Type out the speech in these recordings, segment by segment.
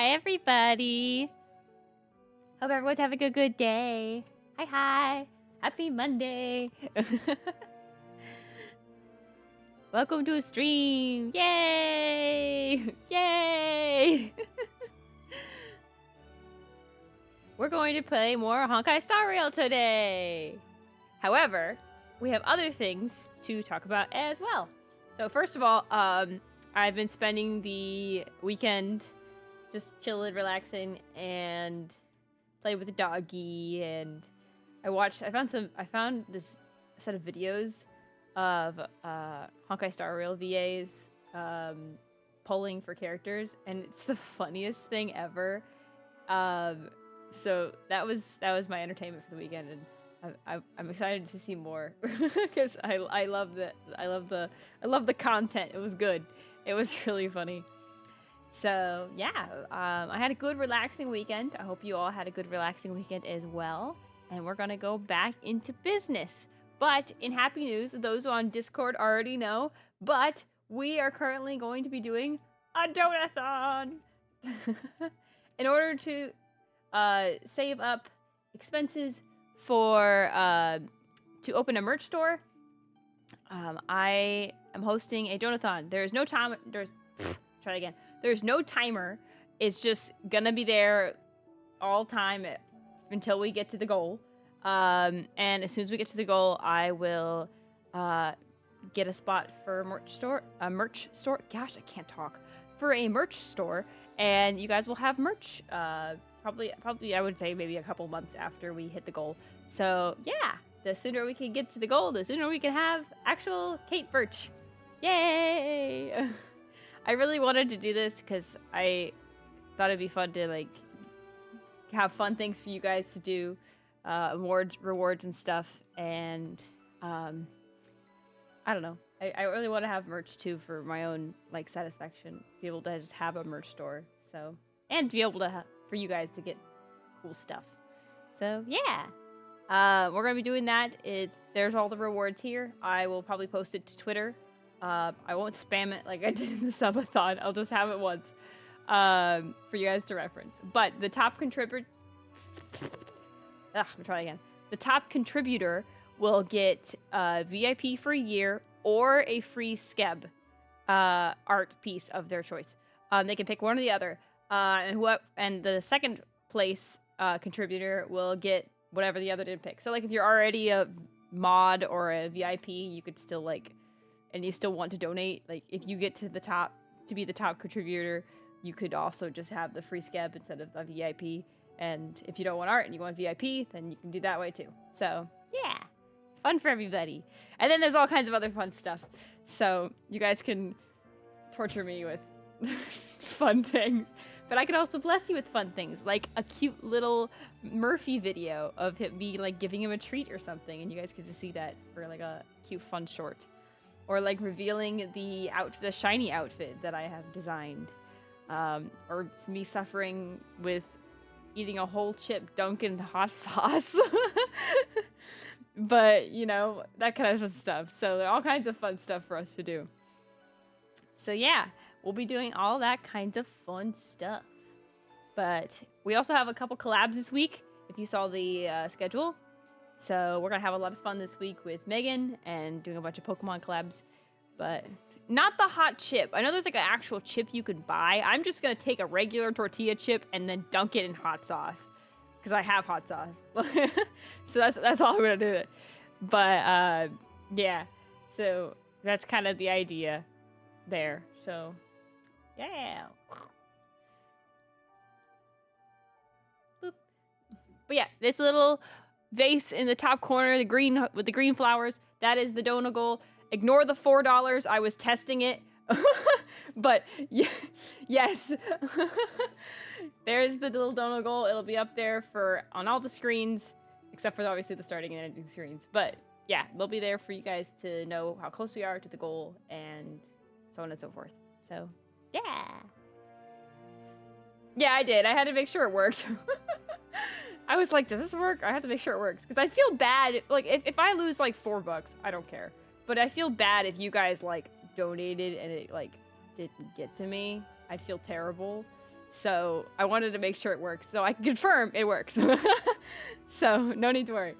Hi, everybody. Hope everyone's having a good day. Hi. Happy Monday. Welcome to a stream. Yay. Yay. We're going to play more honkaistarrail today. However, we have other things to talk about as well. So first of all, I've been spending the weekend just chilling, relaxing, and play with the doggy. And I found this set of videos of honkaistarrail VAs polling for characters, and it's the funniest thing ever. So that was my entertainment for the weekend, and I'm excited to see more because I love the content. It was good. It was really funny. So yeah, I had a good relaxing weekend. I hope you all had a good relaxing weekend as well. And we're gonna go back into business. But in happy news, those on Discord already know, but we are currently going to be doing a donathon in order to save up expenses for to open a merch store. I am hosting a donathon. There's no time. There's no timer. It's just gonna be there all time until we get to the goal. And as soon as we get to the goal, I will get a spot for a merch store. Gosh, I can't talk. For a merch store, and you guys will have merch. Probably I would say maybe a couple months after we hit the goal. So yeah, the sooner we can get to the goal, the sooner we can have actual Kate Birch. Yay! I really wanted to do this because I thought it'd be fun to like have fun things for you guys to do, rewards and stuff, and I don't know. I really want to have merch too for my own like satisfaction, be able to just have a merch store, so and be able to for you guys to get cool stuff. So yeah, we're gonna be doing that. There's all the rewards here. I will probably post it to Twitter. I won't spam it like I did in the subathon. I'll just have it once for you guys to reference. But the top contributor... I'm trying again. The top contributor will get VIP for a year or a free skeb art piece of their choice. They can pick one or the other. And the second place contributor will get whatever the other didn't pick. So like if you're already a mod or a VIP, you could still like... and you still want to donate, like if you get to the top, to be the top contributor, you could also just have the free skeb instead of a VIP. And if you don't want art and you want VIP, then you can do that way too. So yeah, fun for everybody. And then there's all kinds of other fun stuff. So you guys can torture me with fun things, but I could also bless you with fun things, like a cute little Murphy video of me like giving him a treat or something. And you guys could just see that for like a cute fun short. Or like revealing the shiny outfit that I have designed. Or me suffering with eating a whole chip dunked in hot sauce. But, you know, that kind of stuff. So there are all kinds of fun stuff for us to do. So yeah, we'll be doing all that kinds of fun stuff. But we also have a couple collabs this week, if you saw the schedule. So we're going to have a lot of fun this week with Megan and doing a bunch of Pokemon collabs, but not the hot chip. I know there's like an actual chip you could buy. I'm just going to take a regular tortilla chip and then dunk it in hot sauce because I have hot sauce. So that's all I'm going to do. But yeah, so that's kind of the idea there. So yeah. Boop. But yeah, this little vase in the top corner, the green with the green flowers, that is the Donegal. Ignore the $4. I was testing it. But yes. There's the little Donegal. It'll be up there on all the screens, except for obviously the starting and ending screens. But yeah, they'll be there for you guys to know how close we are to the goal and so on and so forth. So yeah. Yeah, I did. I had to make sure it worked. I was like, does this work? I have to make sure it works. Because I feel bad. Like, if I lose, like, $4, I don't care. But I feel bad if you guys, like, donated and it, like, didn't get to me. I'd feel terrible. So I wanted to make sure it works. So I can confirm it works. So no need to worry.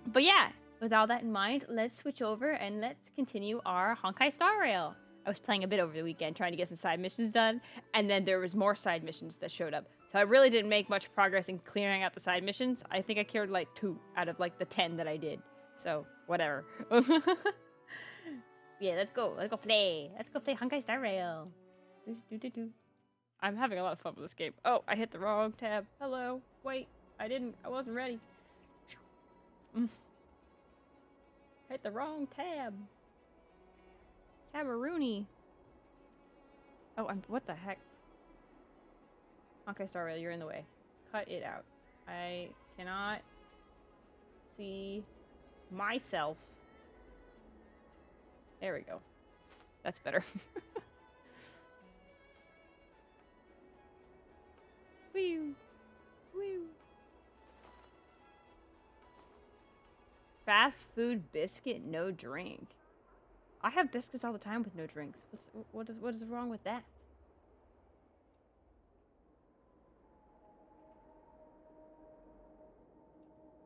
But yeah, with all that in mind, let's switch over and let's continue our honkaistarrail. I was playing a bit over the weekend trying to get some side missions done, and then there was more side missions that showed up. So I really didn't make much progress in clearing out the side missions. I think I cleared like 2 out of like the 10 that I did. So whatever. Yeah, let's go. Let's go play. Let's go play honkaistarrail. I'm having a lot of fun with this game. Oh, I hit the wrong tab. Hello. Wait, I wasn't ready. Hit the wrong tab. Tabaroony. Oh, what the heck? honkaistarrail, you're in the way. Cut it out. I cannot see myself. There we go. That's better. Woo. Woo. Fast food biscuit, no drink. I have biscuits all the time with no drinks. What is wrong with that?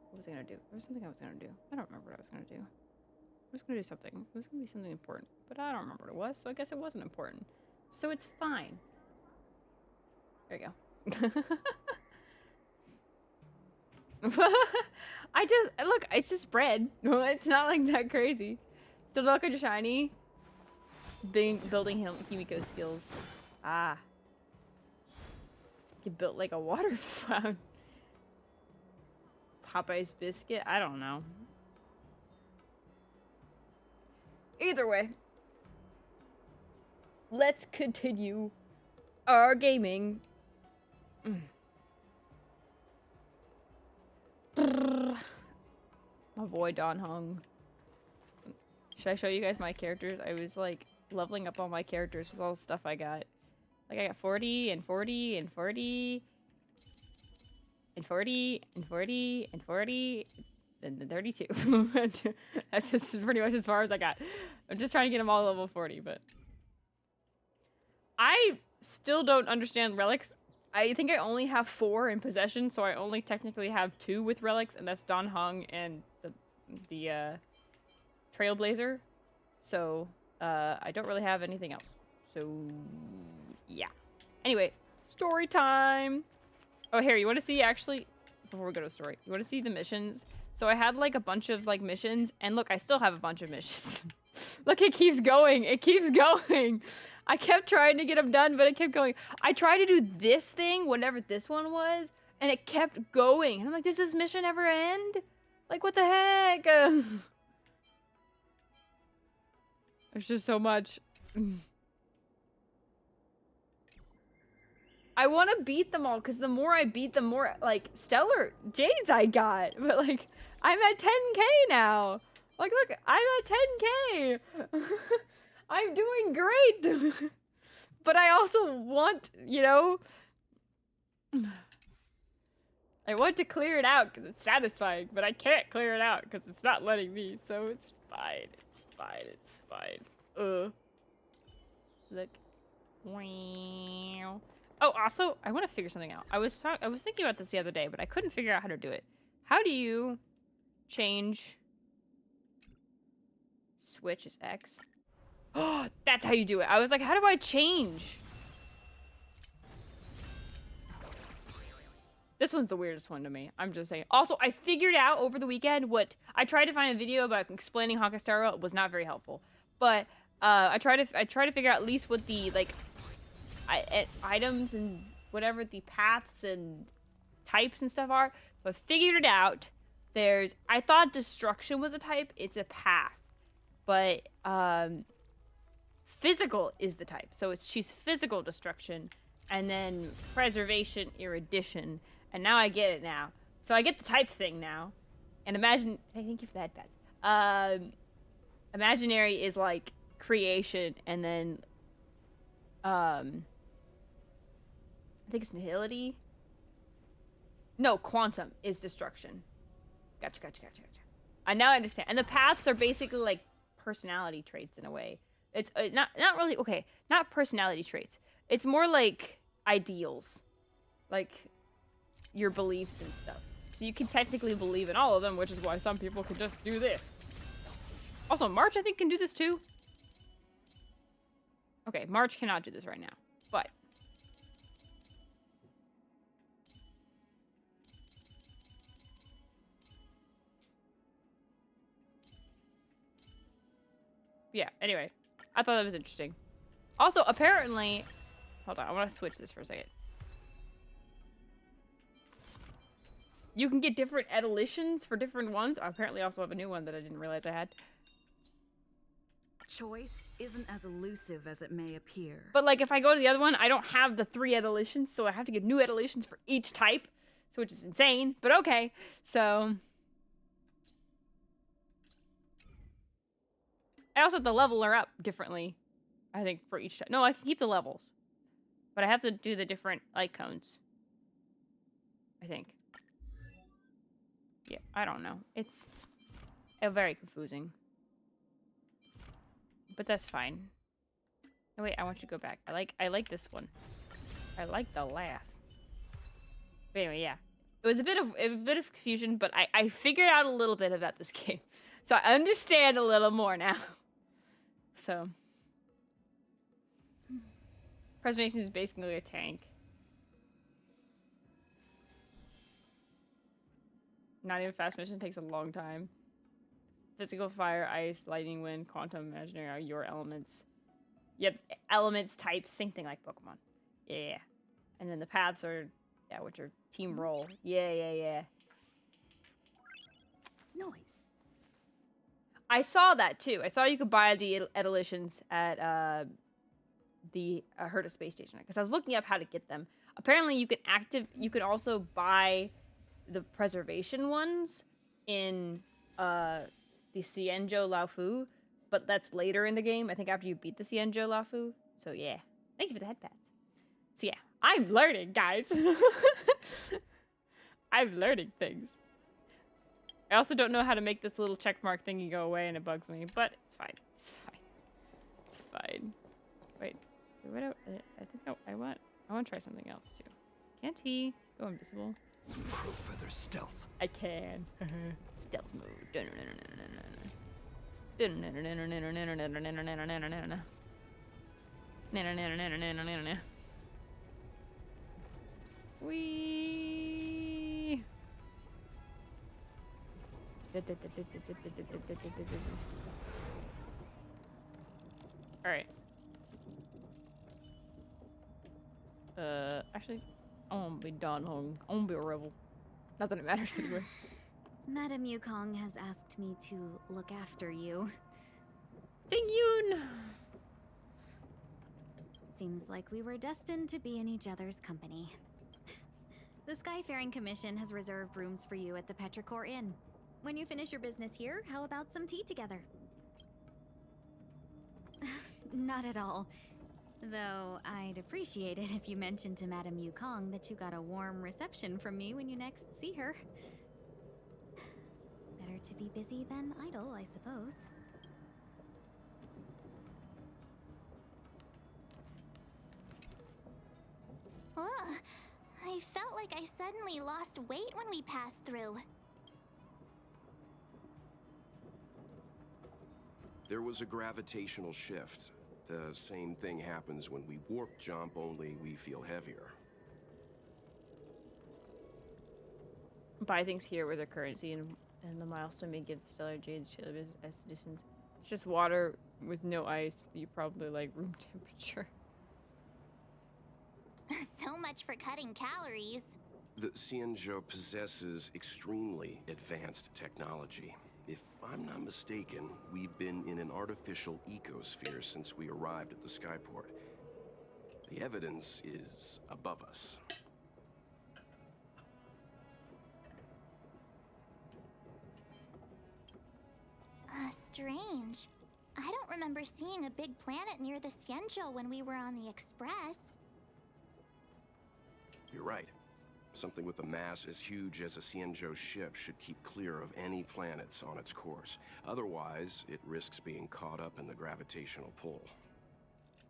What was I gonna do? There was something I was gonna do. I don't remember what I was gonna do. I was gonna do something. It was gonna be something important, but I don't remember what it was, so I guess it wasn't important. So it's fine. There you go. Look, it's just bread. It's not like that crazy. Still look at shiny. Building Himiko skills. Ah. You built like a water fountain. Popeye's biscuit? I don't know. Either way. Let's continue our gaming. My boy Don Hung. Should I show you guys my characters? I was like leveling up all my characters with all the stuff I got. Like I got 40 and 40 and 40 and 40 and 40 and 40 and then 32. That's just pretty much as far as I got. I'm just trying to get them all level 40, but I still don't understand relics. I think I only have 4 in possession, so I only technically have 2 with relics, and that's Don Hung and the Trailblazer. So I don't really have anything else. So yeah. Anyway, story time. Oh, Harry, you want to see actually before we go to story? You want to see the missions? So I had like a bunch of like missions, and look, I still have a bunch of missions. Look, it keeps going. It keeps going. I kept trying to get them done, but it kept going. I tried to do this thing, whatever this one was, and it kept going. And I'm like, does this mission ever end? Like, what the heck? There's just so much. I want to beat them all, because the more I beat, the more, like, stellar jades I got. But, like, I'm at 10k now. Like, look, I'm at 10k. I'm doing great. But I also want, you know, I want to clear it out because it's satisfying, but I can't clear it out because it's not letting me. So it's fine. It's fine. It's fine. Look. Wow. Oh, also, I want to figure something out. I was thinking about this the other day, but I couldn't figure out how to do it. How do you change switch is X? Oh, that's how you do it. I was like, how do I change? This one's the weirdest one to me. I'm just saying. Also, I figured out over the weekend what I tried to find a video about explaining honkaistarrail. It was not very helpful, but I try to figure out at least what the like items and whatever the paths and types and stuff are. So I figured it out. I thought destruction was a type. It's a path, but physical is the type. So she's physical destruction, and then preservation, erudition. And now I get it now. So I get the type thing now. And imagine, hey, thank you for the headpads. Imaginary is like creation, and then I think it's nihility. No, quantum is destruction. Gotcha. I now understand. And the paths are basically like personality traits in a way. It's not really, okay, not personality traits. It's more like ideals, like your beliefs and stuff. So you can technically believe in all of them, which is why some people can just do this. Also, March, I think, can do this too. Okay, March cannot do this right now, but... yeah, anyway. I thought that was interesting. Also, apparently... hold on, I want to switch this for a second. You can get different editions for different ones. I apparently also have a new one that I didn't realize I had. Choice isn't as elusive as it may appear. But like if I go to the other one, I don't have the 3 editions, so I have to get new editions for each type, so which is insane, but okay. So I also have to level her up differently, I think, for each type. No, I can keep the levels, but I have to do the different icons, I think. Yeah, I don't know. It's very confusing. But that's fine. No, wait, I want you to go back. I like this one. I like the last. But anyway, yeah. It was a bit of confusion, but I figured out a little bit about this game. So I understand a little more now. So preservation is basically a tank. Not even fast mission takes a long time. Physical, fire, ice, lightning, wind, quantum, imaginary are your elements. Yep, elements, types, same thing like Pokemon. Yeah. And then the paths are, yeah, which are team roll. Yeah. Nice. I saw that too. I saw you could buy the editions at the Herta space station because I was looking up how to get them. Apparently, you can also buy the preservation ones in the Xianzhou Laofu, but that's later in the game. I think after you beat the Xianzhou Laofu. So yeah, thank you for the headpads. So yeah, I'm learning, guys. I'm learning things. I also don't know how to make this little check mark thingy go away, and it bugs me, but it's fine. It's fine. It's fine. Wait, I think I want to try something else too. Can't he go invisible? Crow feather stealth. I can. Stealth mode. Wee. All right. Actually, I won't be done hung. I won't be a rebel. Not that it matters anyway. Madame Yukong has asked me to look after you. Ding Yun! Seems like we were destined to be in each other's company. The Skyfaring Commission has reserved rooms for you at the Petrichor Inn. When you finish your business here, how about some tea together? Not at all. Though I'd appreciate it if you mentioned to Madame Yukong that you got a warm reception from me when you next see her. Better to be busy than idle, I suppose. Ugh, I felt like I suddenly lost weight when we passed through. There was a gravitational shift. The same thing happens when we warp jump, only we feel heavier. Buy things here with a currency and the milestone may give the Stellar Jades Chiller editions. It's just water with no ice, but you probably like room temperature. So much for cutting calories. The Xianzhou possesses extremely advanced technology. If I'm not mistaken, we've been in an artificial ecosphere since we arrived at the Skyport. The evidence is above us. Strange. I don't remember seeing a big planet near the Xianzhou when we were on the Express. You're right. Something with a mass as huge as a Xianzhou ship should keep clear of any planets on its course. Otherwise, it risks being caught up in the gravitational pull.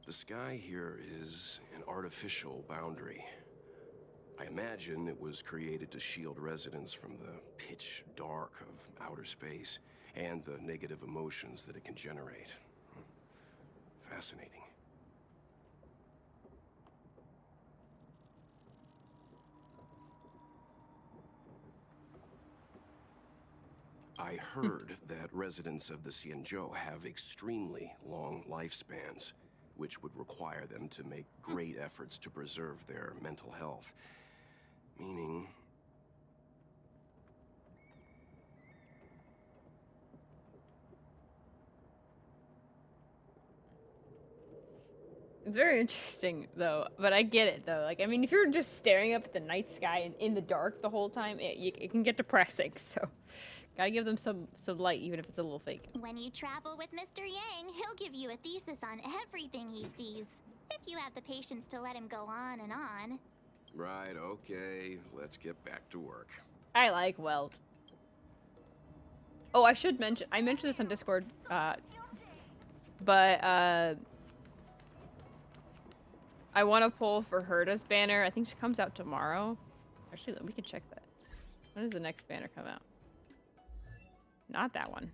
The sky here is an artificial boundary. I imagine it was created to shield residents from the pitch dark of outer space and the negative emotions that it can generate. Fascinating. I heard that residents of the Xianzhou have extremely long lifespans, which would require them to make great efforts to preserve their mental health. Meaning... It's very interesting, though, but I get it, though. Like, I mean, if you're just staring up at the night sky and in the dark the whole time, it can get depressing, so gotta give them some light, even if it's a little fake. When you travel with Mr. Yang, he'll give you a thesis on everything he sees. If you have the patience to let him go on and on. Right, okay, let's get back to work. I like Welt. Oh, I mentioned this on Discord, but, I want to pull for Herda's banner. I think she comes out tomorrow. Actually, we can check that. When does the next banner come out? Not that one.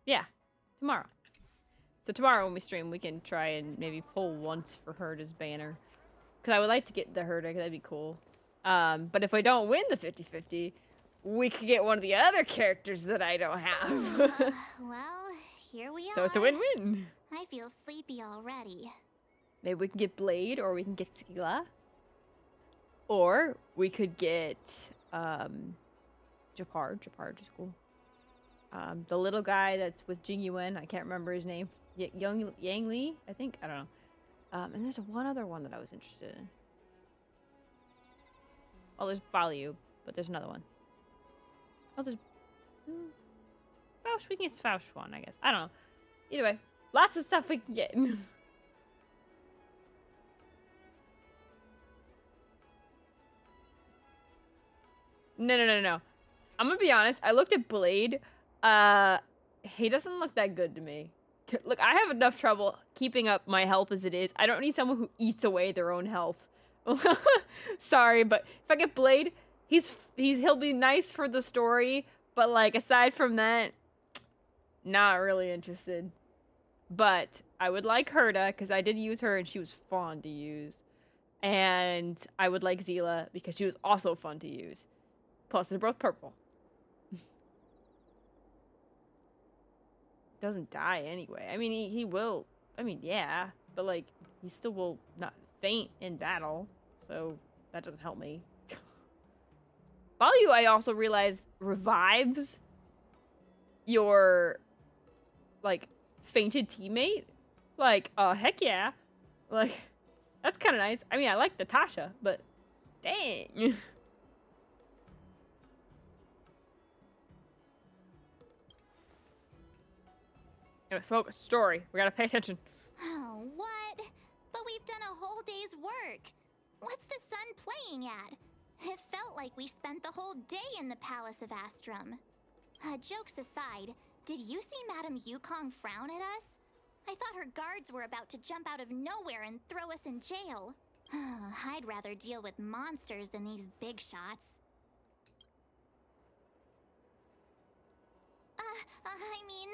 Yeah, tomorrow. So tomorrow when we stream, we can try and maybe pull once for Herda's banner. Because I would like to get the Herda, that'd be cool. But if I don't win the 50-50, we could get one of the other characters that I don't have. Well, here we are. So it's a win-win. I feel sleepy already. Maybe we can get Blade, or we can get Sila. Or we could get Japard. Japard is cool. The little guy that's with Jing Yuan, I can't remember his name. Yang Li, I think? I don't know. And there's one other one that I was interested in. Oh, there's Balyu, but there's another one. Oh, there's... Fausch, we can get Fausch one, I guess. I don't know. Either way, lots of stuff we can get. No. I'm gonna be honest. I looked at Blade. He doesn't look that good to me. Look, I have enough trouble keeping up my health as it is. I don't need someone who eats away their own health. Sorry, but if I get Blade, he'll be nice for the story, but like aside from that, not really interested. But I would like Herda because I did use her and she was fun to use. And I would like Zila because she was also fun to use. Plus, they're both purple. Doesn't die anyway. I mean, he will. I mean, yeah. But, like, he still will not faint in battle. So, that doesn't help me. Balyu, I also realized, revives your, like, fainted teammate. Like, heck yeah. Like, that's kind of nice. I mean, I like Natasha, but dang. Gotta focus. Story. We gotta pay attention. Oh, what? But we've done a whole day's work. What's the sun playing at? It felt like we spent the whole day in the Palace of Astrum. Jokes aside, did you see Madame Yukong frown at us? I thought her guards were about to jump out of nowhere and throw us in jail. I'd rather deal with monsters than these big shots. I mean,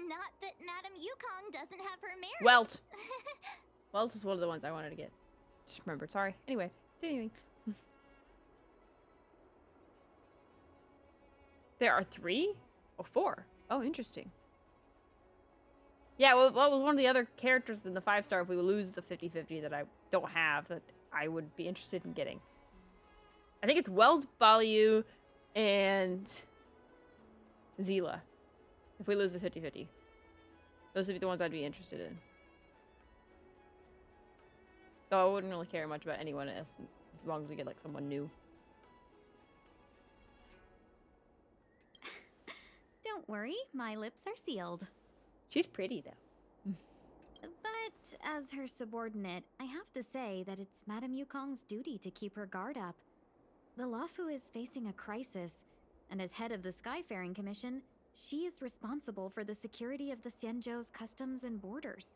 not that Madame Yukong doesn't have her merits. Welt. Welt is one of the ones I wanted to get. Just remembered. Sorry. Anyway. There are 3? Oh, 4. Oh, interesting. Yeah, well, that was one of the other characters in the 5-star if we lose the 50-50 that I don't have that I would be interested in getting. I think it's Welt, Balyu, and Zila. If we lose the 50-50. Those would be the ones I'd be interested in. Though I wouldn't really care much about anyone else as long as we get like someone new. Don't worry, my lips are sealed. She's pretty though. But as her subordinate, I have to say that it's Madame Yukong's duty to keep her guard up. The Luofu is facing a crisis, and as head of the Skyfaring Commission, She is responsible for the security of the Xianzhou's customs and borders.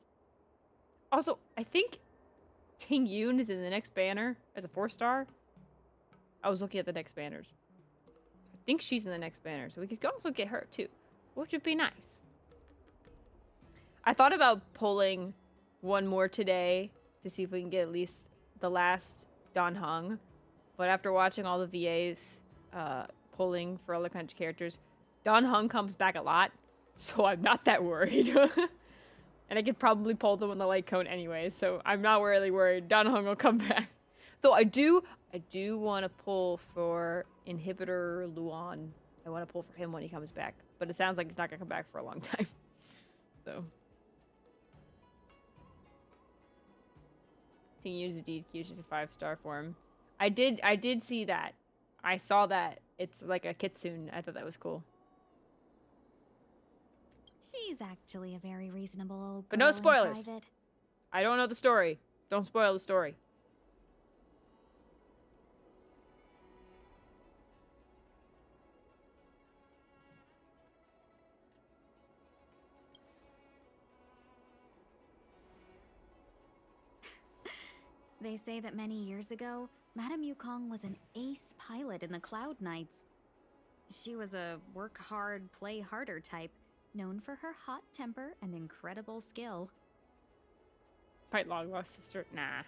Also, I think King Yoon is in the next banner as a 4-star. I was looking at the next banners. I think she's in the next banner, so we could also get her too, which would be nice. I thought about pulling one more today to see if we can get at least the last Don Hung, but after watching all the VAs pulling for other kinds of characters, Don Hung comes back a lot, so I'm not that worried. And I could probably pull them on the light cone anyway, so I'm not really worried. Don Hung will come back. Though I do want to pull for Inhibitor Luan. I want to pull for him when he comes back, but it sounds like he's not gonna come back for a long time. So. To use a DQ, she's a 5-star form. I did see that. I saw that. It's like a kitsune. I thought that was cool. She's actually a very reasonable old girl. But no spoilers. In private. I don't know the story. Don't spoil the story. They say that many years ago, Madame Yukong was an ace pilot in the Cloud Knights. She was a work hard, play harder type, known for her hot temper and incredible skill. Fight long lost sister. Nah.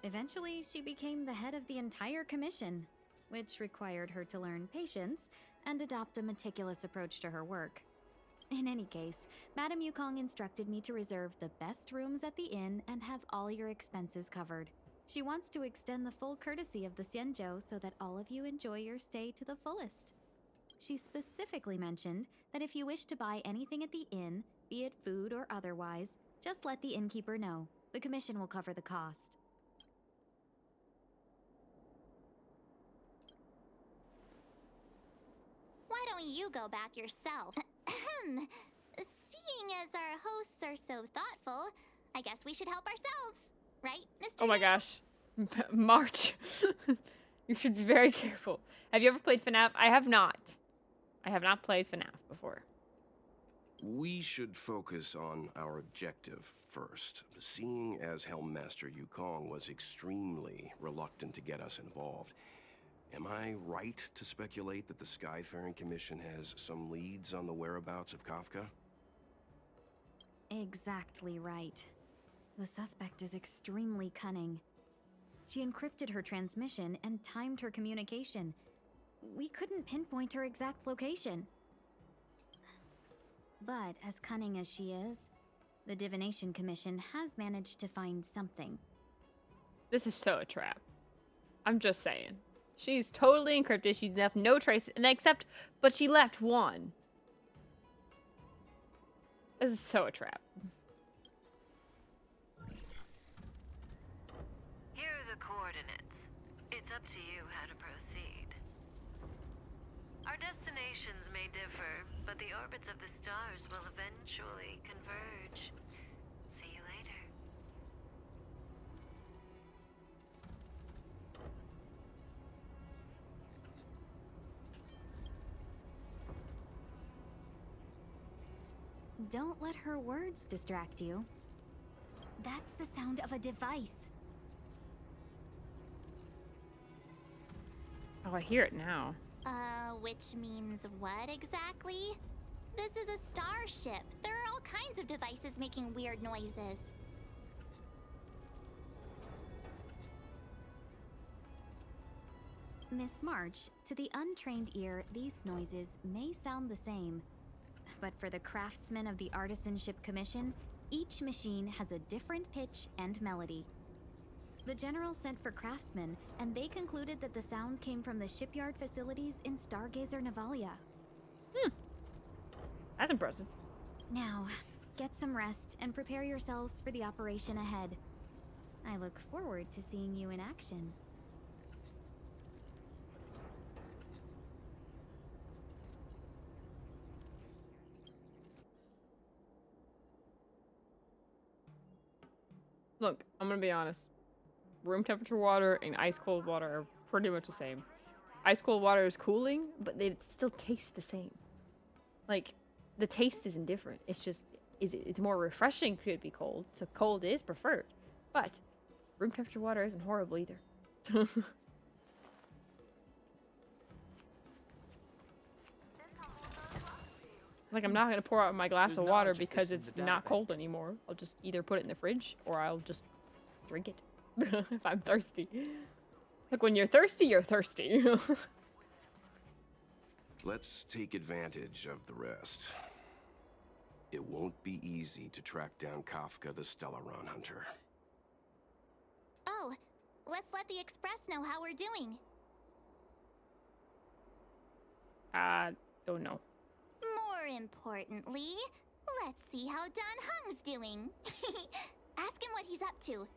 Eventually, she became the head of the entire commission, which required her to learn patience and adopt a meticulous approach to her work. In any case, Madame Yukong instructed me to reserve the best rooms at the inn and have all your expenses covered. She wants to extend the full courtesy of the Xianzhou so that all of you enjoy your stay to the fullest. She specifically mentioned that if you wish to buy anything at the inn, be it food or otherwise, just let the innkeeper know. The commission will cover the cost. Why don't you go back yourself? Seeing as our hosts are so thoughtful, I guess we should help ourselves. Right, Mr. Oh my Yu? gosh. March. You should be very careful. Have you ever played FNAF? I have not. I have not played FNAF before. We should focus on our objective first. Seeing as Helmmaster Yukong was extremely reluctant to get us involved, am I right to speculate that the Skyfaring Commission has some leads on the whereabouts of Kafka? Exactly right. The suspect is extremely cunning. She encrypted her transmission and timed her communication. We couldn't pinpoint her exact location. But as cunning as she is, the Divination Commission has managed to find something. This is so a trap. I'm just saying. She's totally encrypted. She's left no trace, but she left one. This is so a trap. Here are the coordinates. It's up to you how to proceed. Our destinations may differ, but the orbits of the stars will eventually converge. See you later. Don't let her words distract you. That's the sound of a device. Oh, I hear it now. Which means what exactly? This is a starship. There are all kinds of devices making weird noises. Miss March, to the untrained ear, these noises may sound the same. But for the craftsmen of the Artisanship Commission, each machine has a different pitch and melody. The General sent for craftsmen, and they concluded that the sound came from the shipyard facilities in Stargazer Navalia. That's impressive. Now, get some rest and prepare yourselves for the operation ahead. I look forward to seeing you in action. Look, I'm gonna be honest. Room temperature water and ice cold water are pretty much the same. Ice cold water is cooling, but they still taste the same. Like, the taste isn't different. It's just it's more refreshing to be cold, so cold is preferred. But room temperature water isn't horrible either. Like, I'm not gonna pour out my glass of water because it's not cold anymore. I'll just either put it in the fridge or I'll just drink it if I'm thirsty. Like, when you're thirsty, you're thirsty. Let's take advantage of the rest. It won't be easy to track down Kafka the Stellaron Hunter. Oh, let's let the Express know how we're doing. Don't know. More importantly, let's see how Dan Hung's doing. Ask him what he's up to.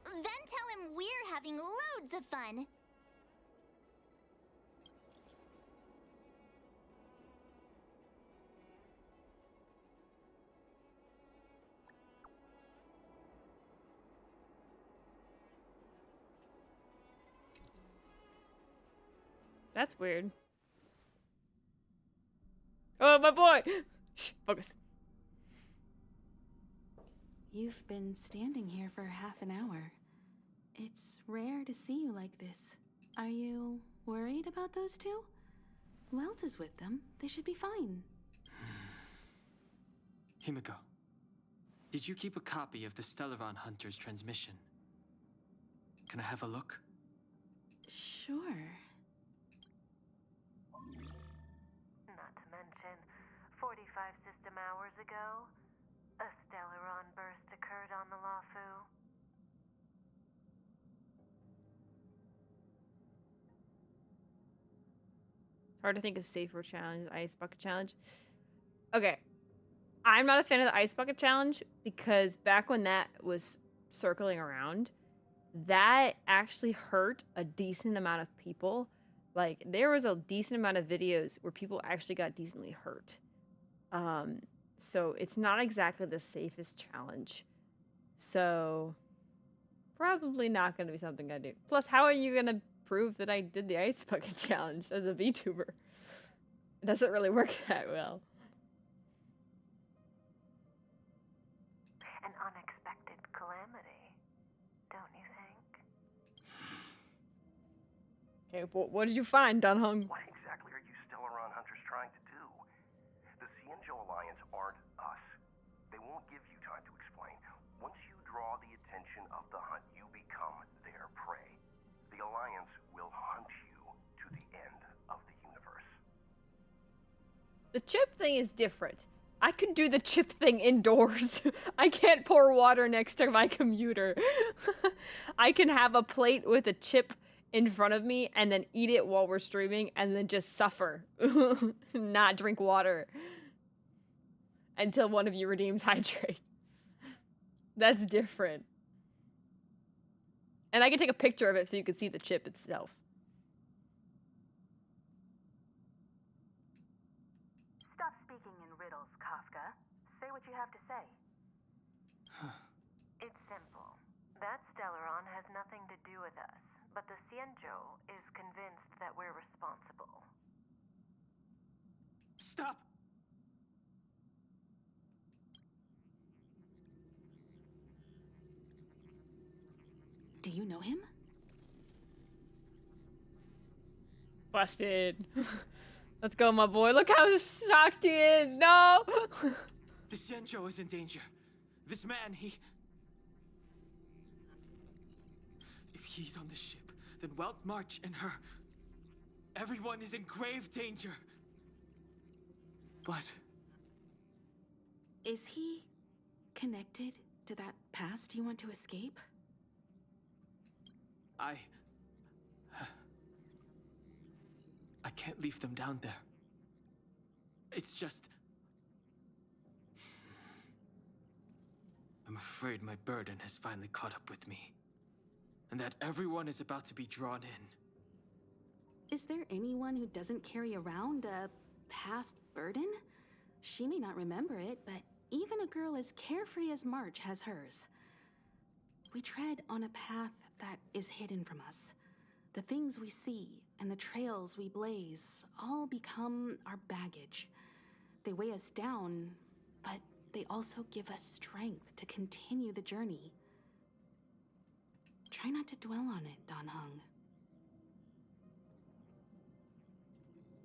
Then tell him we're having loads of fun. That's weird. Oh, my boy! Shh, focus. You've been standing here for half an hour. It's rare to see you like this. Are you worried about those two? Welt is with them. They should be fine. Himiko, did you keep a copy of the Stellaron Hunter's transmission? Can I have a look? Sure. Not to mention, 45 system hours ago, a Stellaron burst occurred on the Lawfu. Hard to think of safer challenge. Ice bucket challenge. Okay. I'm not a fan of the ice bucket challenge because back when that was circling around, that actually hurt a decent amount of people. Like, there was a decent amount of videos where people actually got decently hurt. So it's not exactly the safest challenge. So probably not going to be something I do. Plus, how are you going to prove that I did the ice bucket challenge as a VTuber? It doesn't really work that well. An unexpected calamity, don't you think? Okay, what did you find, Dunhung? What exactly are you Stellaron Hunters trying to do? The Cienjo Alliance aren't us. They won't give you time to explain. Once you draw the attention of the hunt, you become their prey. The Alliance will hunt you to the end of the universe. The chip thing is different. I could do the chip thing indoors. I can't pour water next to my computer. I can have a plate with a chip in front of me and then eat it while we're streaming and then just suffer. Not drink water. Until one of you redeems hydrate. That's different. And I can take a picture of it so you can see the chip itself. Stop speaking in riddles, Kafka. Say what you have to say. It's simple. That Stellaron has nothing to do with us, but the Cienjo is convinced that we're responsible. Stop! Do you know him? Busted. Let's go, my boy. Look how shocked he is. No! The Cienjo is in danger. This man, If he's on the ship, then Welt March and her... Everyone is in grave danger. But... Is he connected to that past you want to escape? I can't leave them down there. It's just... I'm afraid my burden has finally caught up with me. And that everyone is about to be drawn in. Is there anyone who doesn't carry around a past burden? She may not remember it, but even a girl as carefree as March has hers. We tread on a path that is hidden from us. The things we see and the trails we blaze all become our baggage. They weigh us down, but they also give us strength to continue the journey. Try not to dwell on it, Dan Heng.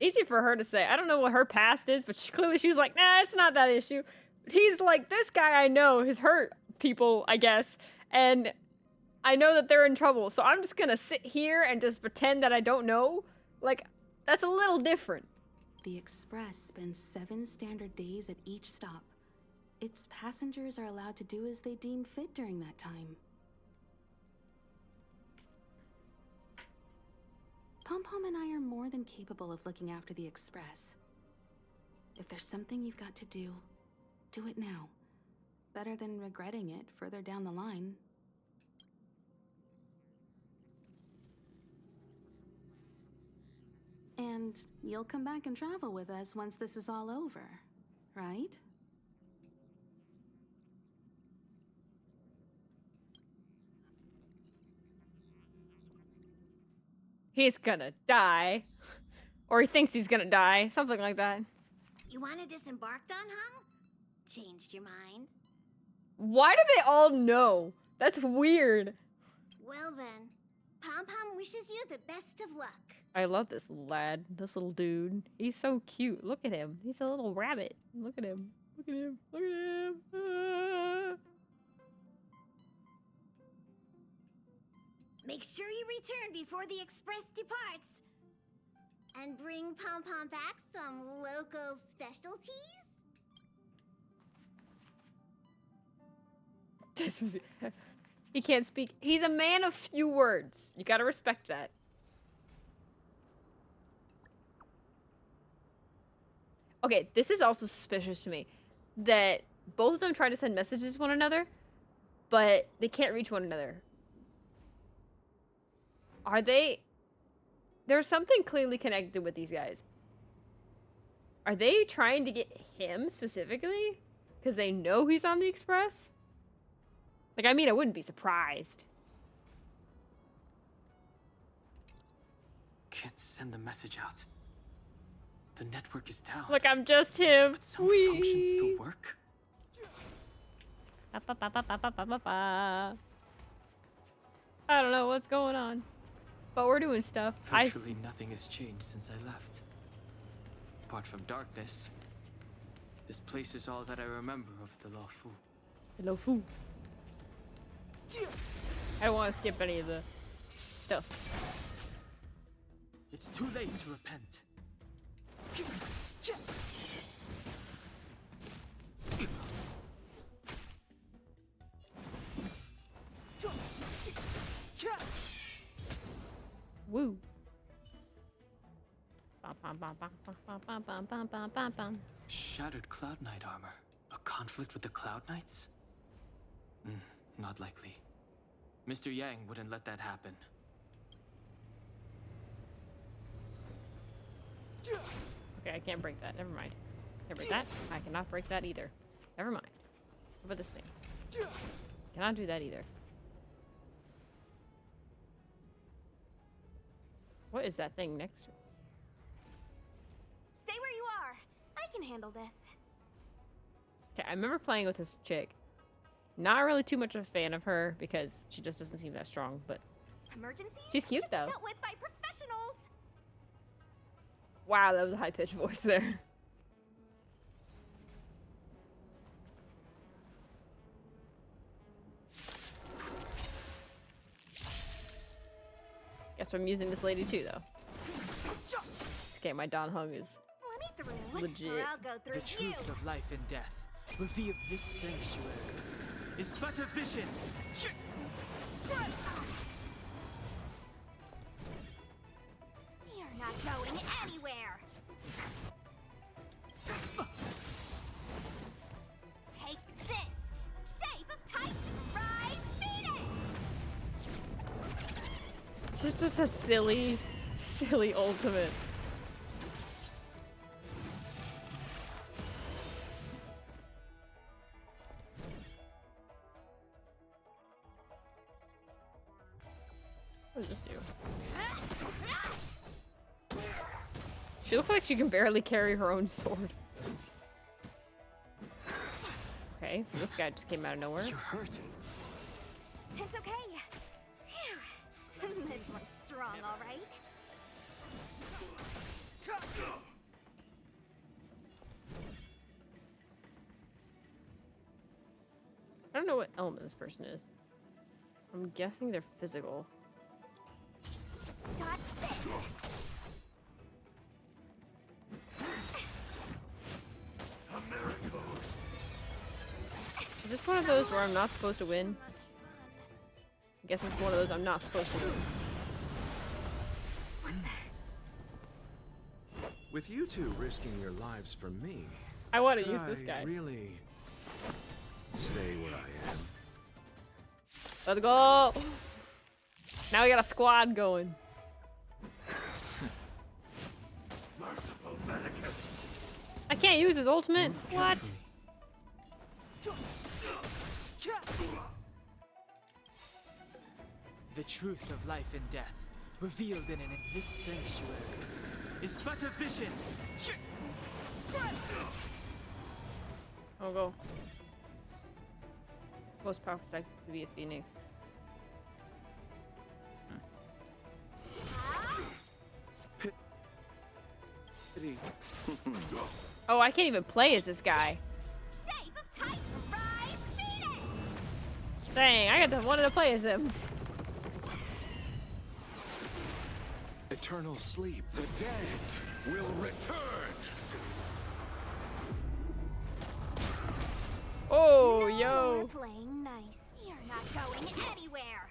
Easy for her to say. I don't know what her past is, but clearly she's like, nah, it's not that issue. He's like, this guy I know has hurt people, I guess, and I know that they're in trouble, so I'm just gonna sit here and just pretend that I don't know. Like, that's a little different. The Express spends 7 standard days at each stop. Its passengers are allowed to do as they deem fit during that time. Pom Pom and I are more than capable of looking after the Express. If there's something you've got to do, do it now. Better than regretting it further down the line. And you'll come back and travel with us once this is all over, right? He's gonna die. Or he thinks he's gonna die. Something like that. You want to disembark, Dan Heng? Changed your mind? Why do they all know? That's weird. Well then, Pom Pom wishes you the best of luck. I love this lad, this little dude. He's so cute. Look at him. He's a little rabbit. Look at him. Look at him. Look at him. Ah. Make sure you return before the Express departs. And bring Pom Pom back some local specialties? He can't speak. He's a man of few words. You gotta respect that. Okay, this is also suspicious to me. That both of them try to send messages to one another, but they can't reach one another. Are they... There's something clearly connected with these guys. Are they trying to get him specifically? Because they know he's on the Express? Like, I mean, I wouldn't be surprised. Can't send the message out. The network is down. Look, I'm just him. But some functions still work. I don't know what's going on. But we're doing stuff. Virtually nothing has changed since I left. Apart from darkness, this place is all that I remember of the Luofu. The Luofu. I don't want to skip any of the stuff. It's too late to repent. Woo. Shattered Cloud Knight armor. A conflict with the Cloud Knights? Not likely. Mr. Yang wouldn't let that happen. Okay, I can't break that. Never mind. Can't break that. I cannot break that either. Never mind. What about this thing? Cannot do that either. What is that thing next to it? Stay where you are. I can handle this. Okay, I remember playing with this chick. Not really too much of a fan of her because she just doesn't seem that strong, but Emergencies she's cute should be though. dealt with by professionals. Wow, that was a high-pitched voice there. Guess I'm using this lady too, though. It's okay, my Dan Heng is Let me through, legit. or I'll go through The you. truth of life and death will be of this sanctuary. Is but a vision. You're not going anywhere. Take this, shape of Tyson Rise Venus. It's just a silly ultimate. What does this do? She looks like she can barely carry her own sword. Okay, this guy just came out of nowhere. You're hurt. It's okay. Phew. This one's strong, all right. I don't know what element this person is. I'm guessing they're physical. Dodge this. Is this one of those where I'm not supposed to win? I guess it's one of those I'm not supposed to win. With you two risking your lives for me, I want to could use this guy. I really stay where I am? Let's go! Now we got a squad going. Merciful Medicus. I can't use his ultimate? Move What? carefully. The truth of life and death, revealed in this sanctuary, is but a vision. I'll go. Most powerful type to be a phoenix. Pity. Oh, I can't even play as this guy. Shape of Titan Rise Phoenix! Dang, I got to wanted to play as him. Eternal sleep. The dead will return. Oh, Now yo. You're playing nice. You're not going anywhere.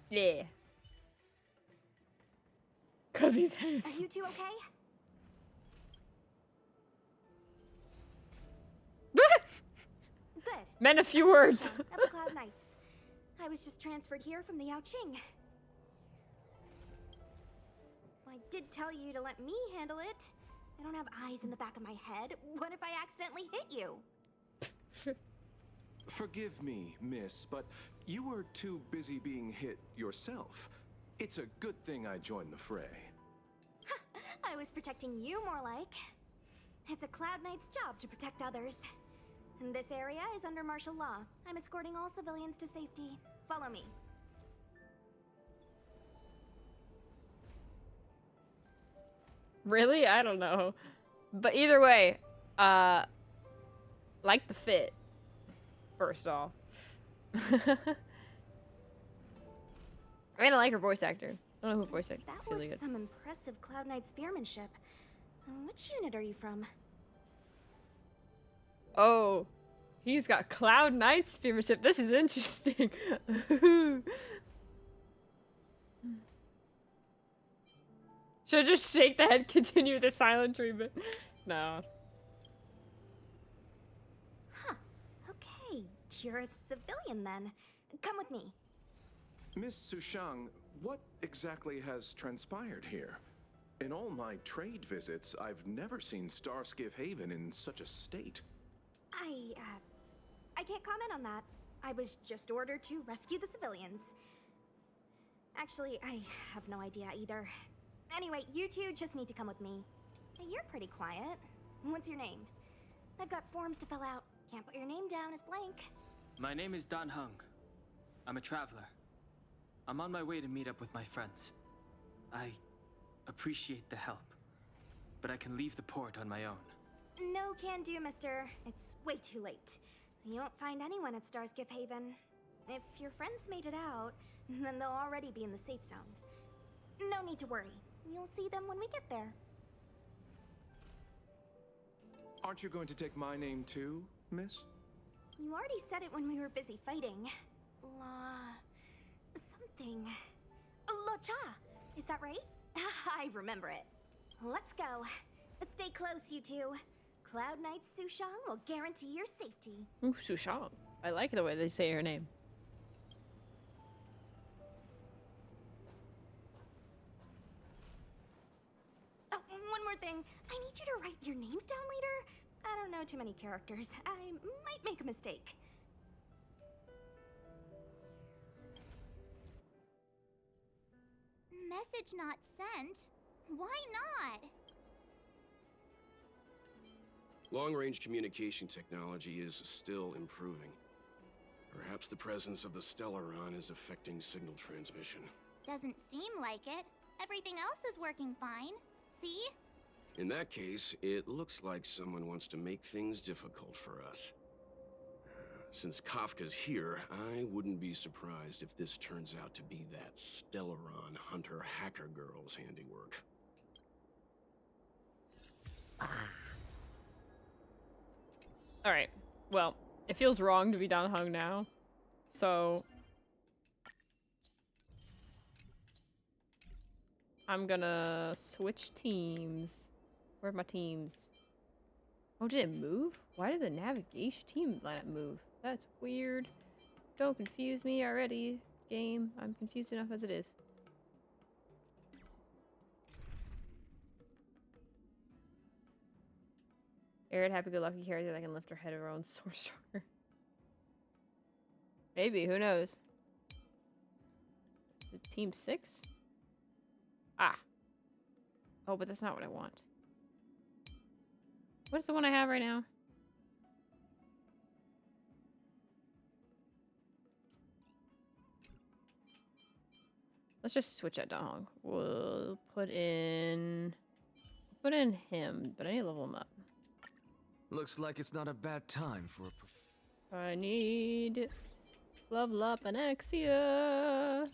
Yeah. Cause he's handsome. Are you two okay? Good. Meant a few words. At the Cloud Knights. I was just transferred here from the Yaoqing. I did tell you to let me handle it. I don't have eyes in the back of my head. What if I accidentally hit you? Forgive me, miss, but you were too busy being hit yourself. It's a good thing I joined the fray. I was protecting you more like. It's a Cloud Knight's job to protect others. And this area is under martial law. I'm escorting all civilians to safety. Follow me. Really? I don't know. But either way, like the fit. First off. I don't like her voice actor. I don't know who voice actor. That It's was really good. some impressive Cloud Knight spearmanship. Which unit are you from? Oh, he's got Cloud Knight spearmanship. This is interesting. Should I just shake the head, continue the silent treatment? No. Huh. Okay, you're a civilian then. Come with me. Miss Sushang, what exactly has transpired here? In all my trade visits, I've never seen Starskiff Haven in such a state. I can't comment on that. I was just ordered to rescue the civilians. Actually, I have no idea either. Anyway, you two just need to come with me. Hey, you're pretty quiet. What's your name? I've got forms to fill out. Can't put your name down as blank. My name is Dan Hung. I'm a traveler. I'm on my way to meet up with my friends. I appreciate the help, but I can leave the port on my own. No can do, mister. It's way too late. You won't find anyone at Starskiff Haven. If your friends made it out, then they'll already be in the safe zone. No need to worry. You'll see them when we get there. Aren't you going to take my name too, miss? You already said it when we were busy fighting. Something. Lo Cha! Is that right? I remember it. Let's go. Stay close, you two. Cloud Knight Sushang will guarantee your safety. Ooh, Sushang. I like the way they say her name. Oh, one more thing. I need you to write your names down later. I don't know too many characters. I might make a mistake. Message not sent. Why not? Long-range communication technology is still improving. Perhaps the presence of the Stellaron is affecting signal transmission. Doesn't seem like it. Everything else is working fine. See? In that case, it looks like someone wants to make things difficult for us. Since Kafka's here, I wouldn't be surprised if this turns out to be that Stellaron hunter hacker girl's handiwork. Alright. Well, it feels wrong to be Dan Heng now. So I'm gonna switch teams. Where are my teams? Oh, did it move? Why did the navigation team lineup move? That's weird. Don't confuse me already, game. I'm confused enough as it is. Arid, happy-go-lucky character that can lift her head of her own sword stronger. Maybe, who knows? Is it team 6? Ah. Oh, but that's not what I want. What's the one I have right now? Let's just switch that down. We'll put in him, but I need to level him up. Looks like it's not a bad time for a... I need level up Anexia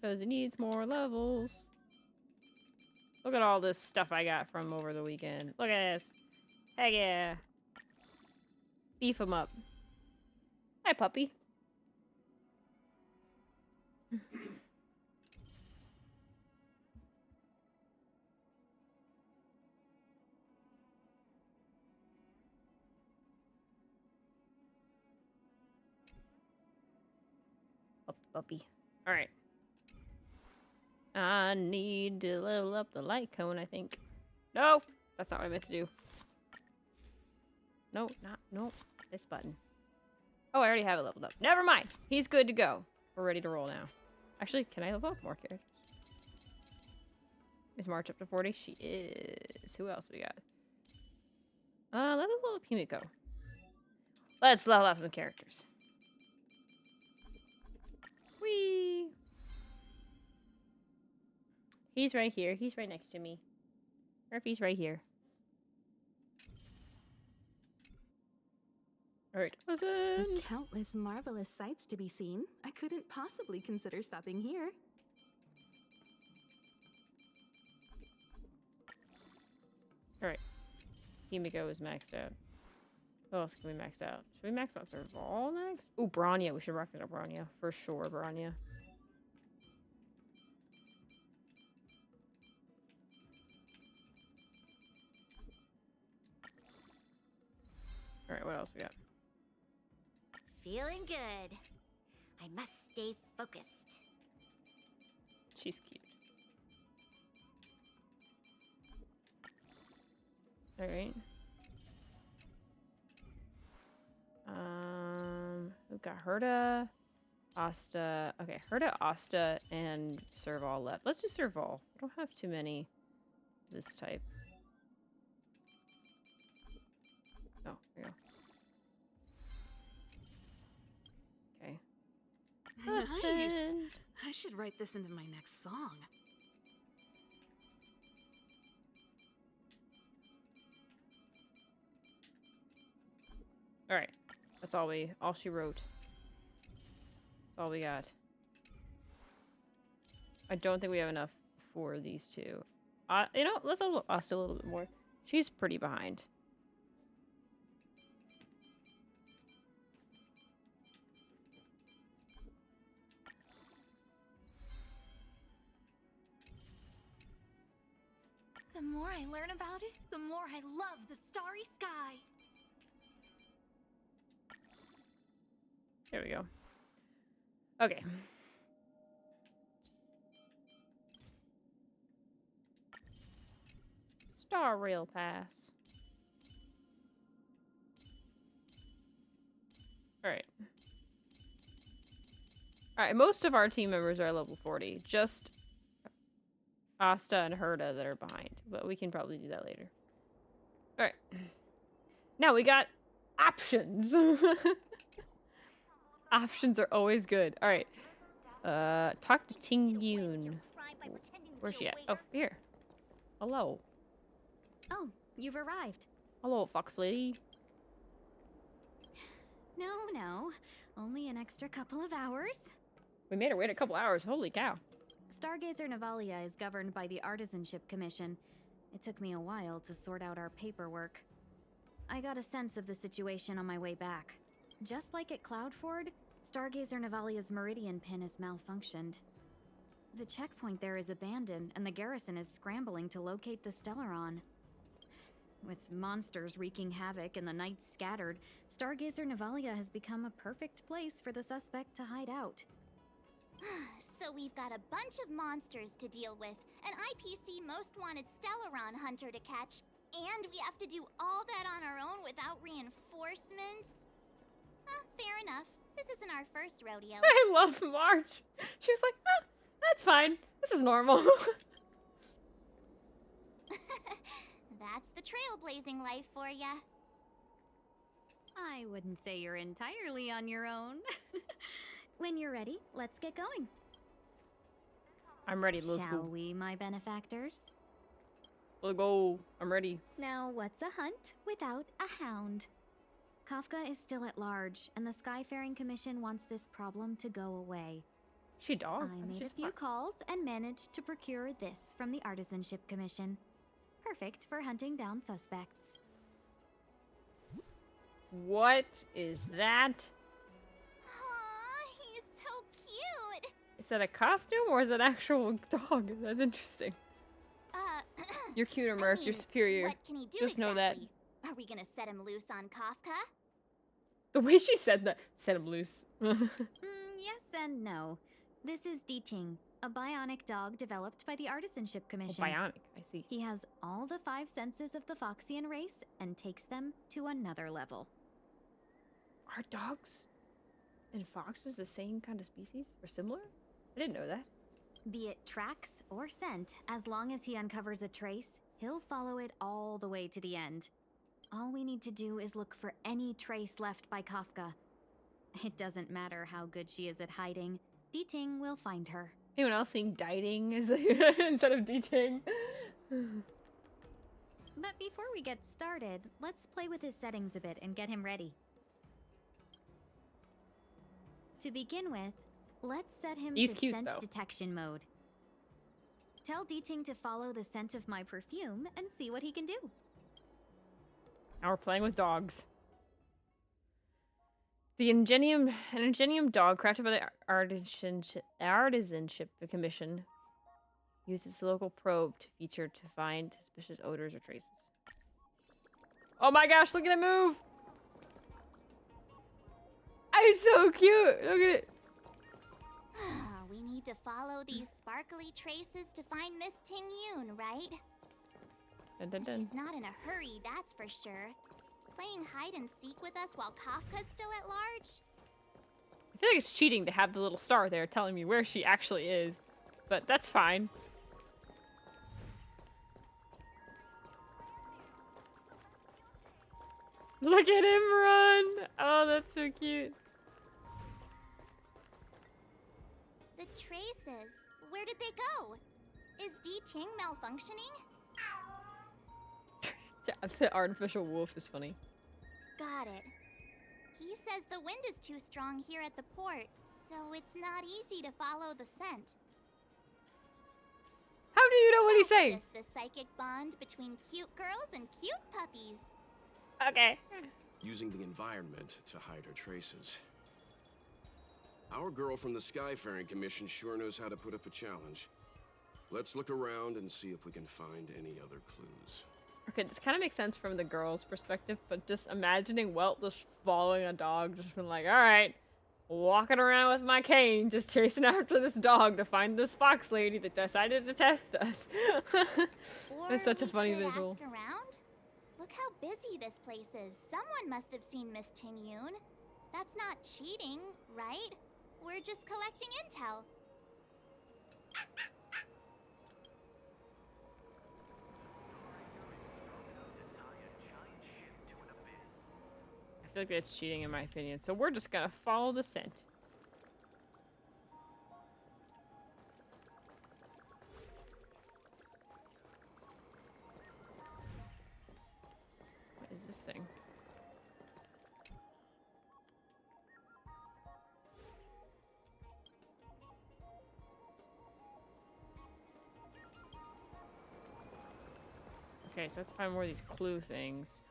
because he needs more levels. Look at all this stuff I got from over the weekend. Look at this. Heck yeah. Beef him up. Hi, puppy. Puppy. Alright. I need to level up the light cone, I think. No! That's not what I meant to do. No, no. This button. Oh, I already have it leveled up. Never mind. He's good to go. We're ready to roll now. Actually, can I level up more characters? Is March up to 40? She is. Who else we got? Let's level up Himiko. Let's level up some characters. Whee! He's right here. He's right next to me. Murphy's right here. Alright, listen. With countless marvelous sights to be seen, I couldn't possibly consider stopping here. Alright. Himiko is maxed out. What else can we max out? Should we max out Serval next? Ooh, Branya. We should rock it up Branya. For sure, Branya. Alright, what else we got? Feeling good. I must stay focused. She's cute. Alright. We've got Herta, Asta. Okay, Herta, Asta, and Serval left. Let's do Serval. I don't have too many this type. Oh, here we go. Okay. Nice. Listen. I should write this into my next song. Alright. That's all she wrote. That's all we got. I don't think we have enough for these two. You know, let's level Asta a little bit more. She's pretty behind. The more I learn about it, the more I love the starry sky. There we go. Okay. Star Rail Pass. Alright. Alright, most of our team members are level 40. Just Asta and Herda that are behind, but we can probably do that later. All right. Now we got options. Options are always good. All right. Talk to Ting Yoon. Where's she at? Oh, here. Hello. Oh, you've arrived. Hello, fox lady. No. Only an extra couple of hours. We made her wait a couple hours. Holy cow. Stargazer Navalia is governed by the Artisanship Commission. It took me a while to sort out our paperwork. I got a sense of the situation on my way back. Just like at Cloudford, Stargazer Navalia's meridian pin has malfunctioned. The checkpoint there is abandoned, and the garrison is scrambling to locate the Stellaron. With monsters wreaking havoc and the nights scattered, Stargazer Navalia has become a perfect place for the suspect to hide out. So we've got a bunch of monsters to deal with, an IPC most wanted Stellaron hunter to catch, and we have to do all that on our own without reinforcements? Fair enough. This isn't our first rodeo. I love March. She was like, that's fine. This is normal. That's the trailblazing life for ya. I wouldn't say you're entirely on your own. When you're ready, let's get going. I'm ready. Let's Shall go. we, my benefactors? Let's go. I'm ready. Now, what's a hunt without a hound? Kafka is still at large, and the Skyfaring Commission wants this problem to go away. She dog. I made a few calls and managed to procure this from the Artisanship Commission. Perfect for hunting down suspects. What is that? Aw, he's so cute. Is that a costume or is it an actual dog? That's interesting. You're cuter, Murph. You're superior. What can he do Just know that. exactly? Are we gonna set him loose on Kafka? The way she said that, set him loose. Yes and no. This is D-Ting, a bionic dog developed by the Artisanship Commission. Bionic, I see. He has all the 5 senses of the Foxian race and takes them to another level. Are dogs and foxes the same kind of species? Or similar? I didn't know that. Be it tracks or scent, as long as he uncovers a trace, he'll follow it all the way to the end. All we need to do is look for any trace left by Kafka. It doesn't matter how good she is at hiding, D-Ting will find her. Anyone else seeing diting instead of D-Ting? But before we get started, let's play with his settings a bit and get him ready. To begin with, let's set him He's to cute, scent though. detection mode. Tell D-Ting to follow the scent of my perfume and see what he can do. Now we're playing with dogs. An ingenium dog crafted by the Artisanship Commission uses local probe feature to find suspicious odors or traces. Oh my gosh, look at it move! It's so cute! Look at it! We need to follow these sparkly traces to find Miss Ting Yoon, right? Dun, dun, dun. She's not in a hurry, that's for sure. Playing hide and seek with us while Kafka's still at large? I feel like it's cheating to have the little star there telling me where she actually is. But that's fine. Look at him run! Oh, that's so cute. The traces. Where did they go? Is D-Ting malfunctioning? The artificial wolf is funny. Got it. He says the wind is too strong here at the port, so it's not easy to follow the scent. How do you know what he's That's saying? just the psychic bond between cute girls and cute puppies. Okay. Using the environment to hide her traces. Our girl from the Skyfaring Commission sure knows how to put up a challenge. Let's look around and see if we can find any other clues. Okay, this kind of makes sense from the girl's perspective, but just imagining Welt just following a dog, just been like, alright, walking around with my cane, just chasing after this dog to find this fox lady that decided to test us. It's such a funny we could visual. Ask around? Look how busy this place is. Someone must have seen Miss Ting Yoon. That's not cheating, right? We're just collecting intel. feel like that's cheating in my opinion. So we're just gonna follow the scent. What is this thing? Okay, so I have to find more of these clue things.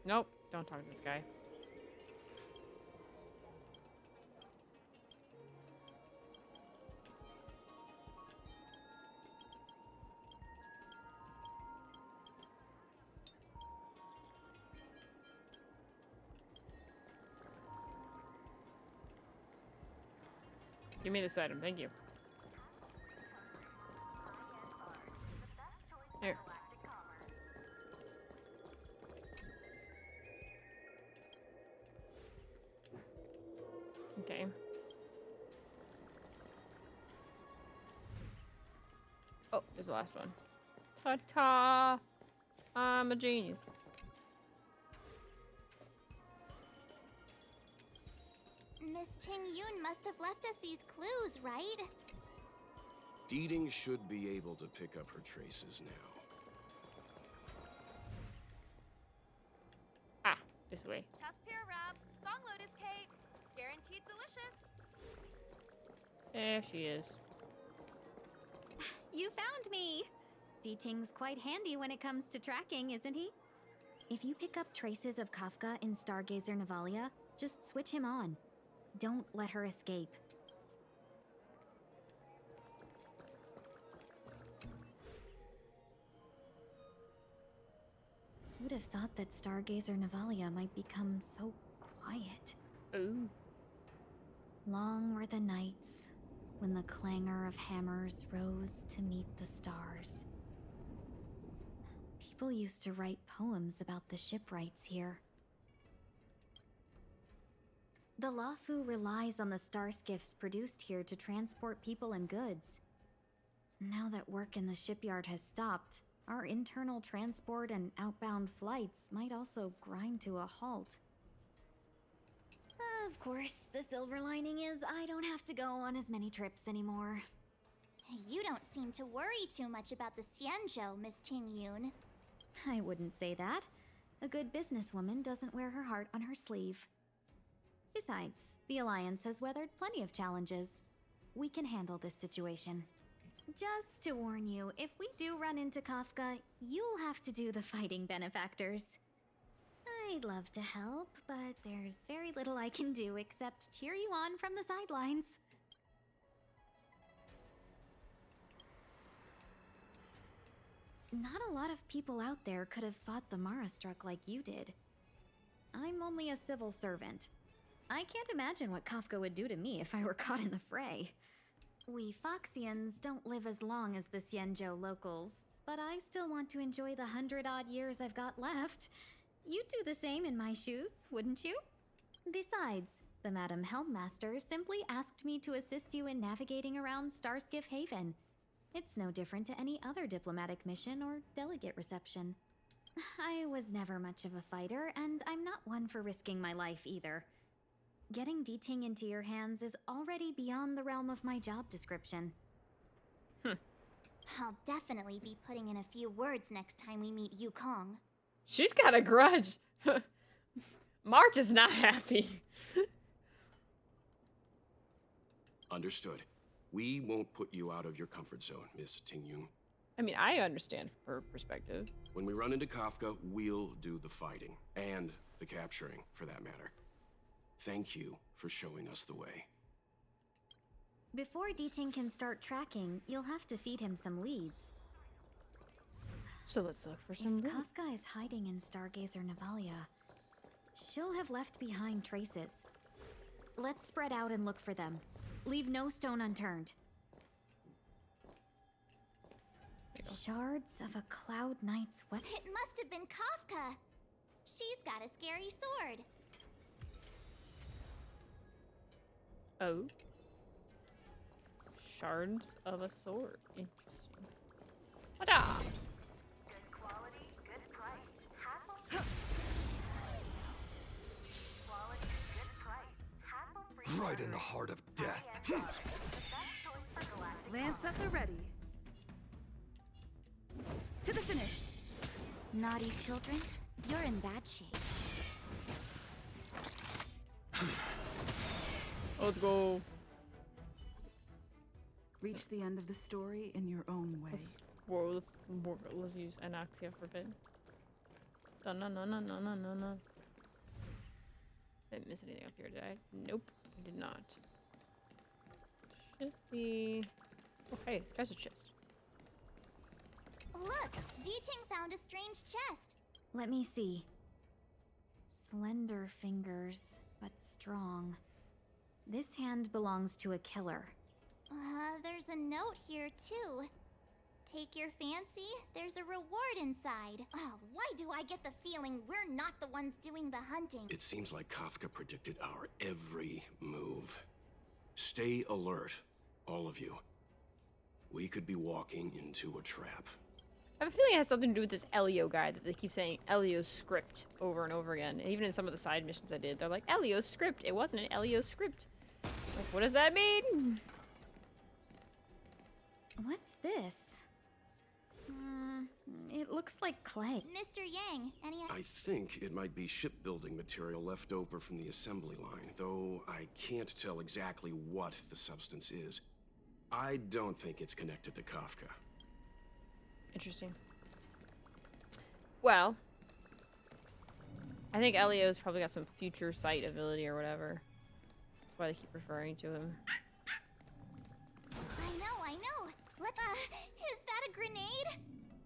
Nope, don't talk to this guy. Give me this item, thank you. Here. Okay. Oh, there's the last one. Ta-ta! I'm a genius. Miss Ting Yun must have left us these clues, right? Deeding should be able to pick up her traces now. Ah, this way. Tuspere wrap, song lotus cake, guaranteed delicious. There she is. You found me! D-Ting's quite handy when it comes to tracking, isn't he? If you pick up traces of Kafka in Stargazer Navalia, just switch him on. Don't let her escape. Who'd have thought that Stargazer Navalia might become so quiet? Ooh. Long were the nights when the clangor of hammers rose to meet the stars. People used to write poems about the shipwrights here. The Lafu relies on the star skiffs produced here to transport people and goods. Now that work in the shipyard has stopped, our internal transport and outbound flights might also grind to a halt. Of course, the silver lining is I don't have to go on as many trips anymore. You don't seem to worry too much about the Xianzhou, Miss Ting Yun. I wouldn't say that. A good businesswoman doesn't wear her heart on her sleeve. Besides, the Alliance has weathered plenty of challenges. We can handle this situation. Just to warn you, if we do run into Kafka, you'll have to do the fighting benefactors. I'd love to help, but there's very little I can do except cheer you on from the sidelines. Not a lot of people out there could have fought the Mara struck like you did. I'm only a civil servant. I can't imagine what Kafka would do to me if I were caught in the fray. We Foxians don't live as long as the Xianzhou locals, but I still want to enjoy the 100-odd years I've got left. You'd do the same in my shoes, wouldn't you? Besides, the Madam Helmmaster simply asked me to assist you in navigating around Starskiff Haven. It's no different to any other diplomatic mission or delegate reception. I was never much of a fighter, and I'm not one for risking my life either. Getting D-Ting into your hands is already beyond the realm of my job description. I'll definitely be putting in a few words next time we meet Yukong. She's got a grudge. March is not happy. Understood. We won't put you out of your comfort zone, Miss Ting Yun. I mean, I understand her perspective. When we run into Kafka, we'll do the fighting. And the capturing, for that matter. Thank you for showing us the way. Before D-Ting can start tracking, you'll have to feed him some leads. So let's look for some If leads. Kafka is hiding in Stargazer Navalia, she'll have left behind traces. Let's spread out and look for them. Leave no stone unturned. Shards of a Cloud Knight's weapon. It must have been Kafka. She's got a scary sword. Oh. Shards of a sword. Interesting. Ta-da! Right in the heart of death. Lance at the ready. To the finish. Naughty children, you're in bad shape. Let's go. Reach the end of the story in your own way. Let's use Anoxia for a bit. No. Didn't miss anything up here, did I? Nope, I did not. Should be... Oh, hey, treasure chest. Look, D-Ting found a strange chest. Let me see. Slender fingers, but strong. This hand belongs to a killer. There's a note here, too. Take your fancy, there's a reward inside. Oh, why do I get the feeling we're not the ones doing the hunting? It seems like Kafka predicted our every move. Stay alert, all of you. We could be walking into a trap. I have a feeling it has something to do with this Elio guy that they keep saying Elio's script over and over again. Even in some of the side missions I did, they're like, Elio's script. It wasn't an Elio script. Like, what does that mean? What's this? It looks like clay. Mr. Yang, any... I think it might be shipbuilding material left over from the assembly line, though I can't tell exactly what the substance is. I don't think it's connected to Kafka. Interesting. Well, I think Elio's probably got some future sight ability or whatever. That's why they keep referring to him. I know. What the... Is that a grenade?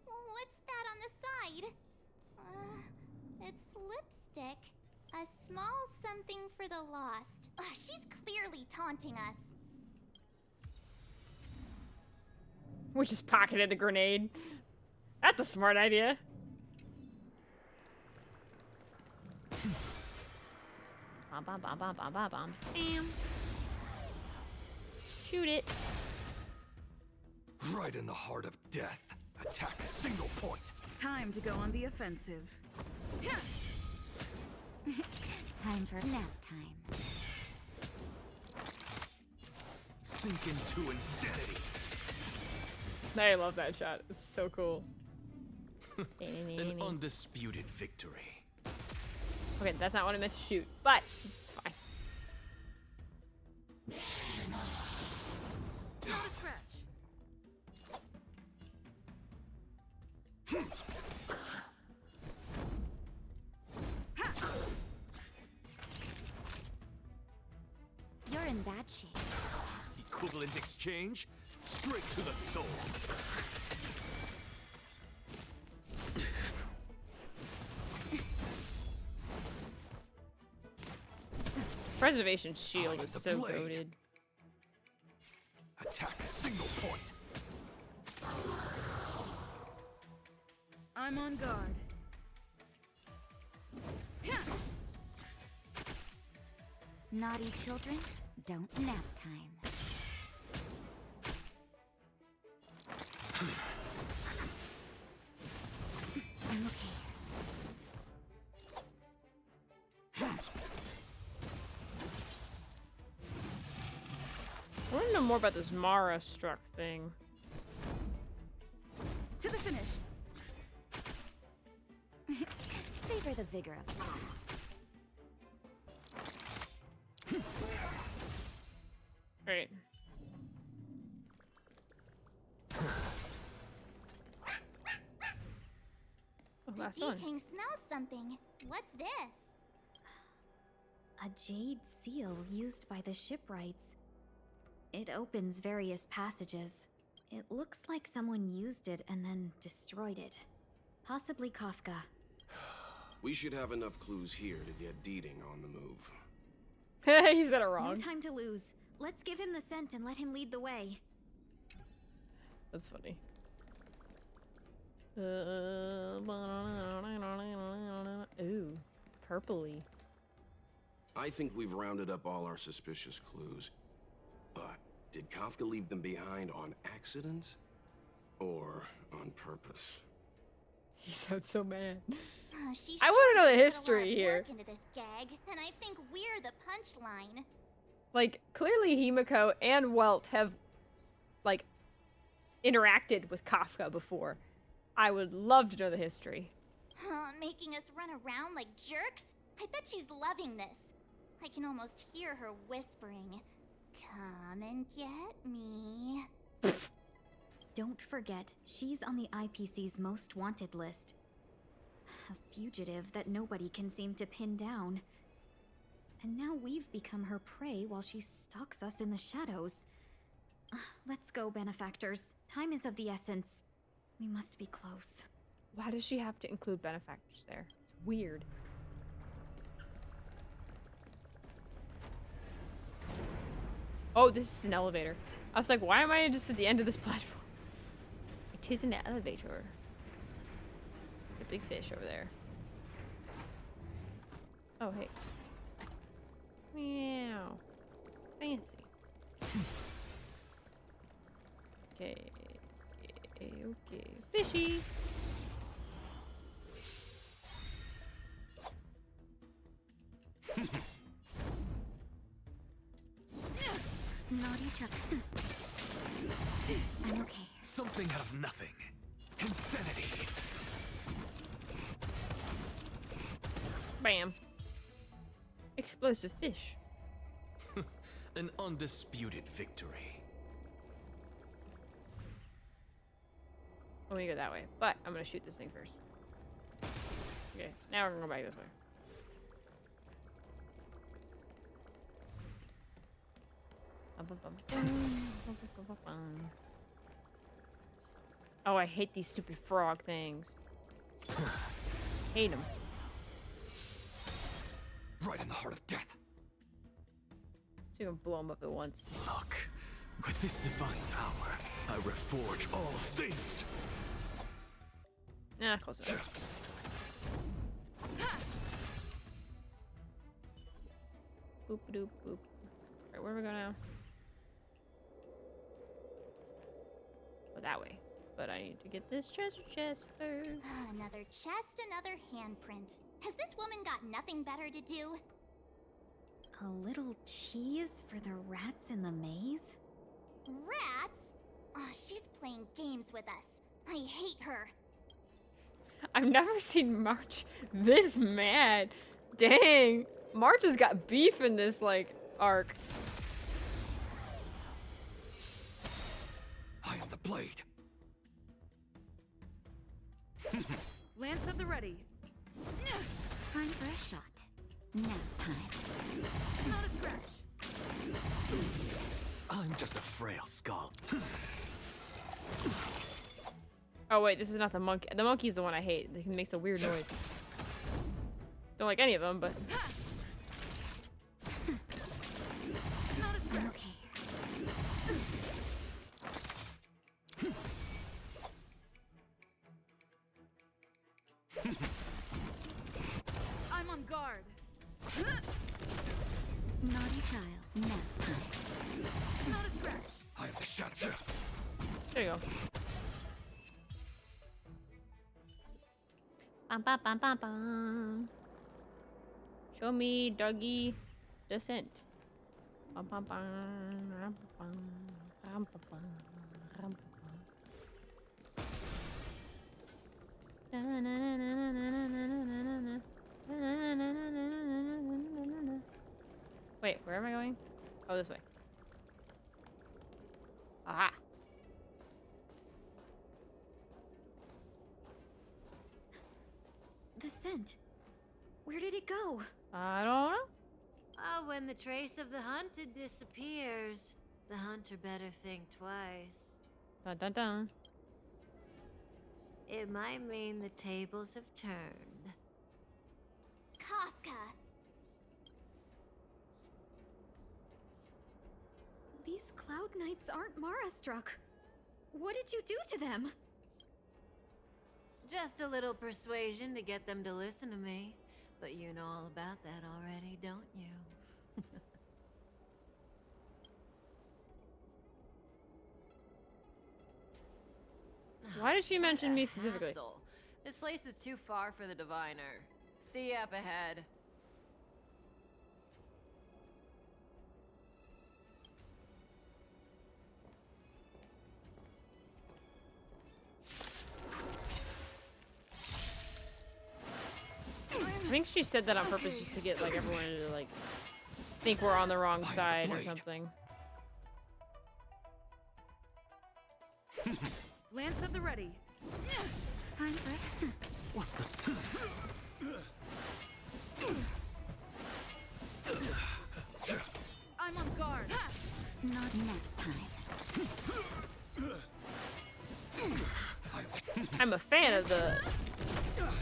What's that on the side? It's lipstick. A small something for the lost. She's clearly taunting us. We just pocketed the grenade. That's a smart idea. Bam, bam, bam, bam, bam, bam, bam. Bam. Shoot it. Right in the heart of death. Attack a single point. Time to go on the offensive. Time for nap time. Sink into insanity. I love that shot. It's so cool. An undisputed victory. Okay, that's not what I meant to shoot, but it's fine. Not a scratch. You're in bad shape. Equivalent exchange? Straight to the soul. Preservation shield is so goated. Attack a single point. I'm on guard. Naughty children, don't nap time. I'm okay. I want to know more about this Mara struck thing. To the finish. Savor the vigor of it. Alright. Oh, last one. D-Ting smells something. What's this? A jade seal used by the shipwrights. It opens various passages. It looks like someone used it and then destroyed it. Possibly Kafka. We should have enough clues here to get D-Ting on the move. He said it wrong. No time to lose. Let's give him the scent and let him lead the way. That's funny. Ooh, purpley. I think we've rounded up all our suspicious clues. But did Kafka leave them behind on accident? Or on purpose? He sounds so mad. She I want to know the put a lot history of here. work into this gag, and I think we're the punchline. Like, clearly Himiko and Welt have, like, interacted with Kafka before. I would love to know the history. Making us run around like jerks? I bet she's loving this. I can almost hear her whispering, "Come and get me." Don't forget, she's on the IPC's most wanted list. A fugitive that nobody can seem to pin down. And now we've become her prey while she stalks us in the shadows. Let's go, benefactors. Time is of the essence. We must be close. Why does she have to include benefactors there? It's weird. Oh, this is an elevator. I was like, why am I just at the end of this platform? It is an elevator. The big fish over there. Oh, hey. Meow. Fancy. Okay. Okay. Fishy. Naughty Chuck. I'm okay. Something out of nothing. Insanity. Bam. Explosive fish. An undisputed victory. I'm gonna go that way, but I'm gonna shoot this thing first. Okay, now we're gonna go back this way. Oh, I hate these stupid frog things. Hate them. Right in the heart of death. So you can blow them up at once. Look, with this divine power, I reforge all things. Nah, close enough. Boop doop boop. Alright, where do we go now? Oh, that way. But I need to get this treasure chest first. Another chest, another handprint. Has this woman got nothing better to do? A little cheese for the rats in the maze? Rats? Oh, she's playing games with us. I hate her. I've never seen March this mad. Dang. March has got beef in this, like, arc. I am the blade. Lance at the ready. Time for a shot. Nap time. Not a scratch. I'm just a frail skull. Oh wait, this is not the monkey. The monkey's the one I hate. He makes a weird noise. Don't like any of them, but... Not a scratch. Okay. I'm on guard. Naughty child. Nap time. Not a scratch. I am the shadow. There you go. Bum, bum, bum, bum, bum. Show me doggy descent. Bum, bum, bum, rum, bum, rum, bum, bum, rum, bum, bum. Na, na, na, na, na, na, na, na, na, na. Na, na, na, na, na, na, na, na. Wait, where am I going? Oh, this way. Aha! The scent. Where did it go? I don't know. Oh, when the trace of the hunted disappears, the hunter better think twice. Dun dun dun. It might mean the tables have turned. Kafka. These cloud knights aren't Mara struck. What did you do to them? Just a little persuasion to get them to listen to me. But you know all about that already, don't you? Why did she What mention a me specifically? hassle. This place is too far for the diviner. See you up ahead. think she said that on purpose just to get like everyone to like think we're on the wrong side or something. Lance at the ready. Time for it. What's the... I'm on guard. Not nap time. I'm a fan of the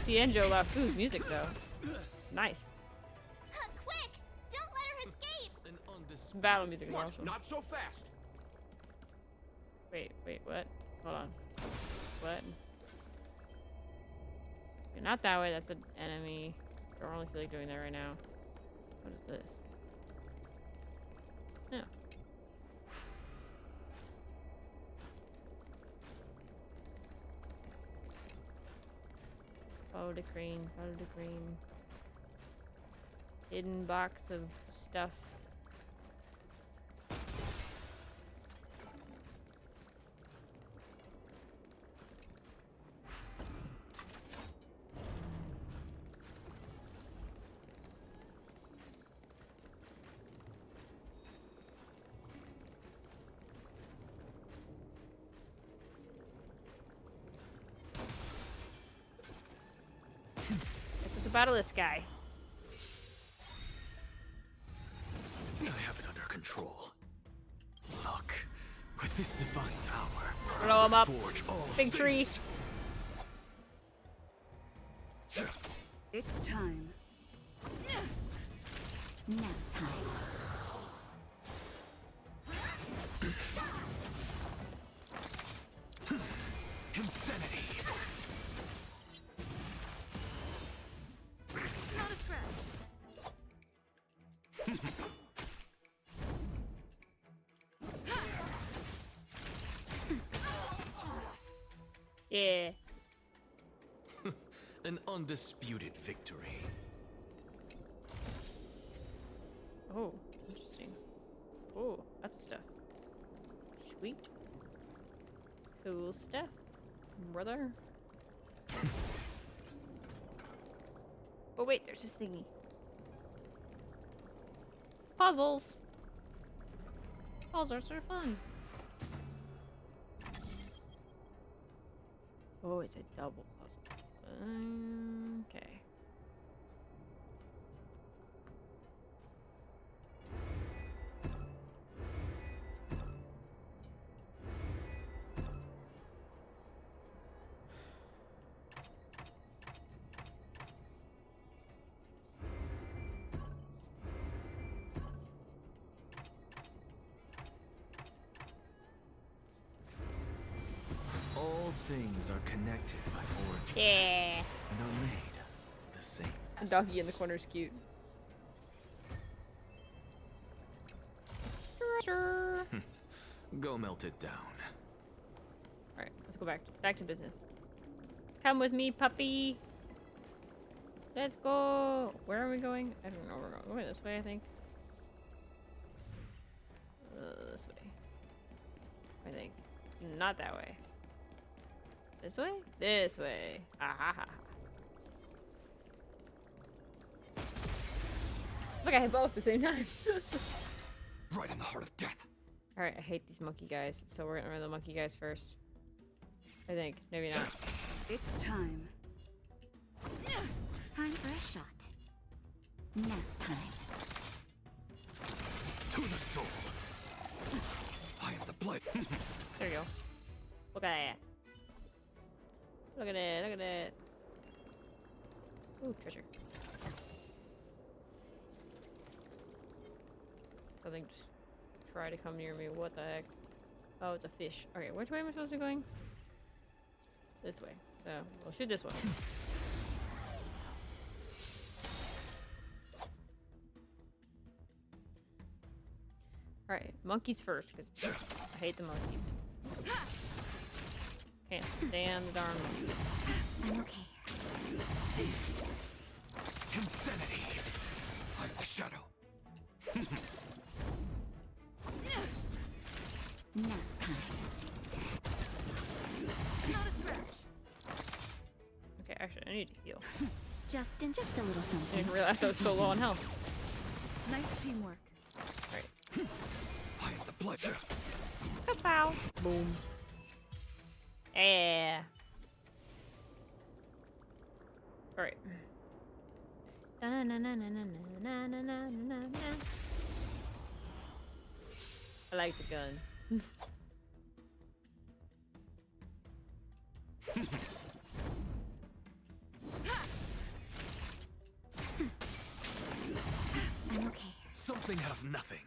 Cienjo Lafu's music though. Nice. Quick! Don't let her escape! Battle music is What? awesome. Not so fast. Wait, what? Hold on. What? Okay, not that way, that's an enemy. I don't really feel like doing that right now. What is this? No. Follow the crane, follow the crane. Hidden box of stuff. Guess we have to battle this guy. I have it under control. Look, with this divine power, Blow him up. forge all Big tree. things. It's time. Nap time. Insanity. Not a scratch. Yeah. An undisputed victory. Oh, interesting. Oh, that's stuff. Sweet. Cool stuff, brother. Oh wait, there's this thingy. Puzzles. Puzzles are fun. Oh, it's a double puzzle. Okay. All things are connected by origin. Yeah. And are made of the same The essence. doggy in the corner is cute. Treasure. Go melt it down. All right, let's go back to business. Come with me, puppy. Let's go. Where are we going? I don't know. We're going this way, I think. This way. I think. Not that way. This way? This way. Ah ha ha. Look, I hit both at the same time. Right in the heart of death. Alright, I hate these monkey guys, so we're gonna run the monkey guys first. I think. Maybe not. It's time. Time for a shot. Nap time. To the soul. I am the blade. There you go. Look at that. Look at it, look at it. Ooh, treasure. Something just try to come near me. What the heck? Oh, it's a fish. Okay, which way am I supposed to be going? This way. So, we'll shoot this one. Alright, monkeys first, because I hate the monkeys. Can't stand the darn monkeys. I'm okay. Insanity. I am the shadow. Nap time. Not a scratch. Okay, actually, I need to heal. just a little I something. didn't realize I was so low on health. Nice teamwork. Right. I have the pleasure. Kapow. Boom. Yeah. All right. I like the gun. I'm okay. Something out of nothing.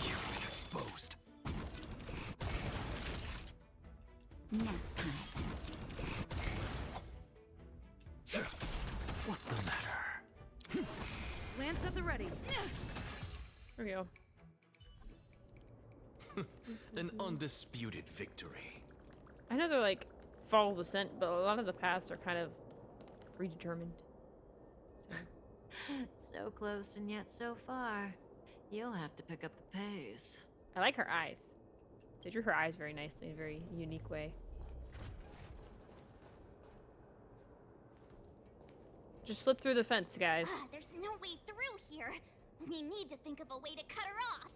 You've been exposed. Nap time. What's the matter? Lance at the ready. There we go. An undisputed victory. I know they're like follow the scent, but a lot of the paths are kind of predetermined. So close and yet so far. You'll have to pick up the pace. I like her eyes. They drew her eyes very nicely in a very unique way. Just slip through the fence, guys. There's no way through here. We need to think of a way to cut her off.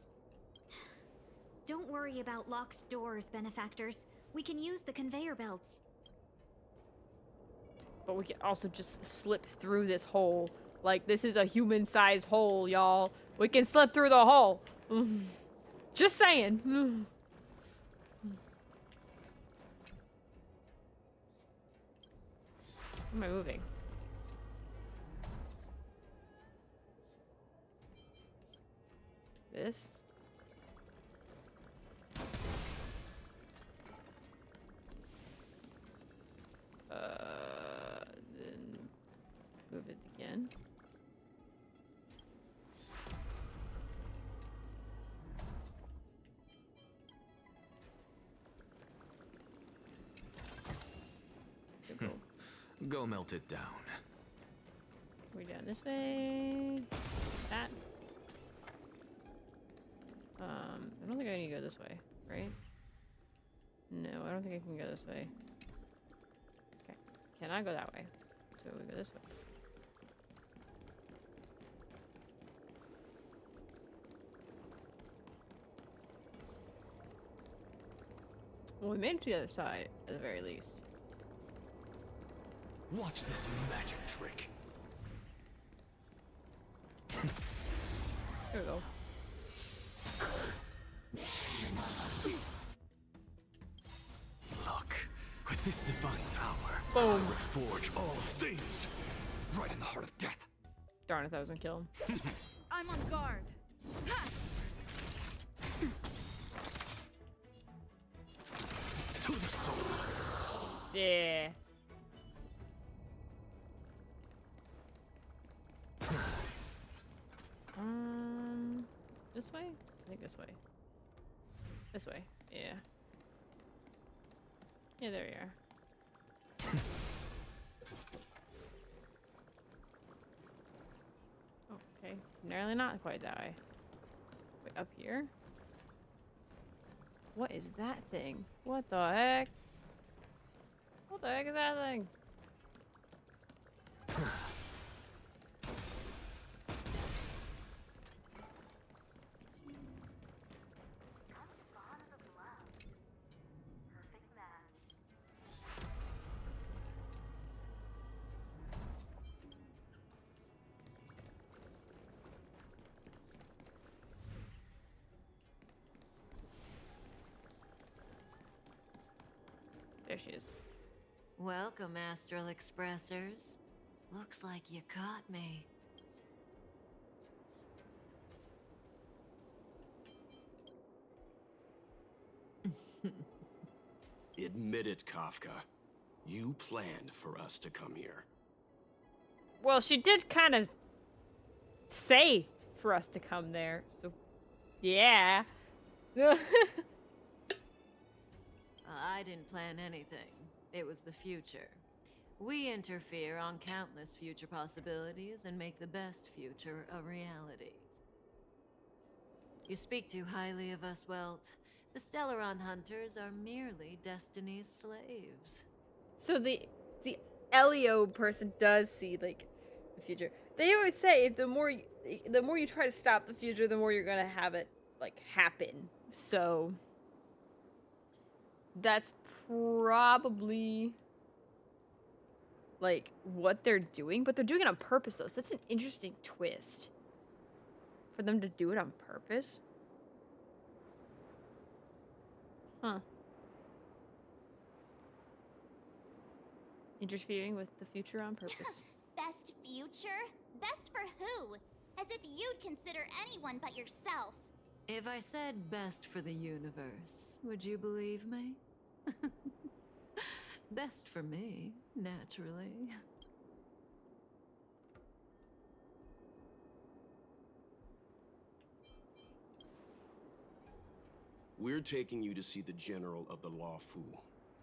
Don't worry about locked doors, benefactors. We can use the conveyor belts. But we can also just slip through this hole. Like, this is a human-sized hole, y'all. We can slip through the hole. Just saying. Where am I moving? This? Then move it again. Go melt it down. We down this way. That. I don't think I need to go this way, right? No, I don't think I can go this way. Okay, cannot go that way. So we go this way. Well, we made it to the other side, at the very least. Watch this magic trick. There we go. Look, with this divine power, Boom. I reforge all things, right in the heart of death. Darn, I thought I was gonna kill him. I'm on guard. To the soul. Yeah. This way? I think this way. This way. Yeah. Yeah, there you are. Okay. Nearly not quite that way. Wait, up here? What is that thing? What the heck? What the heck is that thing? There she is. Welcome, Astral Expressors. Looks like you caught me. Admit it, Kafka. You planned for us to come here. Well, she did kind of say for us to come there, so yeah. I didn't plan anything. It was the future. We interfere on countless future possibilities and make the best future a reality. You speak too highly of us, Welt. The Stellaron hunters are merely Destiny's slaves. So the Elio person does see like the future. They always say if the more you try to stop the future, the more you're gonna have it like happen. So that's probably like what they're doing, but they're doing it on purpose though. So that's an interesting twist for them to do it on purpose. Huh. Interfering with the future on purpose. Best future? Best for who? As if you'd consider anyone but yourself. If I said best for the universe, would you believe me? Best for me, naturally. We're taking you to see the General of the Law Fu.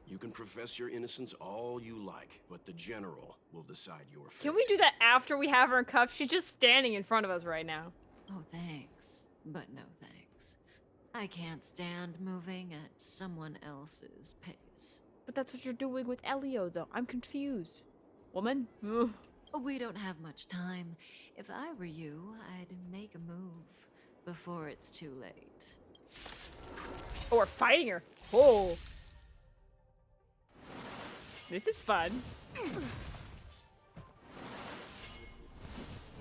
You can profess your innocence all you like, but the General will decide your fate. Can we do that after we have her in cuffs? She's just standing in front of us right now. Oh, thanks. But no thanks. I can't stand moving at someone else's pace. But that's what you're doing with Elio, though. I'm confused. Woman? Ugh. We don't have much time. If I were you, I'd make a move before it's too late. Oh, we're fighting her. Oh. This is fun.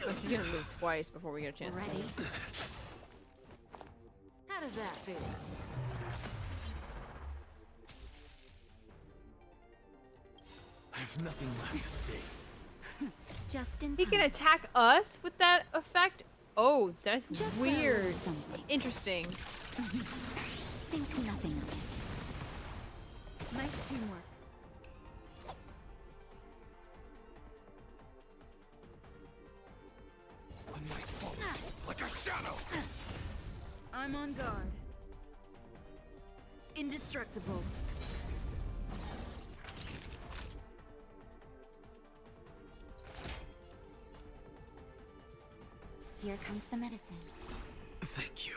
Oh, she's gonna move twice before we get a chance. Ready? How does that feel? I have nothing left to say. Just in time. He can attack us with that effect? Oh, that's Just weird. something. Interesting. Think nothing of it. Nice teamwork. A night follows like a shadow. I'm on guard. Indestructible. Here comes the medicine. Thank you.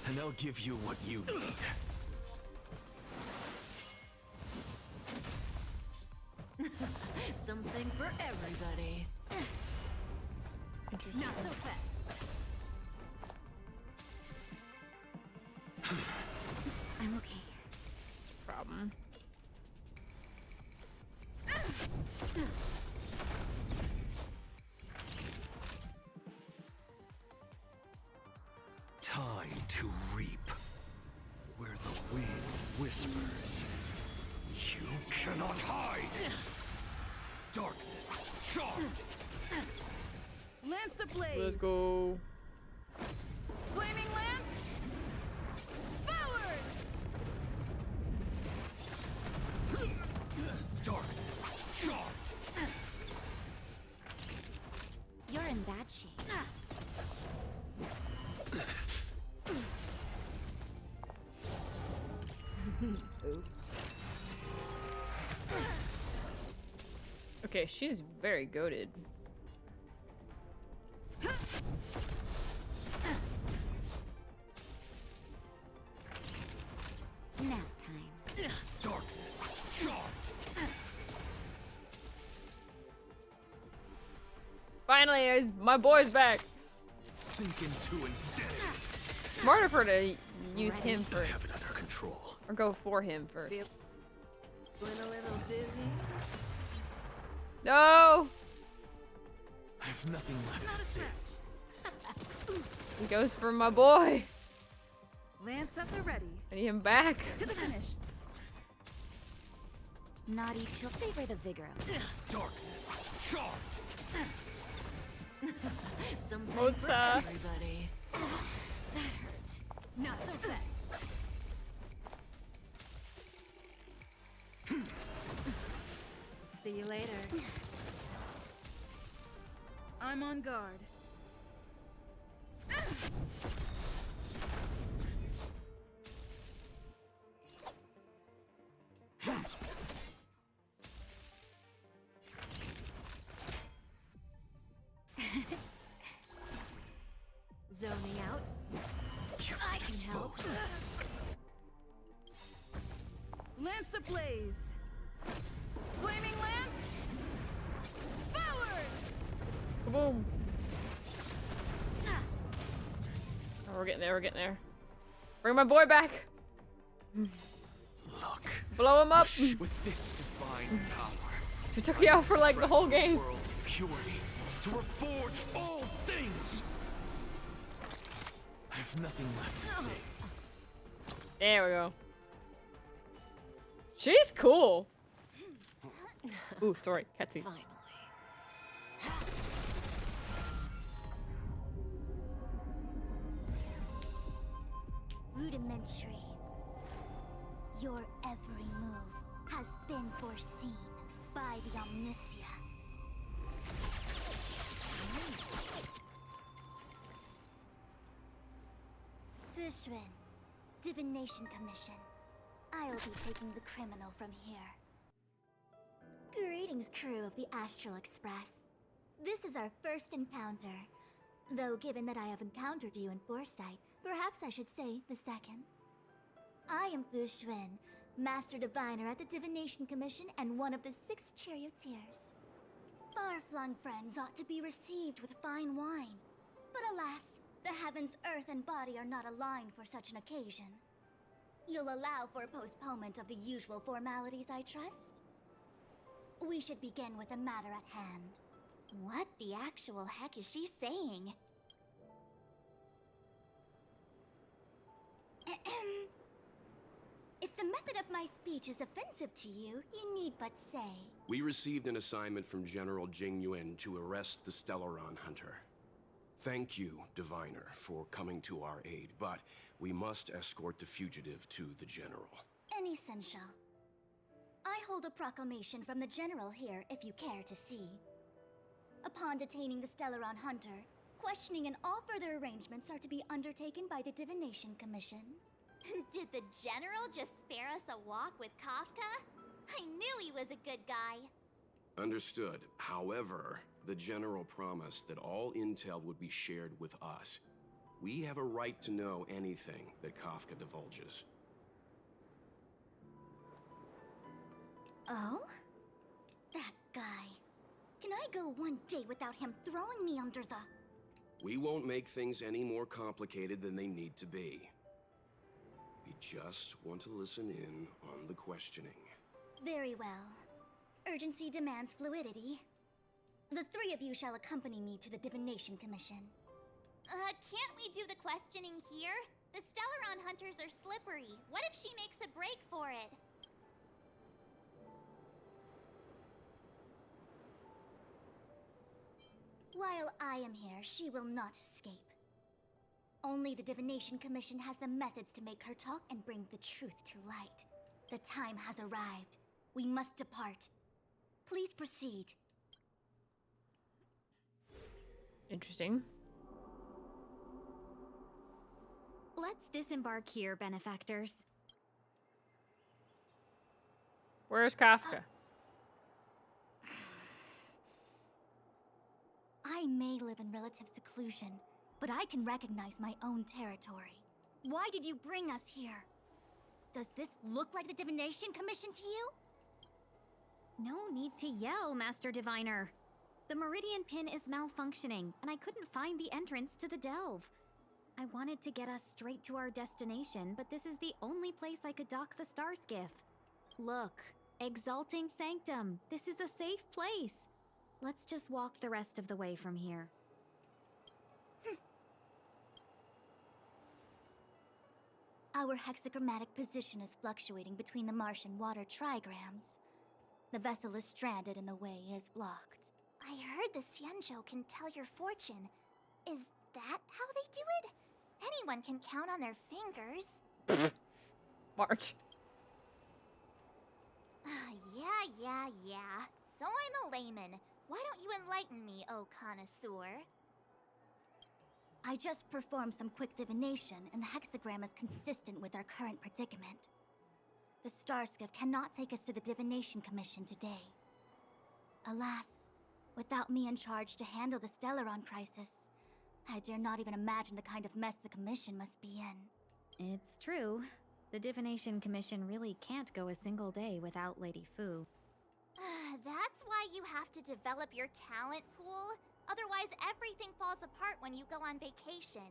And I'll give you what you need. Something for everybody. Interesting. Not so fast. I'm okay. Problem. Time to reap. Where the wind whispers. You cannot hide. Darkness, charge. Lance ablaze. Let's go. Flaming lance. Forward. Darkness, charge. You're in bad shape. Oops. Okay, she's very goated. Nap time. Darkness, charge. Finally, my boy's back. Sink into insanity. Smart of her to use him I first. have it under control. Or go for him first. Feeling a little dizzy. No! I have nothing left to say. He goes for my boy. Lance at the ready. I need him back. To the finish. Naughty chill. Savor the vigor of it. Darkness, charge. Something Mozart. for everybody. That hurt. Not so fast. See you later. I'm on guard. Zoning out. You've I been can help. exposed. ablaze. Flaming lance. Forward. Kaboom! Oh, we're getting there, we're getting there. Bring my boy back! Look. Blow him up! With this divine power. He took you out for like the whole game. The world's purity to reforge all things. I have nothing left to say. There we go. She's cool. Ooh, story, cutscene. Finally. Rudimentary. Your every move has been foreseen by the Omniscia. Fushun, Divination Commission. I'll be taking the criminal from here. Greetings, crew of the Astral Express. This is our first encounter. Though given that I have encountered you in foresight, perhaps I should say the second. I am Fushun, Master Diviner at the Divination Commission and one of the 6 charioteers. Far-flung friends ought to be received with fine wine. But alas, the heavens, earth, and body are not aligned for such an occasion. You'll allow for postponement of the usual formalities, I trust? We should begin with the matter at hand. What the actual heck is she saying? If the method of my speech is offensive to you, you need but say. We received an assignment from General Jing Yuan to arrest the Stellaron Hunter. Thank you, Diviner, for coming to our aid, but we must escort the fugitive to the General. Essential. I hold a proclamation from the General here, if you care to see. Upon detaining the Stellaron Hunter, questioning and all further arrangements are to be undertaken by the Divination Commission. Did the General just spare us a walk with Kafka? I knew he was a good guy. Understood. However, the General promised that all intel would be shared with us. We have a right to know anything that Kafka divulges. Oh? That guy. Can I go one day without him throwing me under the... We won't make things any more complicated than they need to be. We just want to listen in on the questioning. Very well. Urgency demands fluidity. The 3 of you shall accompany me to the Divination Commission. Can't we do the questioning here? The Stellaron Hunters are slippery. What if she makes a break for it? While I am here, she will not escape. Only the Divination Commission has the methods to make her talk and bring the truth to light. The time has arrived. We must depart. Please proceed. Interesting. Let's disembark here, benefactors. Where's Kafka? I may live in relative seclusion, but I can recognize my own territory. Why did you bring us here? Does this look like the Divination Commission to you? No need to yell, Master Diviner. The Meridian Pin is malfunctioning, and I couldn't find the entrance to the delve. I wanted to get us straight to our destination, but this is the only place I could dock the star skiff. Look, Exalting Sanctum, this is a safe place. Let's just walk the rest of the way from here. Our hexagrammatic position is fluctuating between the Martian water trigrams. The vessel is stranded and the way is blocked. I heard the Xianzhou can tell your fortune. Is that how they do it? Anyone can count on their fingers. March. Yeah. So I'm a layman. Why don't you enlighten me, oh connoisseur? I just performed some quick divination, and the hexagram is consistent with our current predicament. The star skiff cannot take us to the Divination Commission today. Alas, without me in charge to handle the Stellaron crisis, I dare not even imagine the kind of mess the Commission must be in. It's true. The Divination Commission really can't go a single day without Lady Fu. That's why you have to develop your talent pool. Otherwise, everything falls apart when you go on vacation.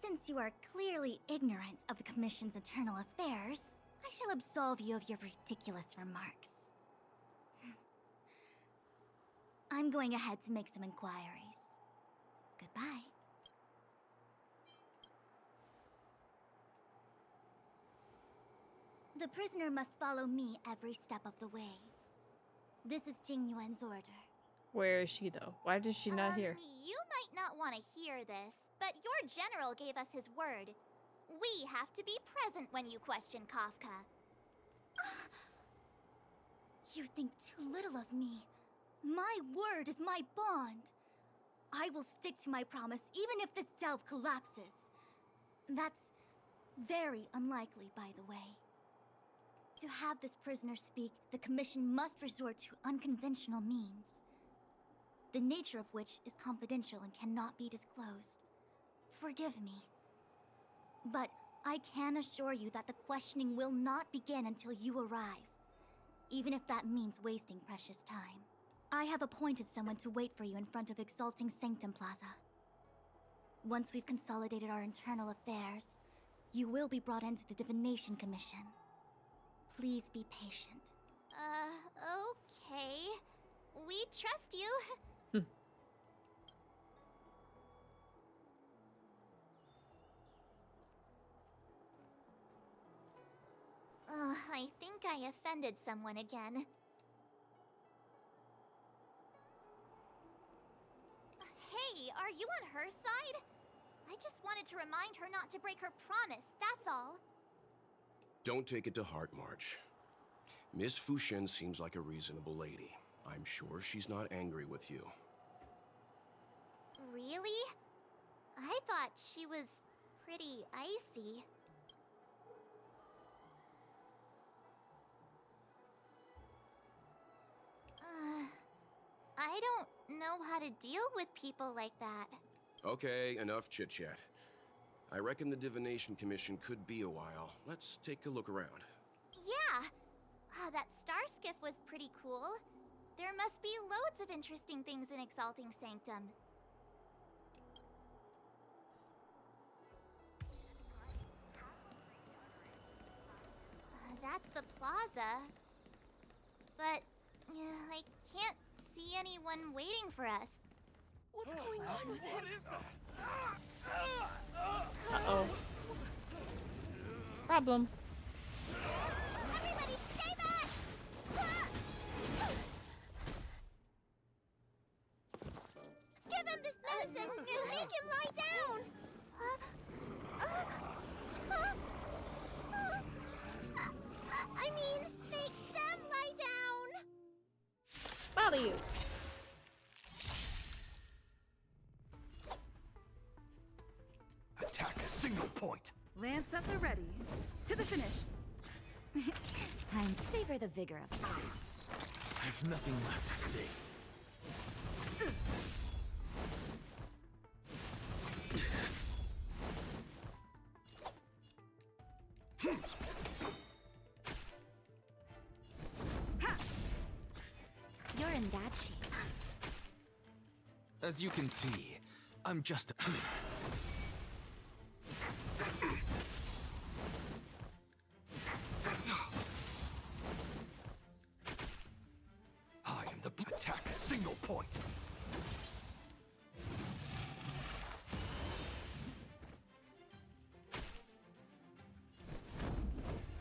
Since you are clearly ignorant of the Commission's internal affairs, I shall absolve you of your ridiculous remarks. I'm going ahead to make some inquiries. Goodbye. The prisoner must follow me every step of the way. This is Jing Yuan's order. Where is she, though? Why does she not hear? You might not want to hear this, but your general gave us his word. We have to be present when you question Kafka. You think too little of me. My word is my bond. I will stick to my promise even if this delve collapses. That's very unlikely, by the way. To have this prisoner speak, the Commission must resort to unconventional means, the nature of which is confidential and cannot be disclosed. Forgive me. But I can assure you that the questioning will not begin until you arrive, even if that means wasting precious time. I have appointed someone to wait for you in front of Exalting Sanctum Plaza. Once we've consolidated our internal affairs, you will be brought into the Divination Commission. Please be patient. Okay. We trust you. I think I offended someone again. Hey, are you on her side? I just wanted to remind her not to break her promise, that's all. Don't take it to heart, March. Miss Fushen seems like a reasonable lady. I'm sure she's not angry with you. Really? I thought she was pretty icy. I don't know how to deal with people like that. Okay, enough chit-chat. I reckon the Divination Commission could be a while. Let's take a look around. Yeah! That star skiff was pretty cool. There must be loads of interesting things in Exalting Sanctum. That's the plaza. But I can't see anyone waiting for us. What's going on with What him? is that? Uh-oh. Problem. Everybody stay back! Give him this medicine! Make him lie down! I mean, make them lie down! Bother you. Attack a single point. Lance at the ready. To the finish. Time to savor the vigor of it. I have nothing left to say. You're in bad shape. As you can see, I'm just a... I am the... Attack a single point.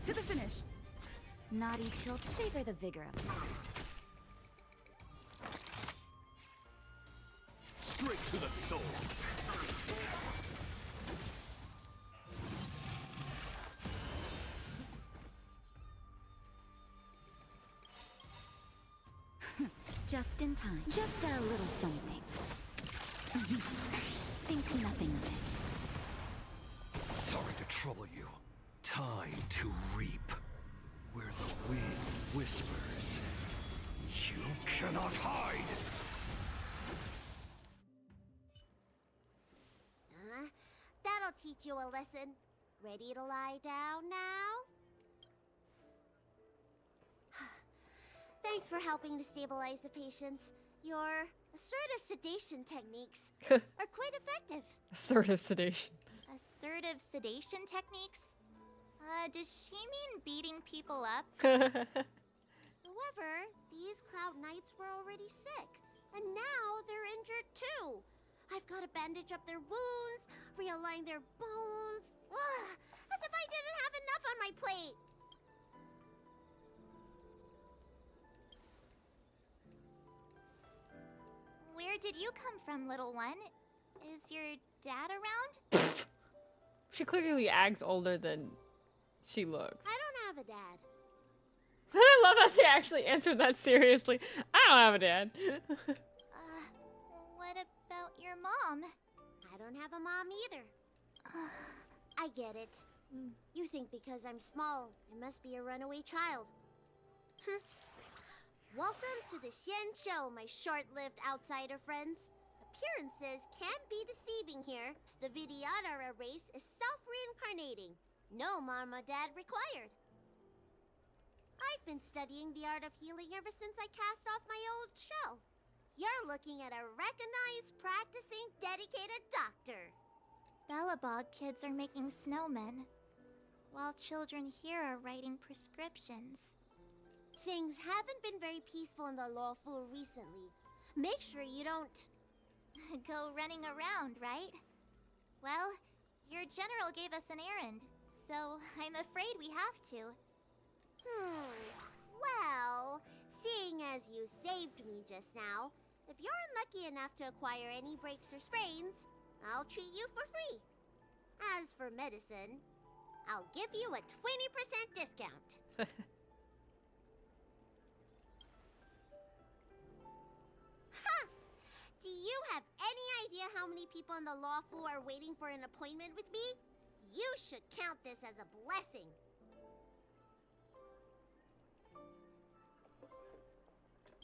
To the finish. Naughty children, savor the vigor of it. Straight to the soul. Just in time. Just a little something. Think nothing of it. Sorry to trouble you. Time to reap. Where the wind whispers, you cannot hide! That'll teach you a lesson. Ready to lie down now? Thanks for helping to stabilize the patients. Your assertive sedation techniques are quite effective. Assertive sedation. Assertive sedation techniques? Does she mean beating people up? However, these Cloud Knights were already sick, and now they're injured too. I've got to bandage up their wounds, realign their bones. Ugh, as if I didn't have enough on my plate. Where did you come from, little one? Is your dad around? She clearly acts older than she looks. I don't have a dad. I love that she actually answered that seriously. I don't have a dad. What about your mom? I don't have a mom either. I get it. You think because I'm small, I must be a runaway child. Welcome to the Xian Show, my short-lived outsider friends. Appearances can be deceiving here. The VTuber race is self-reincarnating. No mom or dad required. I've been studying the art of healing ever since I cast off my old shell. You're looking at a recognized, practicing, dedicated doctor. Bellabog kids are making snowmen, while children here are writing prescriptions. Things haven't been very peaceful in the lawful recently. Make sure you don't... go running around, right? Well, your general gave us an errand, so I'm afraid we have to. Well, seeing as you saved me just now, if you're unlucky enough to acquire any breaks or sprains, I'll treat you for free. As for medicine, I'll give you a 20% discount. Ha! Do you have any idea how many people in the law school are waiting for an appointment with me? You should count this as a blessing.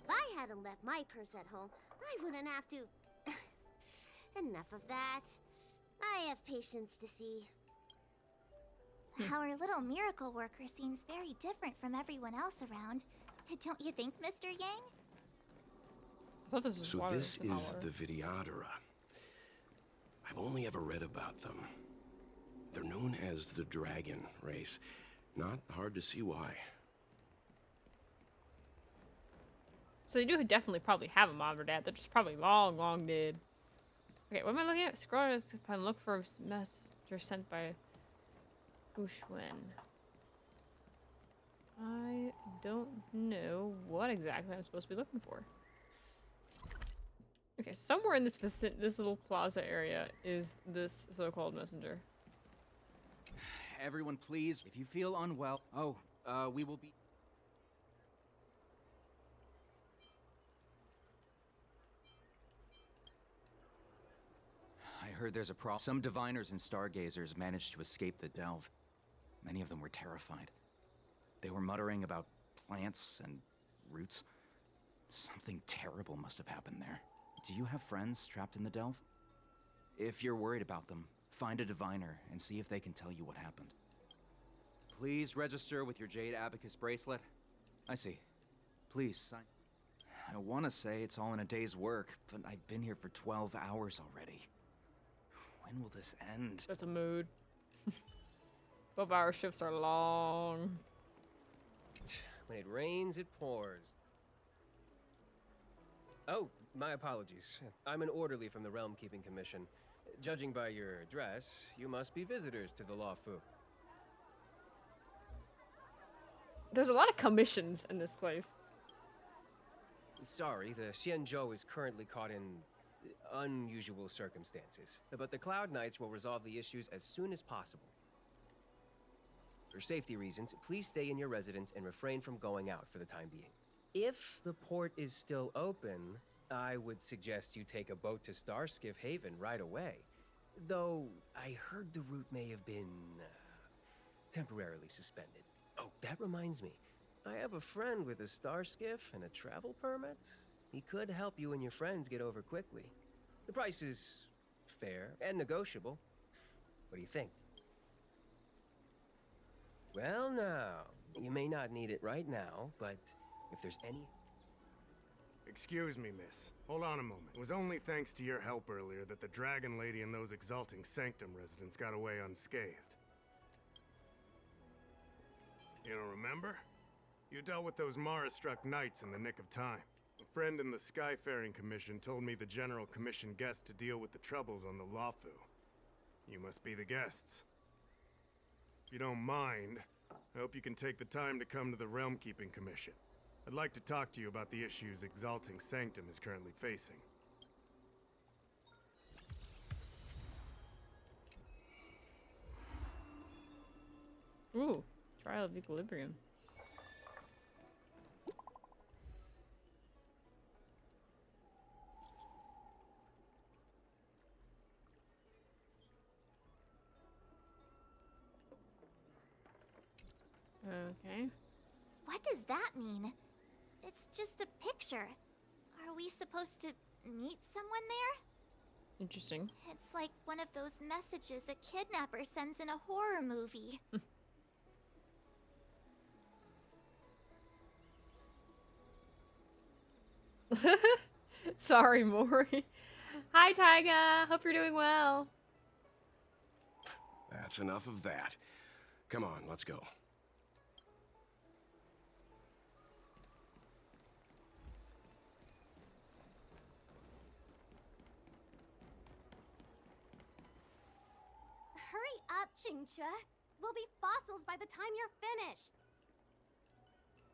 If I hadn't left my purse at home, I wouldn't have to... Enough of that. I have patients to see. Our little miracle worker seems very different from everyone else around. Don't you think, Mr. Yang? I thought this was So water. this is the VTuber. I've only ever read about them. They're known as the Dragon race. Not hard to see why. So they do definitely probably have a mom or dad. They're just probably long dead. Okay, what am I looking at? Scroll and look for a messenger sent by Ushwen. I don't know what exactly I'm supposed to be looking for. Okay, somewhere in this little plaza area is this so-called messenger. Everyone, please, if you feel unwell... we will be... I heard there's a problem. Some diviners and stargazers managed to escape the delve. Many of them were terrified. They were muttering about plants and roots. Something terrible must have happened there. Do you have friends trapped in the delve? If you're worried about them, find a diviner and see if they can tell you what happened. Please register with your Jade Abacus bracelet. I see. Please sign. I want to say it's all in a day's work, but I've been here for 12 hours already. When will this end? That's a mood. 12-hour shifts are long. When it rains, it pours. Oh, my apologies. I'm an orderly from the Realm Keeping Commission. Judging by your address, you must be visitors to the Law Fu. There's a lot of commissions in this place. Sorry, the Xianzhou is currently caught in unusual circumstances, but the Cloud Knights will resolve the issues as soon as possible. For safety reasons, please stay in your residence and refrain from going out for the time being. If the port is still open, I would suggest you take a boat to Starskiff Haven right away. Though, I heard the route may have been temporarily suspended. Oh, that reminds me. I have a friend with a Starskiff and a travel permit. He could help you and your friends get over quickly. The price is fair and negotiable. What do you think? Well, now, you may not need it right now, but if there's any... Excuse me, miss. Hold on a moment. It was only thanks to your help earlier that the Dragon Lady and those Exalting Sanctum residents got away unscathed. You don't remember? You dealt with those Mara-struck knights in the nick of time. A friend in the Skyfaring Commission told me the General commissioned guests to deal with the troubles on the Lafu. You must be the guests. If you don't mind, I hope you can take the time to come to the Realm Keeping Commission. I'd like to talk to you about the issues Exalting Sanctum is currently facing. Ooh, Trial of Equilibrium. Okay. What does that mean? It's just a picture. Are we supposed to meet someone there? Interesting. It's like one of those messages a kidnapper sends in a horror movie. Sorry, Maury. Hi, Tyga. Hope you're doing well. That's enough of that. Come on, let's go. Hurry up, Choo Choo. We'll be fossils by the time you're finished.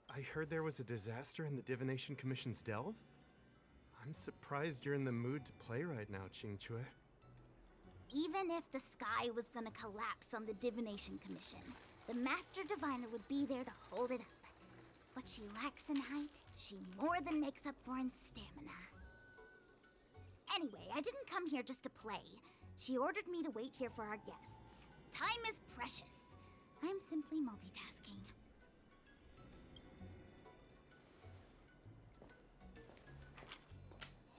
I heard there was a disaster in the Divination Commission's delve? I'm surprised you're in the mood to play right now, Ching Chue. Even if the sky was gonna collapse on the Divination Commission, the Master Diviner would be there to hold it up. What she lacks in height, she more than makes up for in stamina. Anyway, I didn't come here just to play. She ordered me to wait here for our guests. Time is precious. I'm simply multitasking.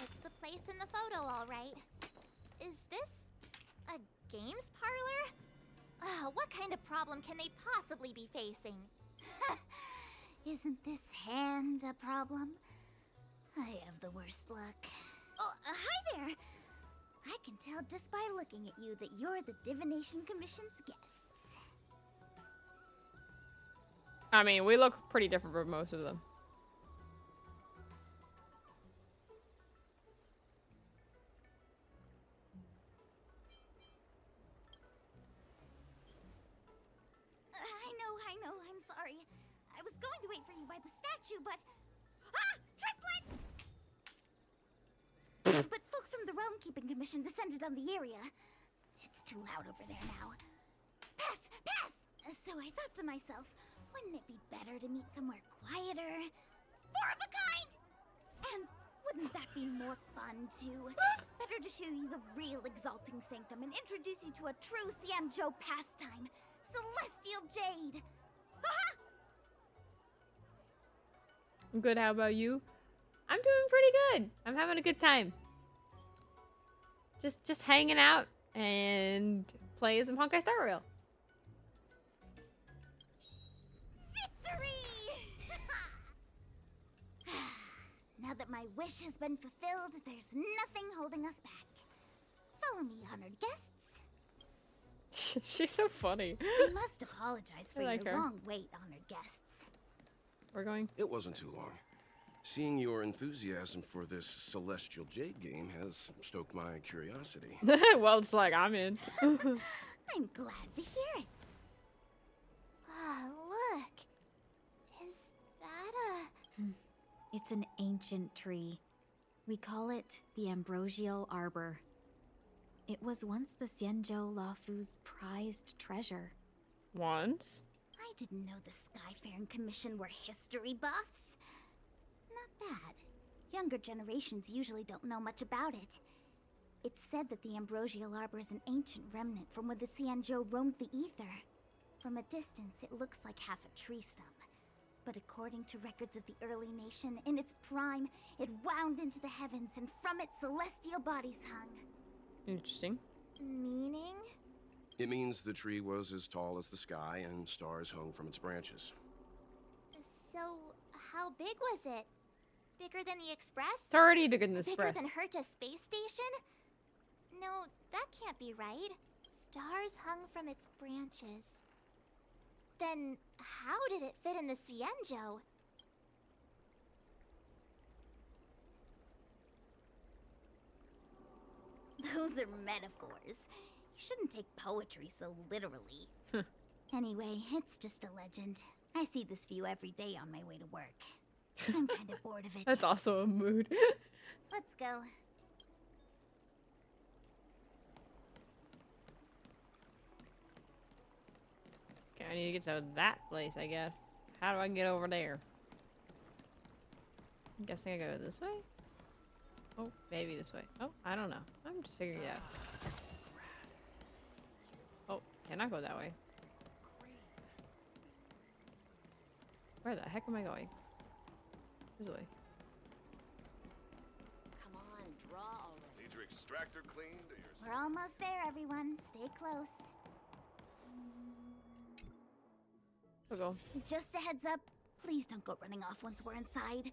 It's the place in the photo, all right. Is this a games parlor? What kind of problem can they possibly be facing? Isn't this hand a problem? I have the worst luck. Oh, hi there! I can tell just by looking at you that you're the Divination Commission's guests. I mean, we look pretty different from most of them. I know, I'm sorry. I was going to wait for you by the statue, but... Ah! Triplet! But folks from the Realm Keeping Commission descended on the area. It's too loud over there now. Pass! Pass! So I thought to myself, wouldn't it be better to meet somewhere quieter? Four of a kind! And wouldn't that be more fun, too? Better to show you the real Exalting Sanctum and introduce you to a true Xianzhou pastime. Celestial Jade! Aha! I'm good. How about you? I'm doing pretty good. I'm having a good time. Just hanging out and playing some honkaistarrail. Victory! Now that my wish has been fulfilled, there's nothing holding us back. Follow me, honored guests. She's so funny. We must apologize for like your her. long wait, honored guests. We're going. It wasn't too long. Seeing your enthusiasm for this Celestial Jade game has stoked my curiosity. Well, it's like I'm in. I'm glad to hear it. Look. Is that a... It's an ancient tree. We call it the Ambrosial Arbor. It was once the Xianzhou Lafu's prized treasure. Once? I didn't know the Skyfaring Commission were history buffs. Not bad. Younger generations usually don't know much about it. It's said that the Ambrosial Arbor is an ancient remnant from when the Xianzhou roamed the ether. From a distance, it looks like half a tree stump. But according to records of the early nation, in its prime, it wound into the heavens and from it celestial bodies hung. Interesting. Meaning? It means the tree was as tall as the sky and stars hung from its branches. So, how big was it? Bigger than the Express? It's already bigger than the Bigger Express. than Herta Space Station? No, that can't be right. Stars hung from its branches. Then, how did it fit in the Cienjo? Those are metaphors. You shouldn't take poetry so literally. Anyway, it's just a legend. I see this view every day on my way to work. I'm kind of bored of it. That's also a mood. Let's go. Okay, I need to get to that place, I guess. How do I get over there? I'm guessing I go this way? Oh, maybe this way. Oh, I don't know. I'm just figuring it out. Oh, can I go that way? Where the heck am I going? This way. Come on, draw already. Need your extractor cleaned or your... We're almost there, everyone. Stay close. We'll go. Just a heads up, please don't go running off once we're inside.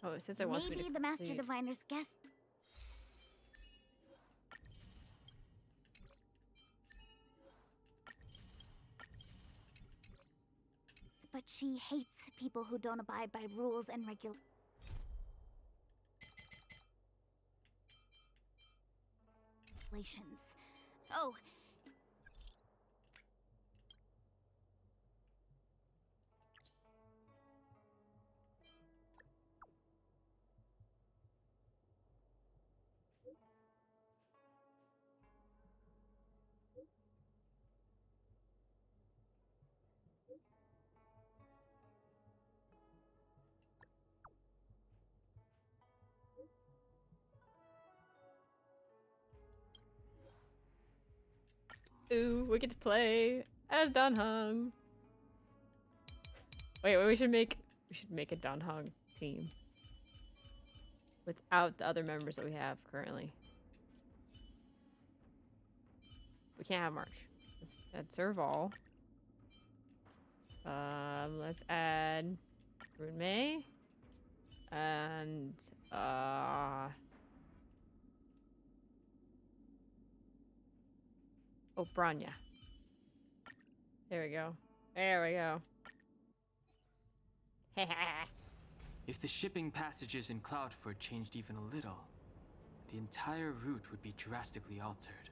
Oh, it says it wants me to Maybe the Master leave. Diviner's guest. But she hates people who don't abide by rules and regulations. Oh, Ooh, we get to play as Dunhung. Wait, we should make a Dunhung team without the other members that we have currently. We can't have March. Let's add Serval. Let's add Rune May and oh, Branya. There we go. There we go. If the shipping passages in Cloudford changed even a little, the entire route would be drastically altered.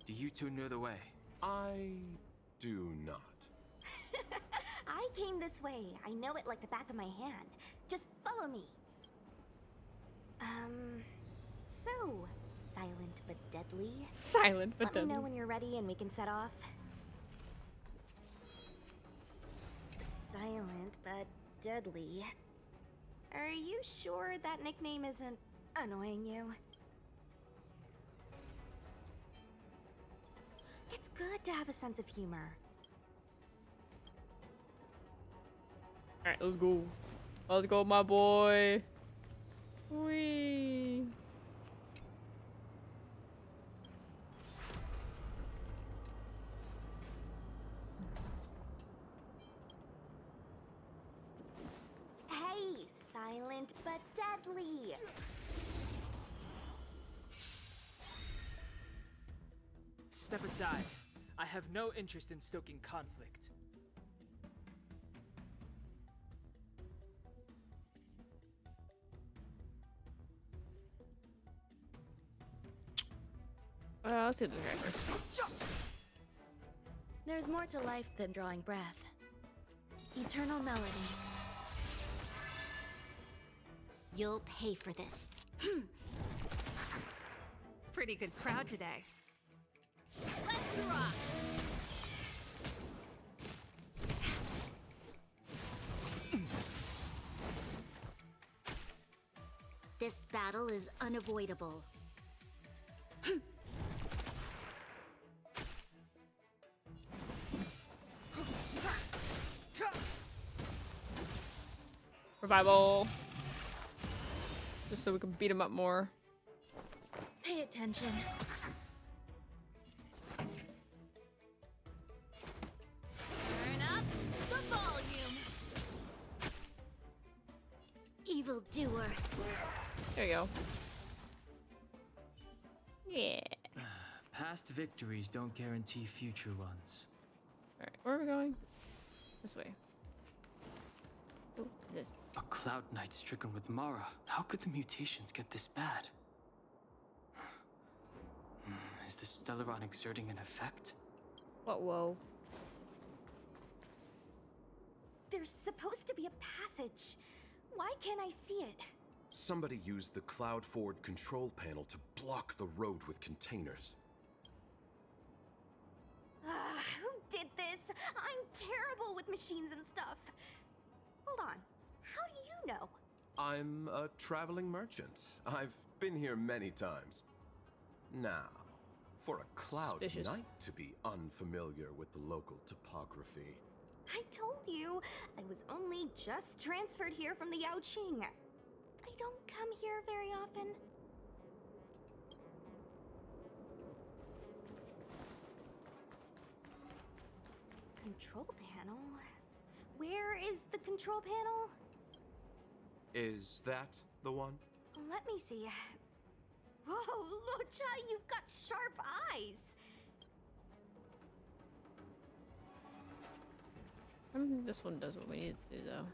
Do you two know the way? I do not. I came this way. I know it like the back of my hand. Just follow me. So, silent but deadly. Silent but deadly. Let me know when you're ready and we can set off. Silent but deadly. Are you sure that nickname isn't annoying you? It's good to have a sense of humor. Alright, let's go. Let's go, my boy. Whee. Hey, silent but deadly. Step aside. I have no interest in stoking conflict. Let's do this guy first. There's more to life than drawing breath. Eternal melody. You'll pay for this. Pretty good crowd today. Let's rock! This battle is unavoidable. Revival. Just so we can beat him up more. Pay attention. evildoer. There you go. Yeah. Past victories don't guarantee future ones. Alright, where are we going? This way. Oh, this. A Cloud Knight stricken with Mara. How could the mutations get this bad? Is the Stellaron exerting an effect? What? Whoa. There's supposed to be a passage. Why can't I see it? Somebody used the Cloud Forward control panel to block the road with containers. Who did this? I'm terrible with machines and stuff. Hold on. How do you know? I'm a traveling merchant. I've been here many times. Now, for a Cloud Suspicious. Knight to be unfamiliar with the local topography. I told you, I was only just transferred here from the Yaoqing. I don't come here very often. Control panel? Where is the control panel? Is that the one? Let me see. Whoa, Lucha, you've got sharp eyes. I don't think this one does what we need to do, though.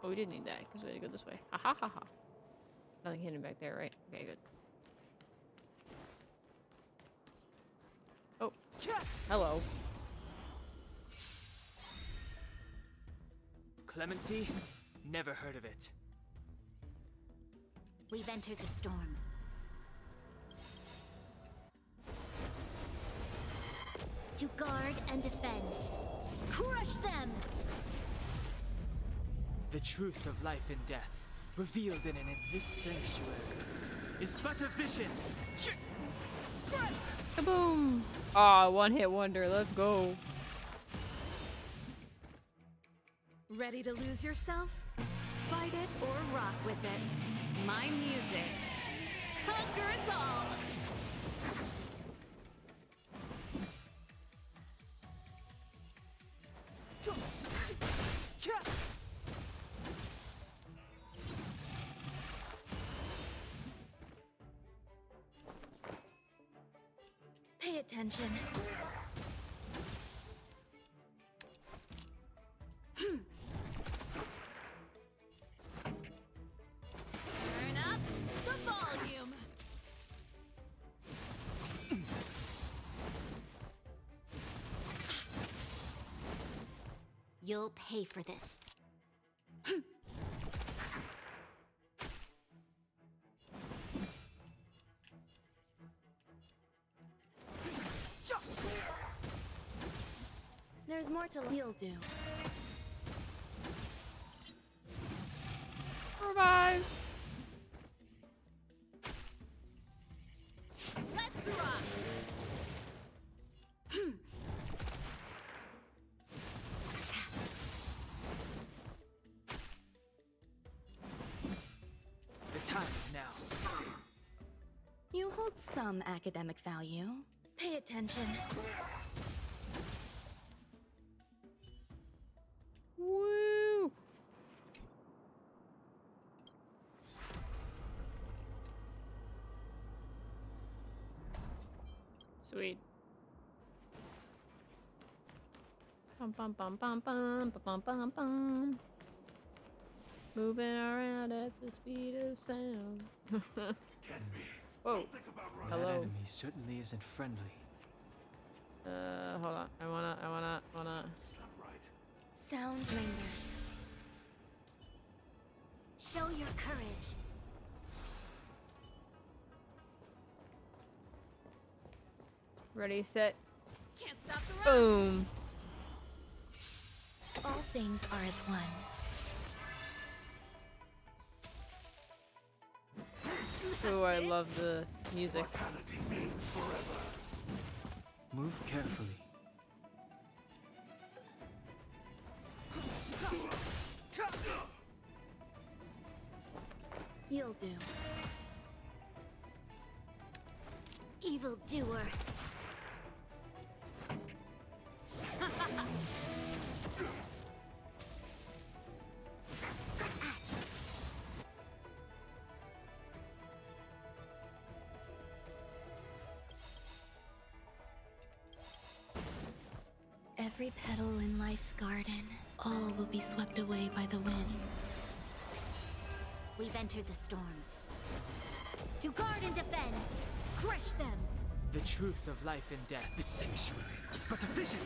Oh, we did need that because we had to go this way. Ha ha ha ha. Nothing hidden back there, right? Okay, good. Oh, hello. Clemency? Never heard of it. We've entered the storm. To guard and defend. Crush them! The truth of life and death, revealed in this sanctuary, is but a vision. Kaboom! Aw, one-hit wonder. Let's go. Ready to lose yourself? Fight it or rock with it. My music conquers all! Pay attention. Turn up the volume. You'll pay for this. There's more to you'll do. Revive! Let's rock! The time is now. You hold some academic value. Pay attention. Woo! Sweet. Bum bum bum bum bum bum bum bum. Moving around at the speed of sound. Whoa. That Hello. enemy certainly isn't friendly. Hold on. I wanna. Sound lingers. Show your courage. Ready, set, Can't stop the run. boom. All things are as one. Oh, I love the music. Move carefully. This'll do. Evildoer. Every petal in life's garden, all will be swept away by the wind. We've entered the storm. To guard and defend. Crush them. The truth of life and death. The sanctuary is but a vision.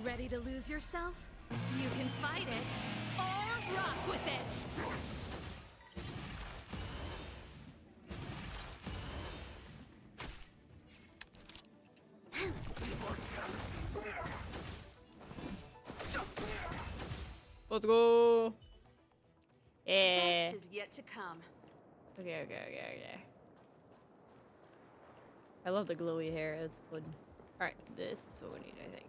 Ready to lose yourself? You can fight it, or rock with it! Let's go. Yeah. Best is yet to come. Okay. I love the glowy hair. It's fun. All right, this is what we need, I think.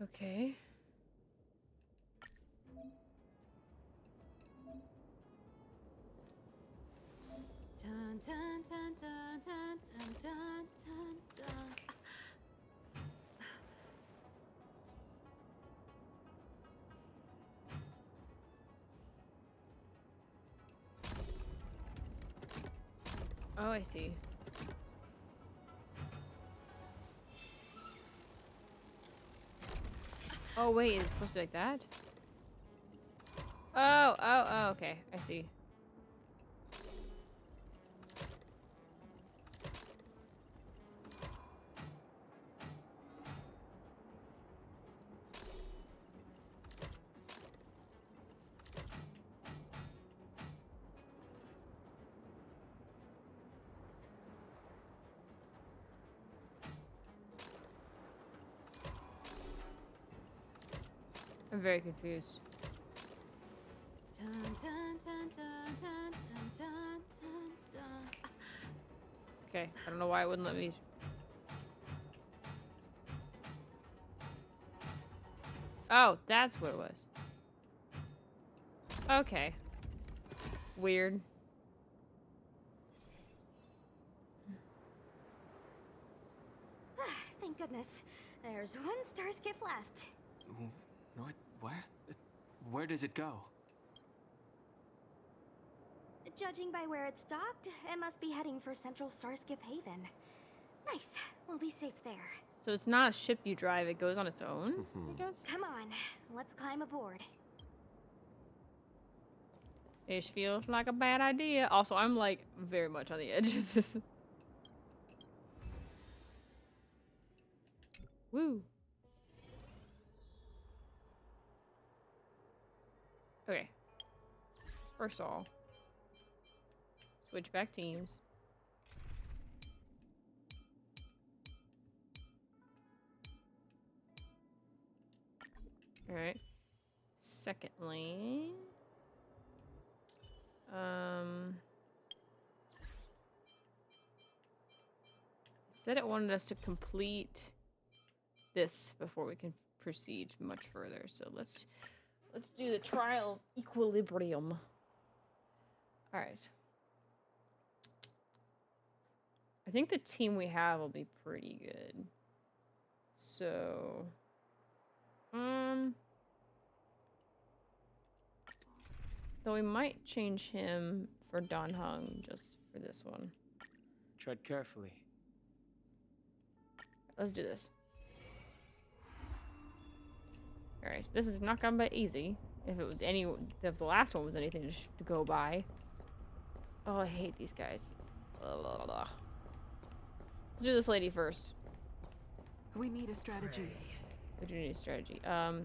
Okay. Dun, dun, dun, dun, dun, dun, dun, dun, dun. Oh, I see. Oh, wait, is it supposed to be like that? Oh, okay. I see. I'm very confused. Dun, dun, dun, dun, dun, dun, dun, dun, dun. Okay, I don't know why it wouldn't let me. Oh, that's what it was. Okay. Weird. Thank goodness. There's one star skiff left. What? Where? Where does it go? Judging by where it's docked, it must be heading for Central Starskiff Haven. Nice. We'll be safe there. So it's not a ship you drive, it goes on its own, I guess? Come on, let's climb aboard. It feels like a bad idea. Also, I'm like very much on the edge of this. Woo. Okay. First of all, switch back teams. All right. Secondly, said it wanted us to complete this before we can proceed much further. So let's do the trial of equilibrium. All right. I think the team we have will be pretty good. So, though we might change him for Dan Heng just for this one. Tread carefully. Let's do this. All right, this is not gonna be easy. If it was if the last one was anything to go by. Oh, I hate these guys. Blah, blah, blah. Let's do this lady first. We need a strategy. We do need a strategy. Let's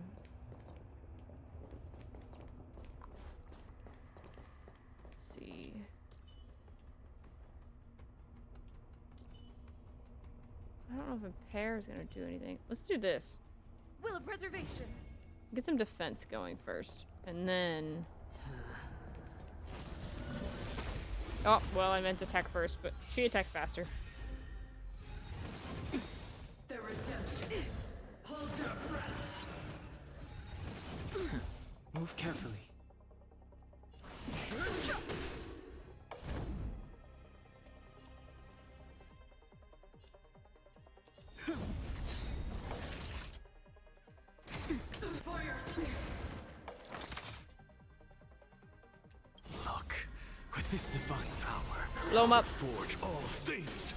see. I don't know if a pair is gonna do anything. Let's do this. Will of preservation. Get some defense going first, and then. Oh, well, I meant to attack first, but she attacked faster. Move carefully. Look, with this divine power, Blow 'em up. forge all things.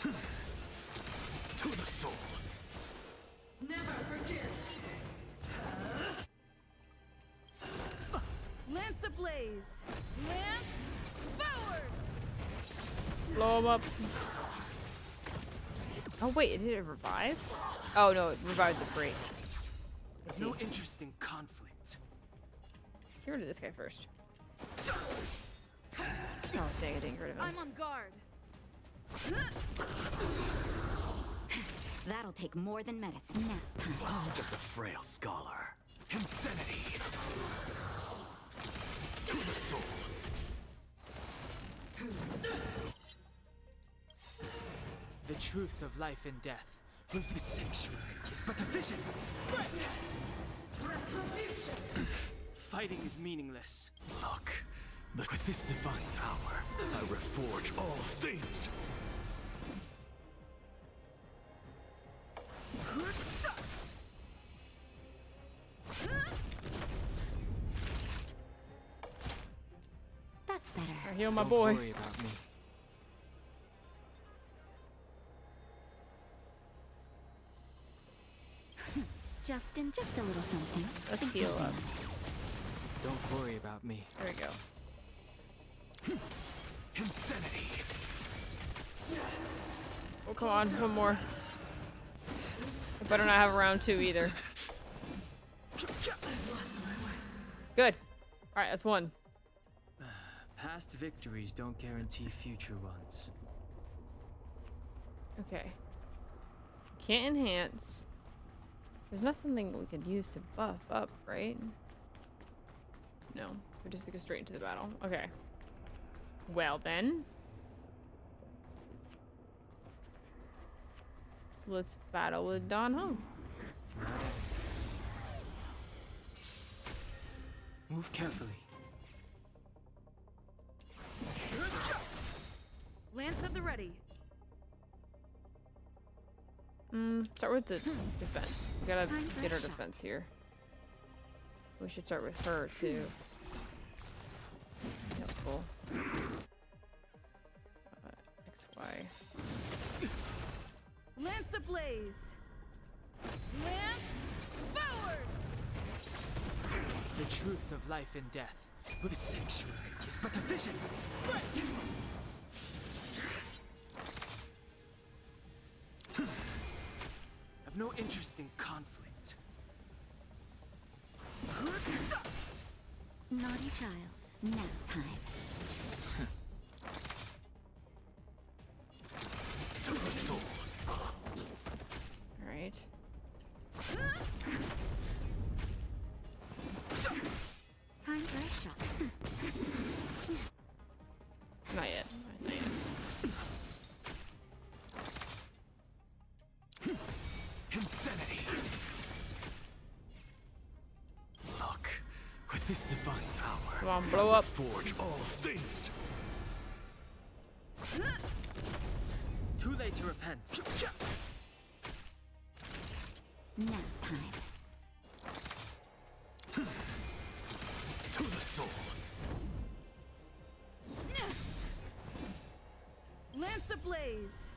To the soul. Never forget. Lance ablaze. Lance forward. Blow him up. Oh wait, did it revive? Oh no, it revived the freight. There's no interest in conflict. Get rid of this guy first. Oh dang, I didn't get rid of him. I'm on guard. That'll take more than medicine. Nap time. Bond of the frail scholar. Insanity. To the soul. The truth of life and death. With the sanctuary is but a vision. Retribution. Fighting is meaningless. Look, with this divine power, I reforge all things. That's better. I heal my Don't boy. worry about me. Justin, just a little something. Let's heal up. Don't worry about me. There we go. Insanity. Oh, come on, one more. I better not have a round 2 either. Good. Alright, that's 1. Past victories don't guarantee future ones. Okay. Can't enhance. There's not something we could use to buff up, right? No. We just go straight into the battle. Okay. Well then. Let's battle with Don Hung. Move carefully. Lance at the ready. Start with the defense. We gotta get our defense here. We should start with her too. Helpful. XY. Lance ablaze. Lance forward. The truth of life and death. With the sanctuary is but a vision. I've no interest in conflict. Naughty child. Nap time. To the soul. Alright. Time for a shot. Not yet. Not yet. Insanity. Look, with this divine power, Come on, blow up. forge all things. Too late to repent. Nap time. To the soul. Lance ablaze.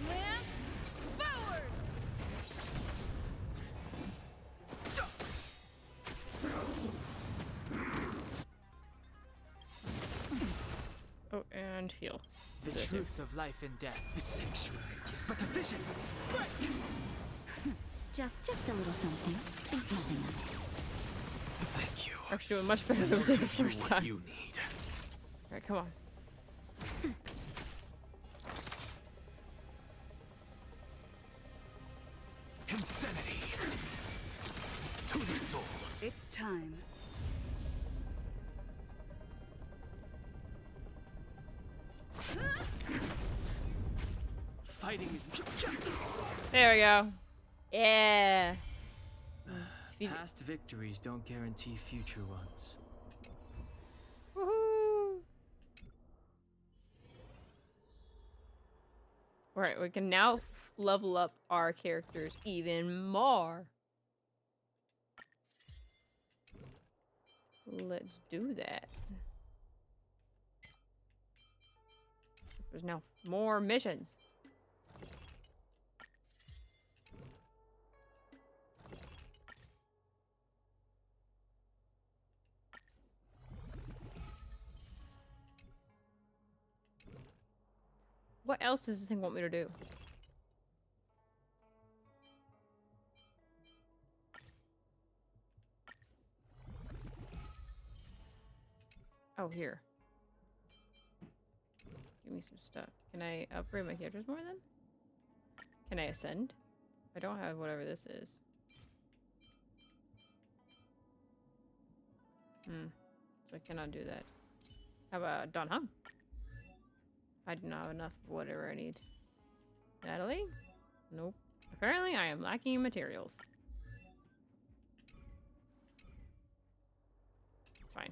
Lance forward. Oh, and heal. The truth of life and death. The sanctuary is but a vision. Just a little something. Think nothing of it. Thank you. Actually doing much better than we did the first What time. you need. Alright, come on. Insanity. To the soul. It's time. Fighting is There we go. Yeah. Past victories don't guarantee future ones. Woohoo! Alright, we can now level up our characters even more. Let's do that. There's now more missions. What else does this thing want me to do? Oh, here. Give me some stuff. Can I upgrade my characters more then? Can I ascend? I don't have whatever this is. So I cannot do that. How about Don Hung? I do not have enough of whatever I need. Natalie? Nope. Apparently I am lacking in materials. It's fine.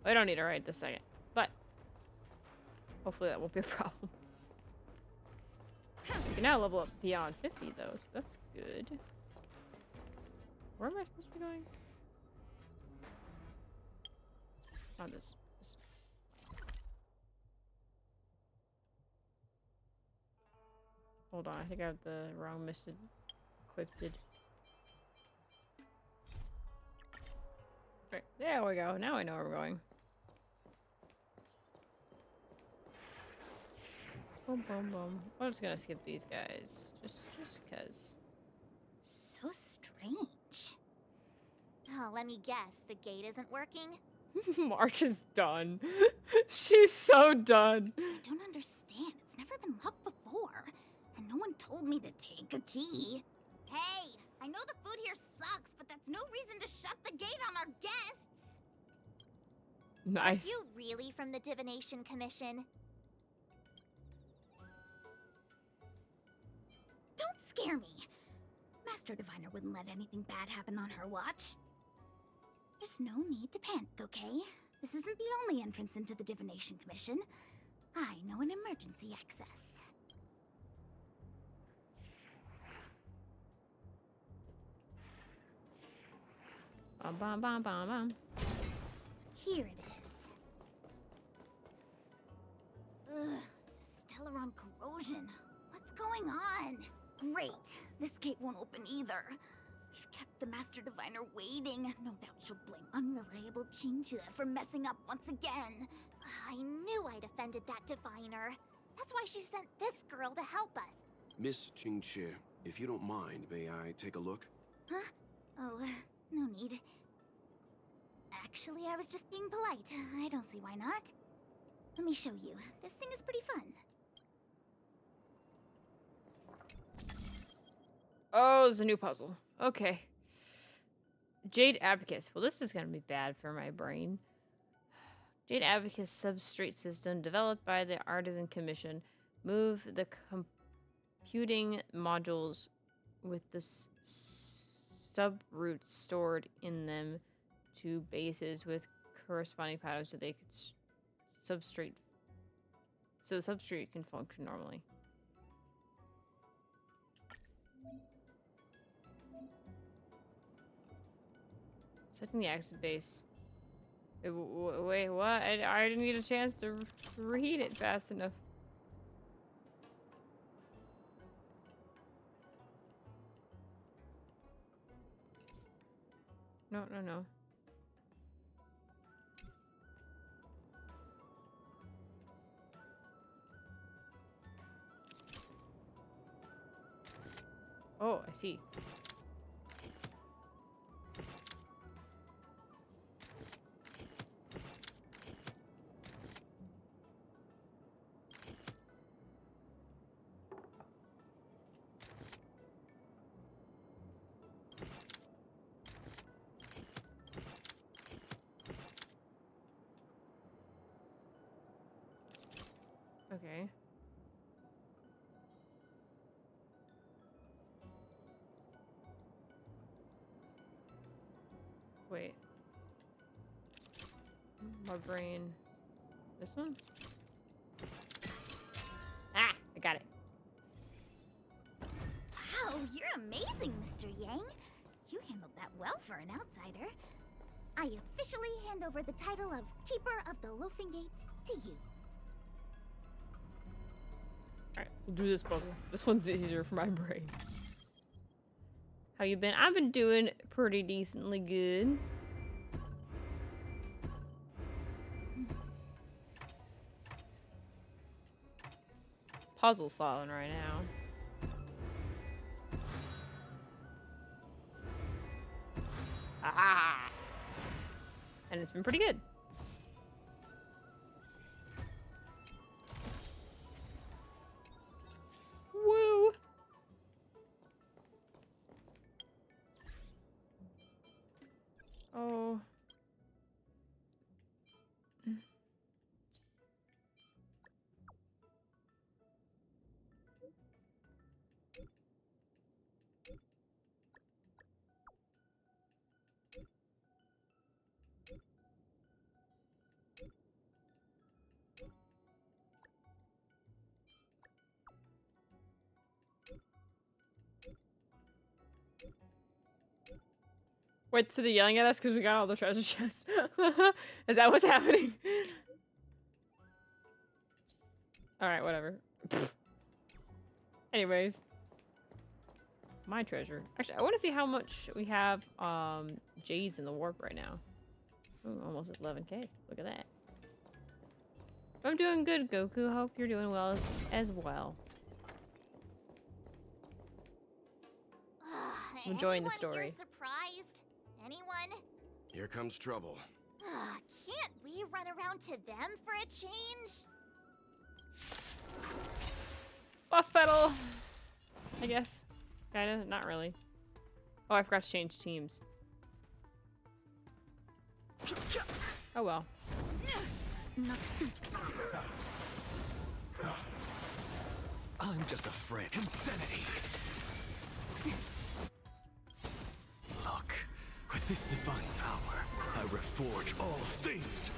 I don't need it right this second. But hopefully that won't be a problem. We can now level up beyond 50 though, so that's good. Where am I supposed to be going? Not this. Hold on, I think I have the wrong mission equipped. Right, there we go. Now I know where we're going. Boom, boom, boom. I'm just gonna skip these guys, just cause. So strange. Oh, let me guess. The gate isn't working? March is done. She's so done. I don't understand. It's never been locked before. And no one told me to take a key. Hey, I know the food here sucks, but that's no reason to shut the gate on our guests. Nice. Are you really from the Divination Commission? Don't scare me. Master Diviner wouldn't let anything bad happen on her watch. There's no need to panic, okay? This isn't the only entrance into the Divination Commission. I know an emergency access. Bum, bum, bum, bum, bum. Here it is. Ugh, Stellaron corrosion. What's going on? Great. This gate won't open either. We've kept the Master Diviner waiting. No doubt she'll blame unreliable Choo Choo for messing up once again. I knew I'd offended that diviner. That's why she sent this girl to help us. Miss Choo Choo, if you don't mind, may I take a look? Huh? Oh, no need. Actually, I was just being polite. I don't see why not. Let me show you. This thing is pretty fun. Oh, there's a new puzzle. Okay. Jade Abacus. Well, this is going to be bad for my brain. Jade Abacus substrate system developed by the Artisan Commission. Move the computing modules with the subroots stored in them to bases with corresponding patterns so they could substrate. So the substrate can function normally. Setting the exit base. Wait, what? I didn't get a chance to read it fast enough. No, no, no. Oh, I see. Okay. Wait. My brain. This one? Ah, I got it. Wow, you're amazing, Mr. Yang. You handled that well for an outsider. I officially hand over the title of Keeper of the Loafing Gate to you. Alright, we'll do this puzzle. This one's easier for my brain. How you been? I've been doing pretty decently good. Puzzle solving right now. Aha! And it's been pretty good. Woo! Oh. Wait, so they're yelling at us because we got all the treasure chests? Is that what's happening? Alright, whatever. Anyways. My treasure. Actually, I want to see how much we have jades in the warp right now. Ooh, almost at 11k. Look at that. I'm doing good, Goku. Hope you're doing well as well. I'm enjoying the story. Here surprised? Anyone? Here comes trouble. Can't we run around to them for a change? Boss battle! I guess. Kinda, not really. Oh, I forgot to change teams. Oh well. I'm just afraid. Insanity! Look, with this divine power, I reforge all things!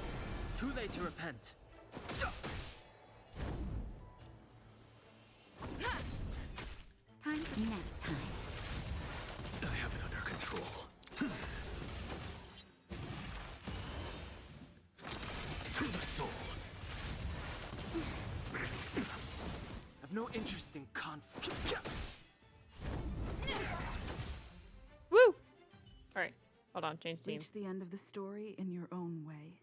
Too late to repent. Time for nap time. I have it under control. To the soul. I've no interest in conflict. Woo! Alright, hold on, change team. Reach the end of the story in your own way.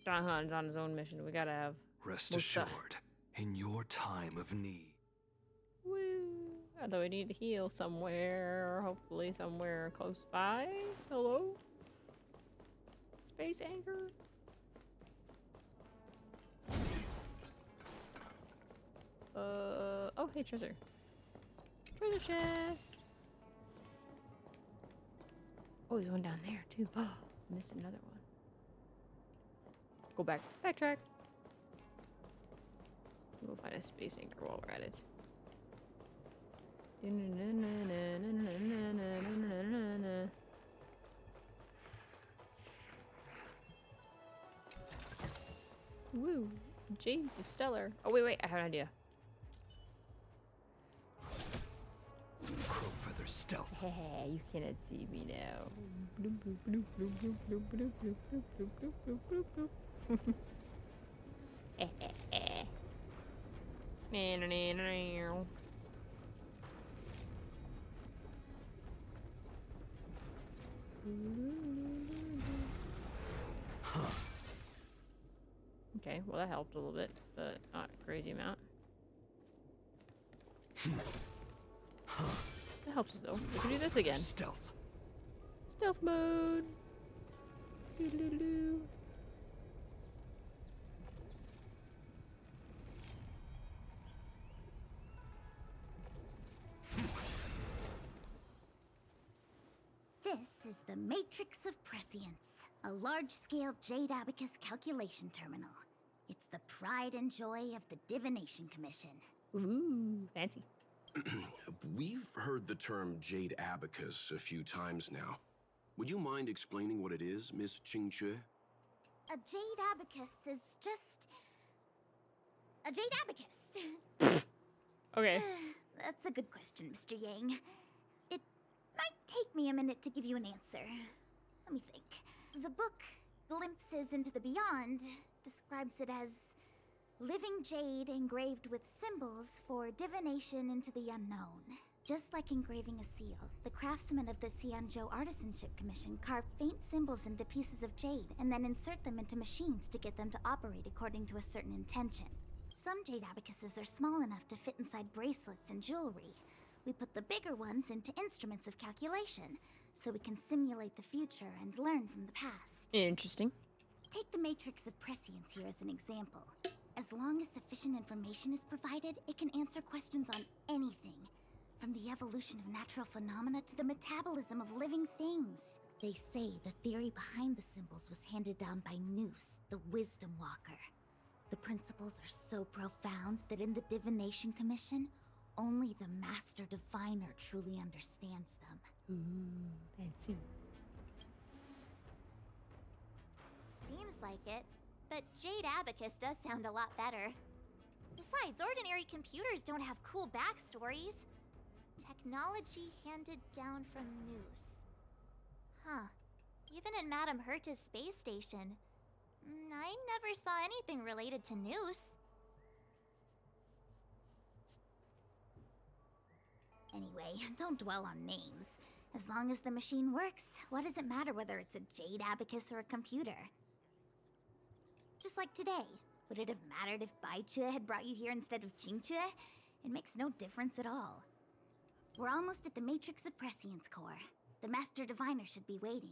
Don Han's on his own mission. We gotta have Rest Musa. assured, in your time of need. Woo! Although we need to heal somewhere, hopefully somewhere close by. Hello? Space anchor? Oh, hey, treasure. Treasure chest. Oh, there's one down there, too. Oh, missed another one. Go back. Backtrack. We'll find a space anchor while we're at it. Woo! Jades of Stellar. Oh, wait, I have an idea. Crowfeather stealth. Hey, you cannot see me now. Okay, well that helped a little bit, but not a crazy amount. That helps us though. We can do this again. Stealth. Stealth mode. Doo-doo-doo. This is the Matrix of Prescience, a large-scale Jade Abacus calculation terminal. It's the pride and joy of the Divination Commission. Ooh, fancy. We've heard the term Jade Abacus a few times now. Would you mind explaining what it is, Miss Choo? A jade abacus is just a jade abacus. Okay. That's a good question, Mr. Yang. It might take me a minute to give you an answer. Let me think. The book, Glimpses into the Beyond, describes it as living jade engraved with symbols for divination into the unknown. Just like engraving a seal, the craftsmen of the Xianzhou Artisanship Commission carve faint symbols into pieces of jade and then insert them into machines to get them to operate according to a certain intention. Some jade abacuses are small enough to fit inside bracelets and jewelry. We put the bigger ones into instruments of calculation, so we can simulate the future and learn from the past. Interesting. Take the matrix of prescience here as an example. As long as sufficient information is provided, it can answer questions on anything. From the evolution of natural phenomena to the metabolism of living things. They say the theory behind the symbols was handed down by Noose, the Wisdom Walker. The principles are so profound that in the Divination Commission, only the Master Diviner truly understands them. Ooh, fancy. Seems like it, but Jade Abacus does sound a lot better. Besides, ordinary computers don't have cool backstories. Technology handed down from Noose. Huh. Even in Madame Herta's space station, I never saw anything related to Noose. Anyway, don't dwell on names. As long as the machine works, what does it matter whether it's a jade abacus or a computer? Just like today, would it have mattered if Baichue had brought you here instead of Qingchue? It makes no difference at all. We're almost at the Matrix of Prescience core. The Master Diviner should be waiting.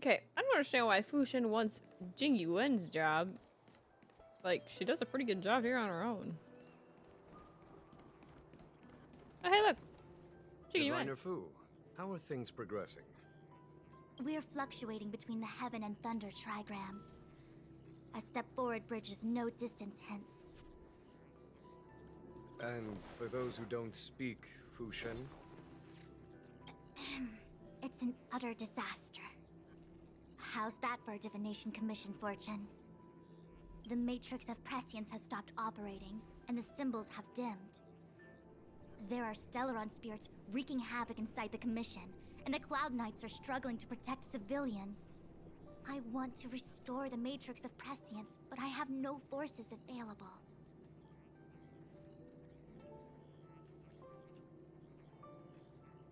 Okay, I don't understand why Fu Shen wants Jing Yuan's job. Like, she does a pretty good job here on her own. Oh, hey, look! Jing Yuan. Diviner Fu, how are things progressing? We're fluctuating between the heaven and thunder trigrams. A step forward bridges no distance hence. And for those who don't speak Fu Shen? It's an utter disaster. How's that for a Divination Commission fortune? The Matrix of Prescience has stopped operating, and the symbols have dimmed. There are Stellaron spirits wreaking havoc inside the Commission, and the Cloud Knights are struggling to protect civilians. I want to restore the Matrix of Prescience, but I have no forces available.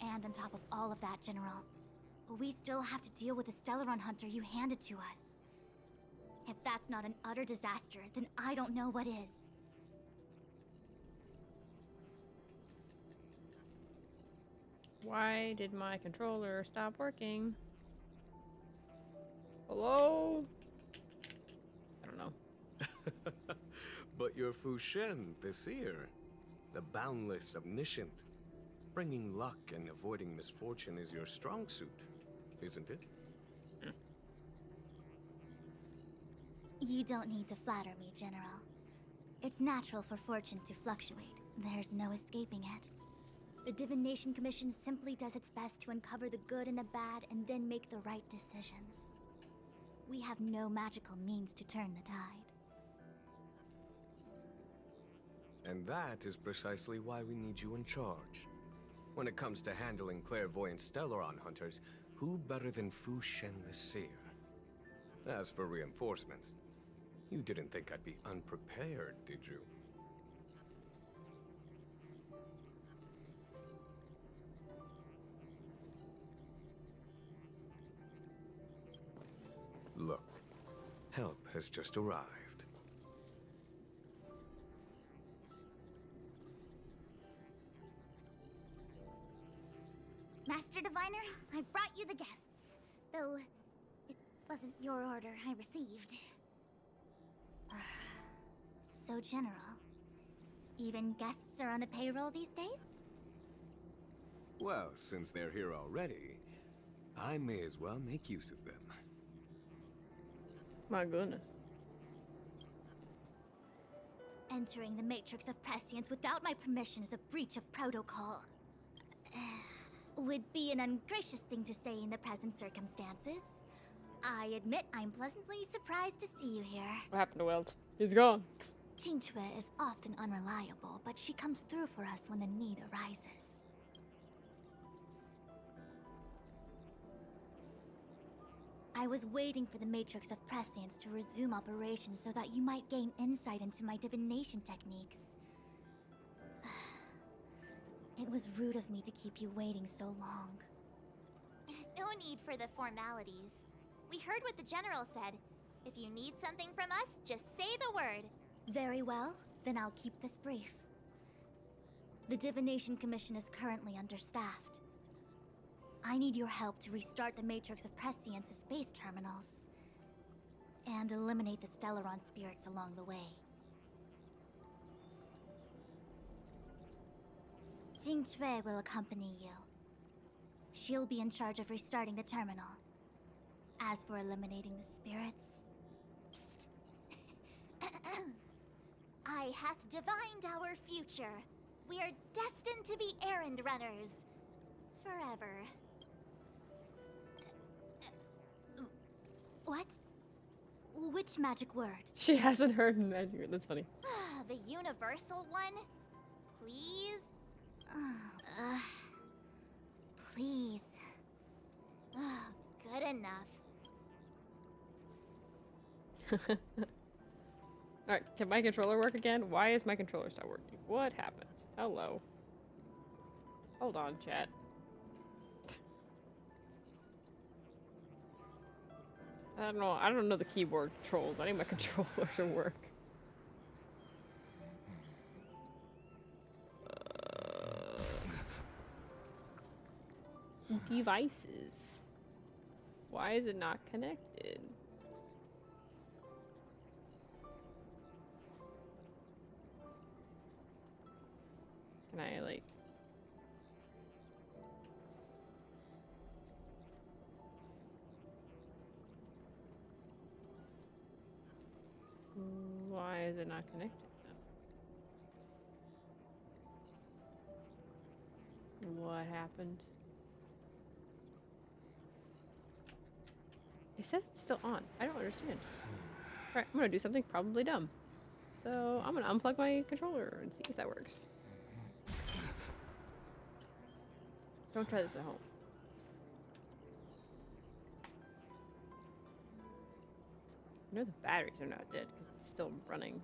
And on top of all of that, General, we still have to deal with the Stellaron Hunter you handed to us. If that's not an utter disaster, then I don't know what is. Why did my controller stop working? Hello? I don't know. But you're Fu Shen, the seer. The boundless, omniscient. Bringing luck and avoiding misfortune is your strong suit, isn't it? You don't need to flatter me, General. It's natural for fortune to fluctuate. There's no escaping it. The Divination Commission simply does its best to uncover the good and the bad and then make the right decisions. We have no magical means to turn the tide. And that is precisely why we need you in charge. When it comes to handling clairvoyant Stellaron hunters, who better than Fu Shen the Seer? As for reinforcements, you didn't think I'd be unprepared, did you? Look, help has just arrived. Master Diviner, I brought you the guests. Though, it wasn't your order I received. So general. Even guests are on the payroll these days? Well, since they're here already, I may as well make use of them. My goodness. Entering the Matrix of Prescience without my permission is a breach of protocol. Would be an ungracious thing to say in the present circumstances. I admit I'm pleasantly surprised to see you here. What happened to Welt? He's gone. Choo is often unreliable, but she comes through for us when the need arises. I was waiting for the Matrix of Prescience to resume operations so that you might gain insight into my divination techniques. It was rude of me to keep you waiting so long. No need for the formalities. We heard what the General said. If you need something from us, just say the word. Very well, then I'll keep this brief. The Divination Commission is currently understaffed. I need your help to restart the Matrix of Prescience's space terminals and eliminate the Stellaron spirits along the way. Jing Chui will accompany you. She'll be in charge of restarting the terminal. As for eliminating the spirits... I hath divined our future. We are destined to be errand runners. Forever. What? Which magic word? She hasn't heard magic word. That's funny. The universal one? Please? Please. Good enough. Alright, can my controller work again? Why is my controller not working? What happened? Hello. Hold on, chat. I don't know the keyboard controls. I need my controller to work. Devices. Why is it not connected? Can I, like... Why is it not connected then? What happened? It says it's still on. I don't understand. Alright, I'm gonna do something probably dumb. So I'm gonna unplug my controller and see if that works. Don't try this at home. I know the batteries are not dead because it's still running.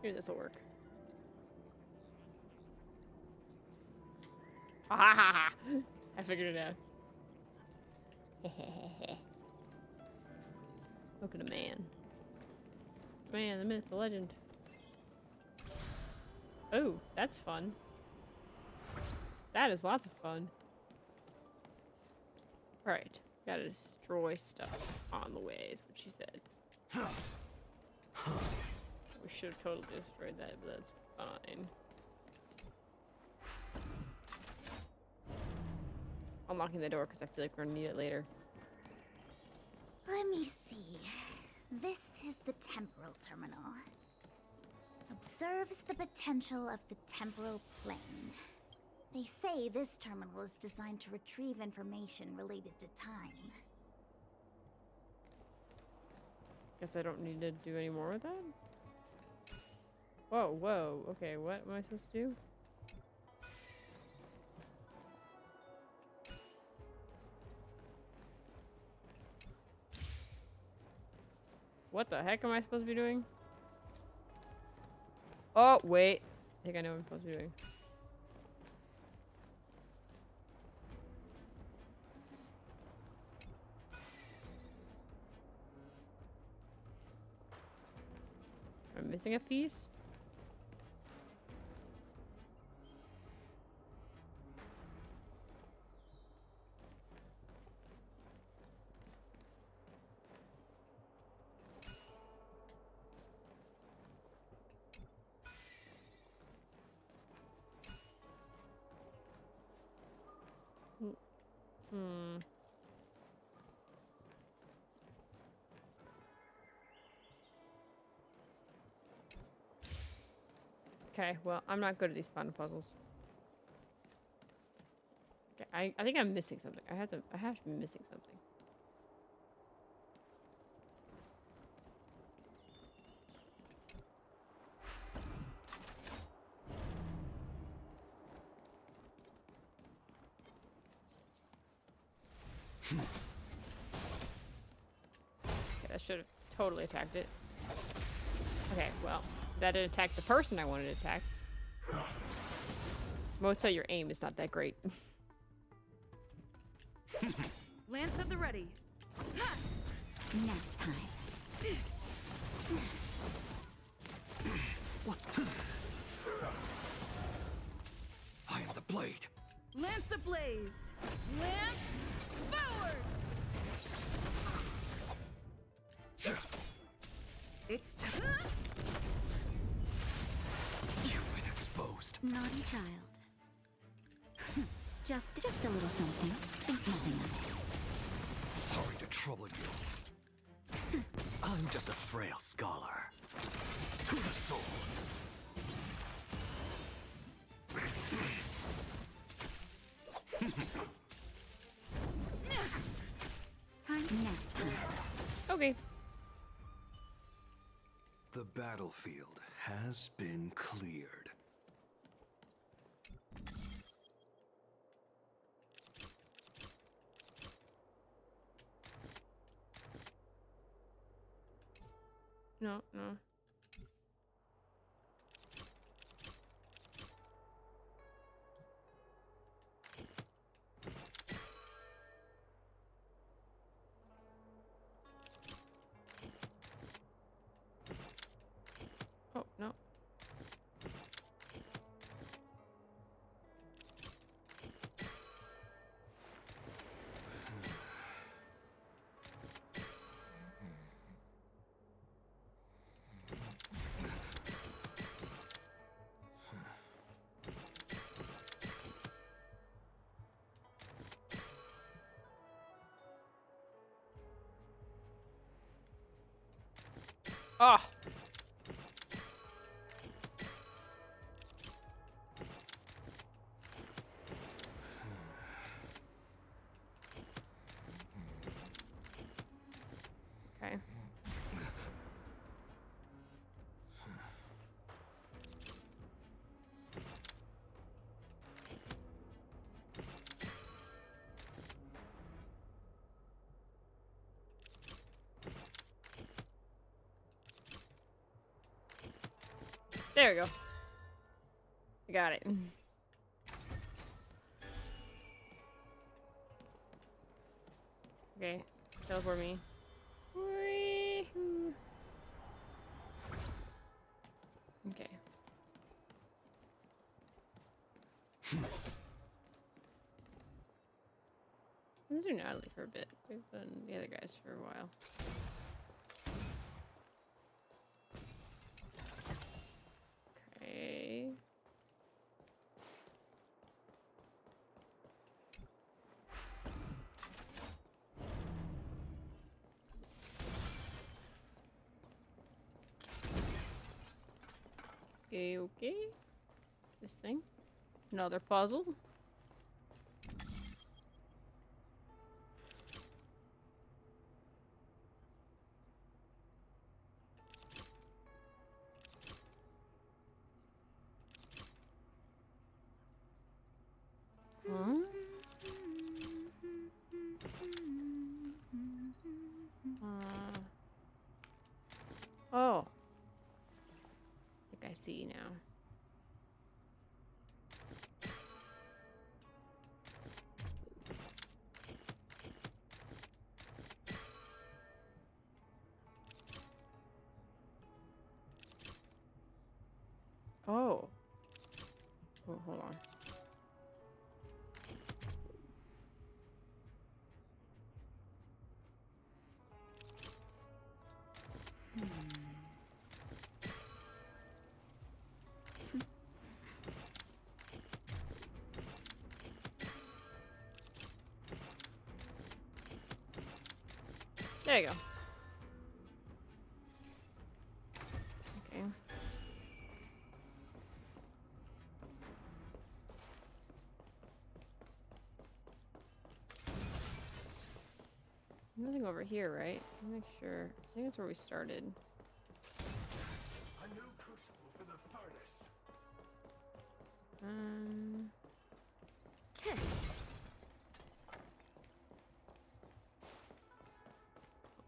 Here, this will work. Ha ha ha ha! I figured it out. Look at a man. Man, the myth, the legend. Oh, that's fun. That is lots of fun. Alright, gotta destroy stuff on the way, is what she said. We should have totally destroyed that, but that's fine. Unlocking the door because I feel like we're gonna need it later. Let me see. This is the temporal terminal. Observes the potential of the temporal plane. They say this terminal is designed to retrieve information related to time. Guess I don't need to do any more with that? Whoa, whoa. Okay, what am I supposed to do? What the heck am I supposed to be doing? Oh, wait. I think I know what I'm supposed to be doing. I'm missing a piece? Hmm. Okay, well, I'm not good at these kind of puzzles. Okay, I think I'm missing something. I have to be missing something. Okay, that should have totally attacked it. Okay, well, that didn't attack the person I wanted to attack. Most of your aim is not that great. Lance at the ready. Nap time. I am the blade. Lance ablaze. Lance forward. It's time. You've been exposed. Naughty child. just a little something. Think nothing of it. Sorry to trouble you. I'm just a frail scholar. To the soul. Nap time. Okay. The battlefield has been cleared. No, no. Oh, no. Ah. Okay. There we go. I got it. Okay, teleport me. Wee-hoo. Okay. Let's do Natalie for a bit. We've done the other guys for a while. Okay. Okay, okay. This thing. Another puzzle. Huh? Oh. I think I see now. Oh. Oh, hold on. There you go. Okay. Nothing over here, right? Let me make sure. I think that's where we started. A new crucible for the furnace.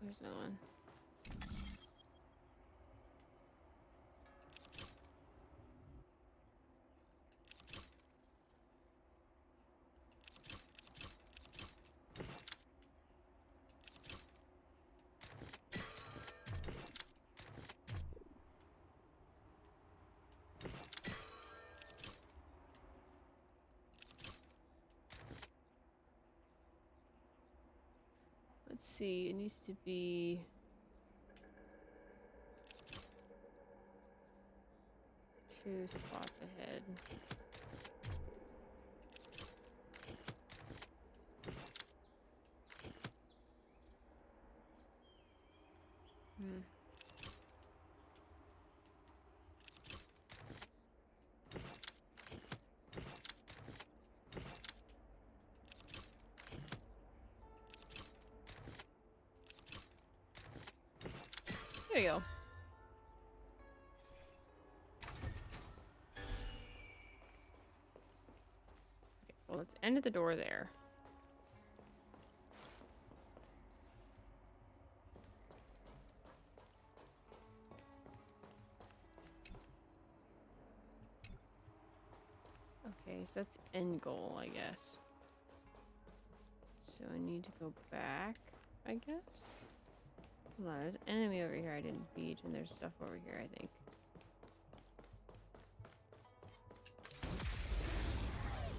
There's no one. Let's see, it needs to be 2 spots ahead. There you go. Okay, well, let's end at the door there. Okay, so that's end goal, I guess. So I need to go back, I guess. Hold on, there's an enemy over here I didn't beat, and there's stuff over here, I think.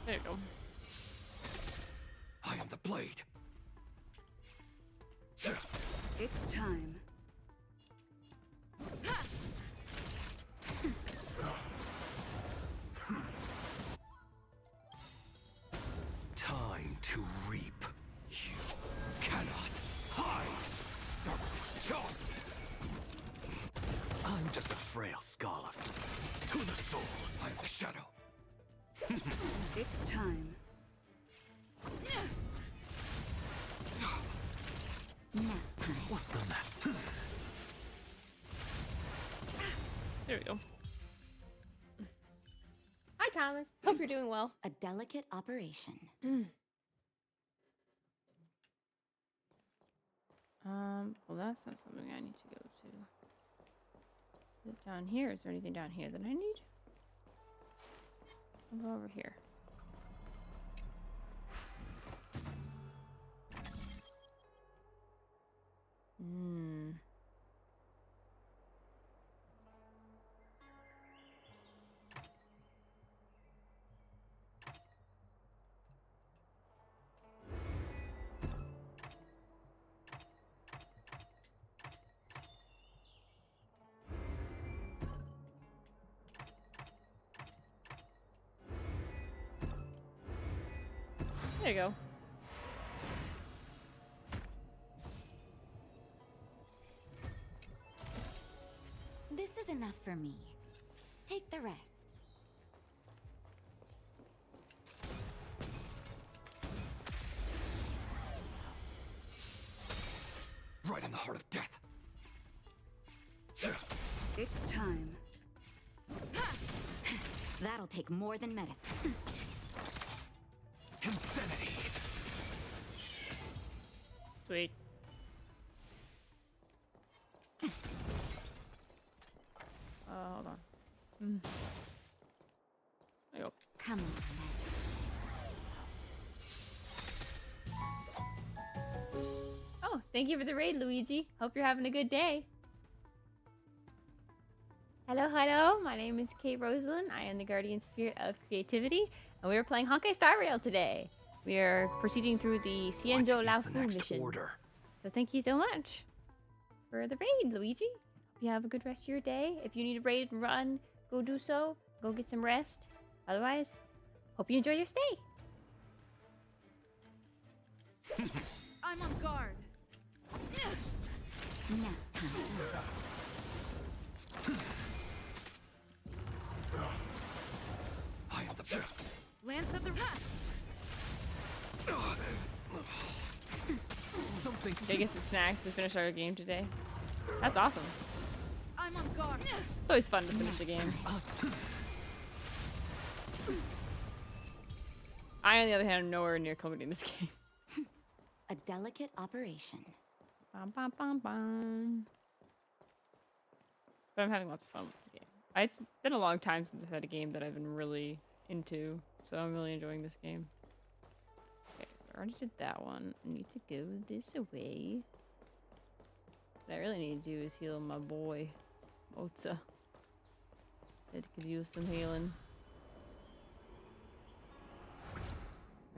There you go. I am the blade. It's time. Time to reap. You cannot hide. Darkness charm. I'm just a frail scholar. To the soul, I am the shadow. It's time. Nap time. What's the map? There we go. Hi, Thomas. Hope you're doing well. A delicate operation. Well, that's not something I need to go to. Is it down here? Is there anything down here that I need? I'll go over here. There you go. This is enough for me. Take the rest. Right in the heart of death. It's time. That'll take more than medicine. Insanity. Sweet. Hold on. There you go. Come on, Oh, thank you for the raid, Luigi. Hope you're having a good day. Hello, hello. My name is Kate Rosalind. I am the guardian spirit of creativity, and we are playing honkaistarrail today. We are proceeding through the Cienzo Lao Fu mission. So thank you so much for the raid, Luigi. Hope you have a good rest of your day. If you need a raid and run, go do so. Go get some rest. Otherwise, hope you enjoy your stay. I'm on guard. nap time. I am the Lance of the Rat. something think Did I get some snacks? We finished our game today. That's awesome. I'm on guard. It's always fun to finish a game. I, on the other hand, am nowhere near completing this game. A delicate operation. Bum, bum, bum, bum. But I'm having lots of fun with this game. It's been a long time since I've had a game that I've been really into, so I'm really enjoying this game. Okay, so I already did that one. I need to go this way. What I really need to do is heal my boy, Mota. It could use some healing.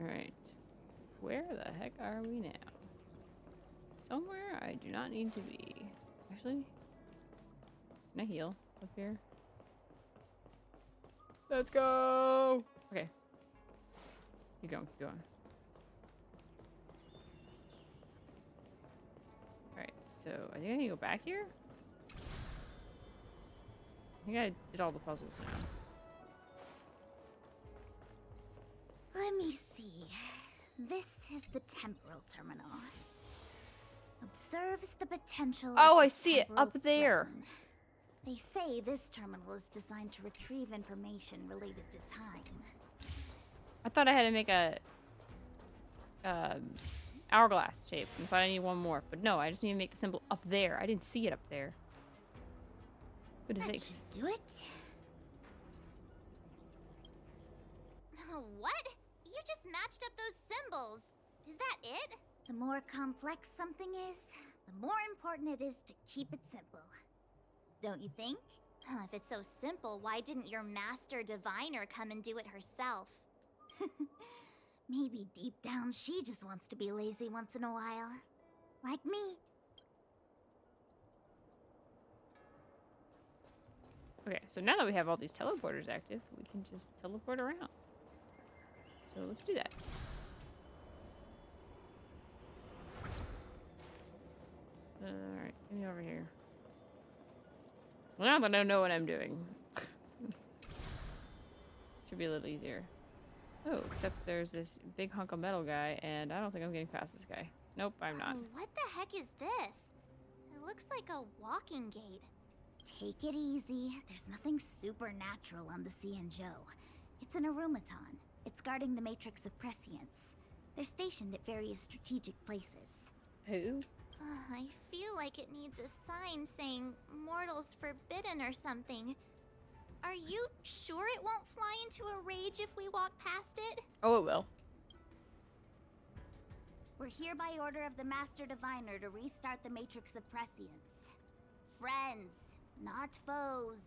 Alright. Where the heck are we now? Somewhere I do not need to be. Actually, can I heal up here? Let's go! Okay. Keep going, keep going. Alright, so I think I need to go back here? I think I did all the puzzles now. Let me see. This is the temporal terminal. Observes the potential. Oh, of I the see it temporal up there. plane. They say this terminal is designed to retrieve information related to time. I thought I had to make a hourglass shape, and if I need one more, but no, I just need to make the symbol up there. I didn't see it up there. Goodness That sakes. should do it. What? You just matched up those symbols. Is that it? The more complex something is, the more important it is to keep it simple. Don't you think? If it's so simple, why didn't your master diviner come and do it herself? Maybe deep down she just wants to be lazy once in a while. Like me. Okay, so now that we have all these teleporters active, we can just teleport around. So let's do that. Alright, get me over here. Well, now that I know what I'm doing. Should be a little easier. Oh, except there's this big hunk of metal guy, and I don't think I'm getting past this guy. Nope, I'm not. What the heck is this? It looks like a walking gate. Take it easy. There's nothing supernatural on the Joe. It's an aromaton. It's guarding the matrix of prescience. They're stationed at various strategic places. Who? I feel like it needs a sign saying mortals forbidden or something. Are you sure it won't fly into a rage if we walk past it? Oh, it will. We're here by order of the Master Diviner to restart the Matrix of Prescience. Friends, not foes.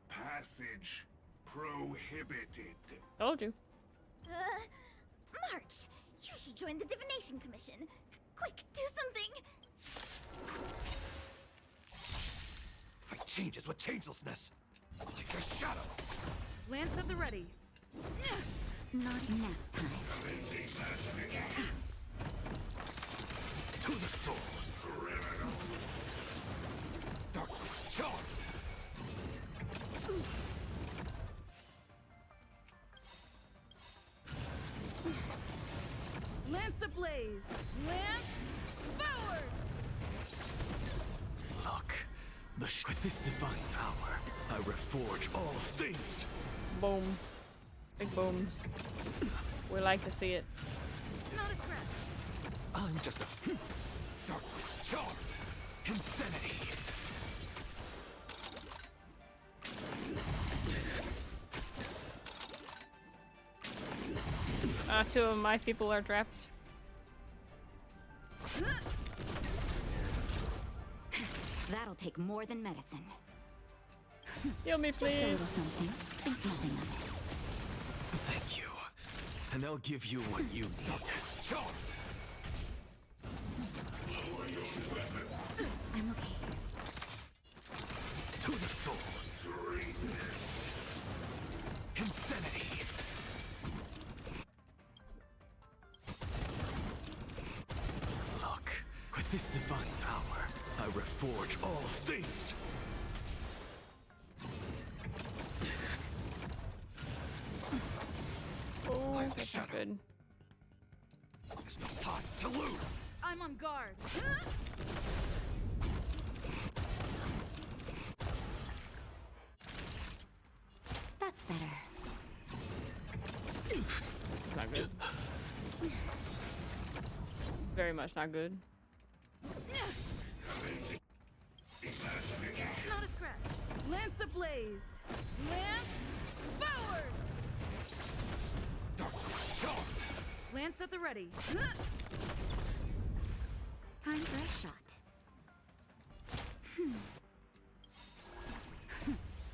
Passage prohibited. Told you. March, you should join the Divination Commission. Quick, do something! Fight changes with changelessness. Like a shadow. Lance at the ready. Not enough time. To the soul. Darkness charge. Lance ablaze. Lance forward. Look, with this divine power, I reforge all things. Boom. Big booms. We like to see it. Not a scratch. I'm just a darkness charge. Insanity. Two of my people are trapped. That'll take more than medicine. Heal me, Just a please. little something. Think nothing of it. Thank you. And I'll give you what you need. Charge. I'm okay. To the soul. Insanity. Look, with this divine power, I reforge all things. Oh, Like the that's not shadow. good. There's no time to lose. I'm on guard. That's better. It's not good. Very much not good. Not a scratch. Lance ablaze. Lance forward. Lance at the ready. Time for a shot.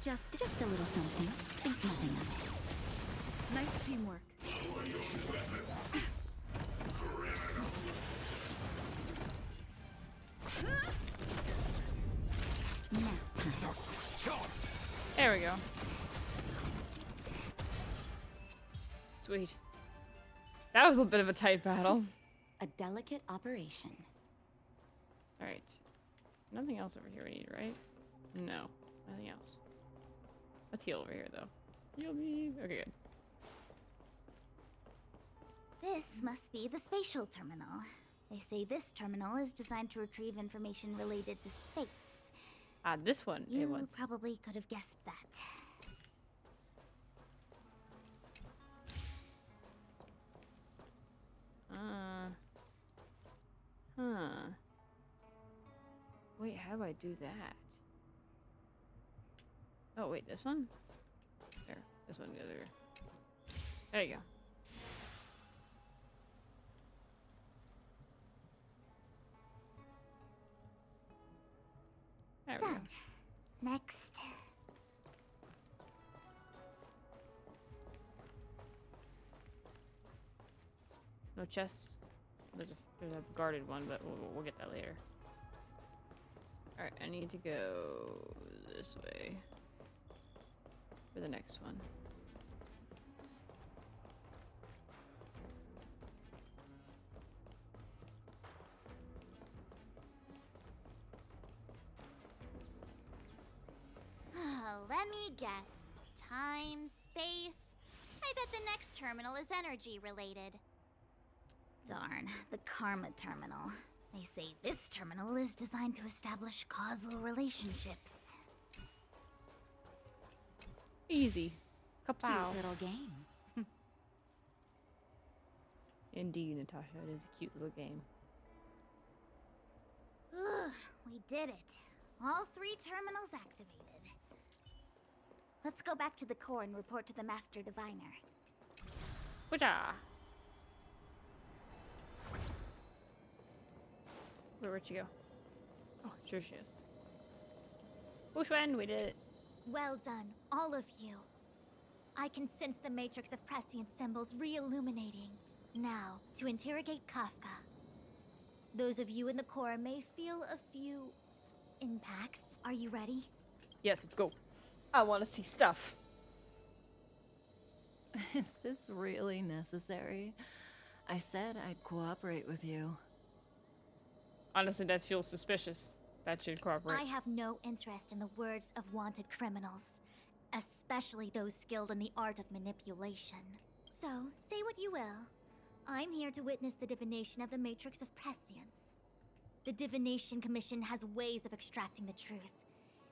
Just a little something. Think nothing of it. Nice teamwork. Now time. There we go. Sweet. That was a bit of a tight battle. A delicate operation. Alright. Nothing else over here we need, right? No. Nothing else. Let's heal over here, though. Heal me. Okay, good. This must be the spatial terminal. They say this terminal is designed to retrieve information related to space. Ah, this one. You it was. probably could have guessed that. Huh. Wait, how do I do that? Oh, wait, this one? There. This one goes over. There you go. There we go. Done. Next. No chest. There's a guarded one, but we'll get that later. Alright, I need to go this way for the next one. Let me guess. Time, space. I bet the next terminal is energy related. Darn, the Karma terminal. They say this terminal is designed to establish causal relationships. Easy. Kapow. Cute little game. Indeed, Natasha, it is a cute little game. Ugh, we did it. All 3 terminals activated. Let's go back to the core and report to the Master Diviner. Whatcha? Where'd she go? Oh, sure she is. Bushwen, we did it. Well done, all of you. I can sense the matrix of prescient symbols re-illuminating. Now, to interrogate Kafka. Those of you in the core may feel a few impacts. Are you ready? Yes, let's go. I want to see stuff. Is this really necessary? I said I'd cooperate with you. Honestly, that feels suspicious. That should cooperate. I have no interest in the words of wanted criminals, especially those skilled in the art of manipulation. So, say what you will. I'm here to witness the divination of the Matrix of Prescience. The Divination Commission has ways of extracting the truth,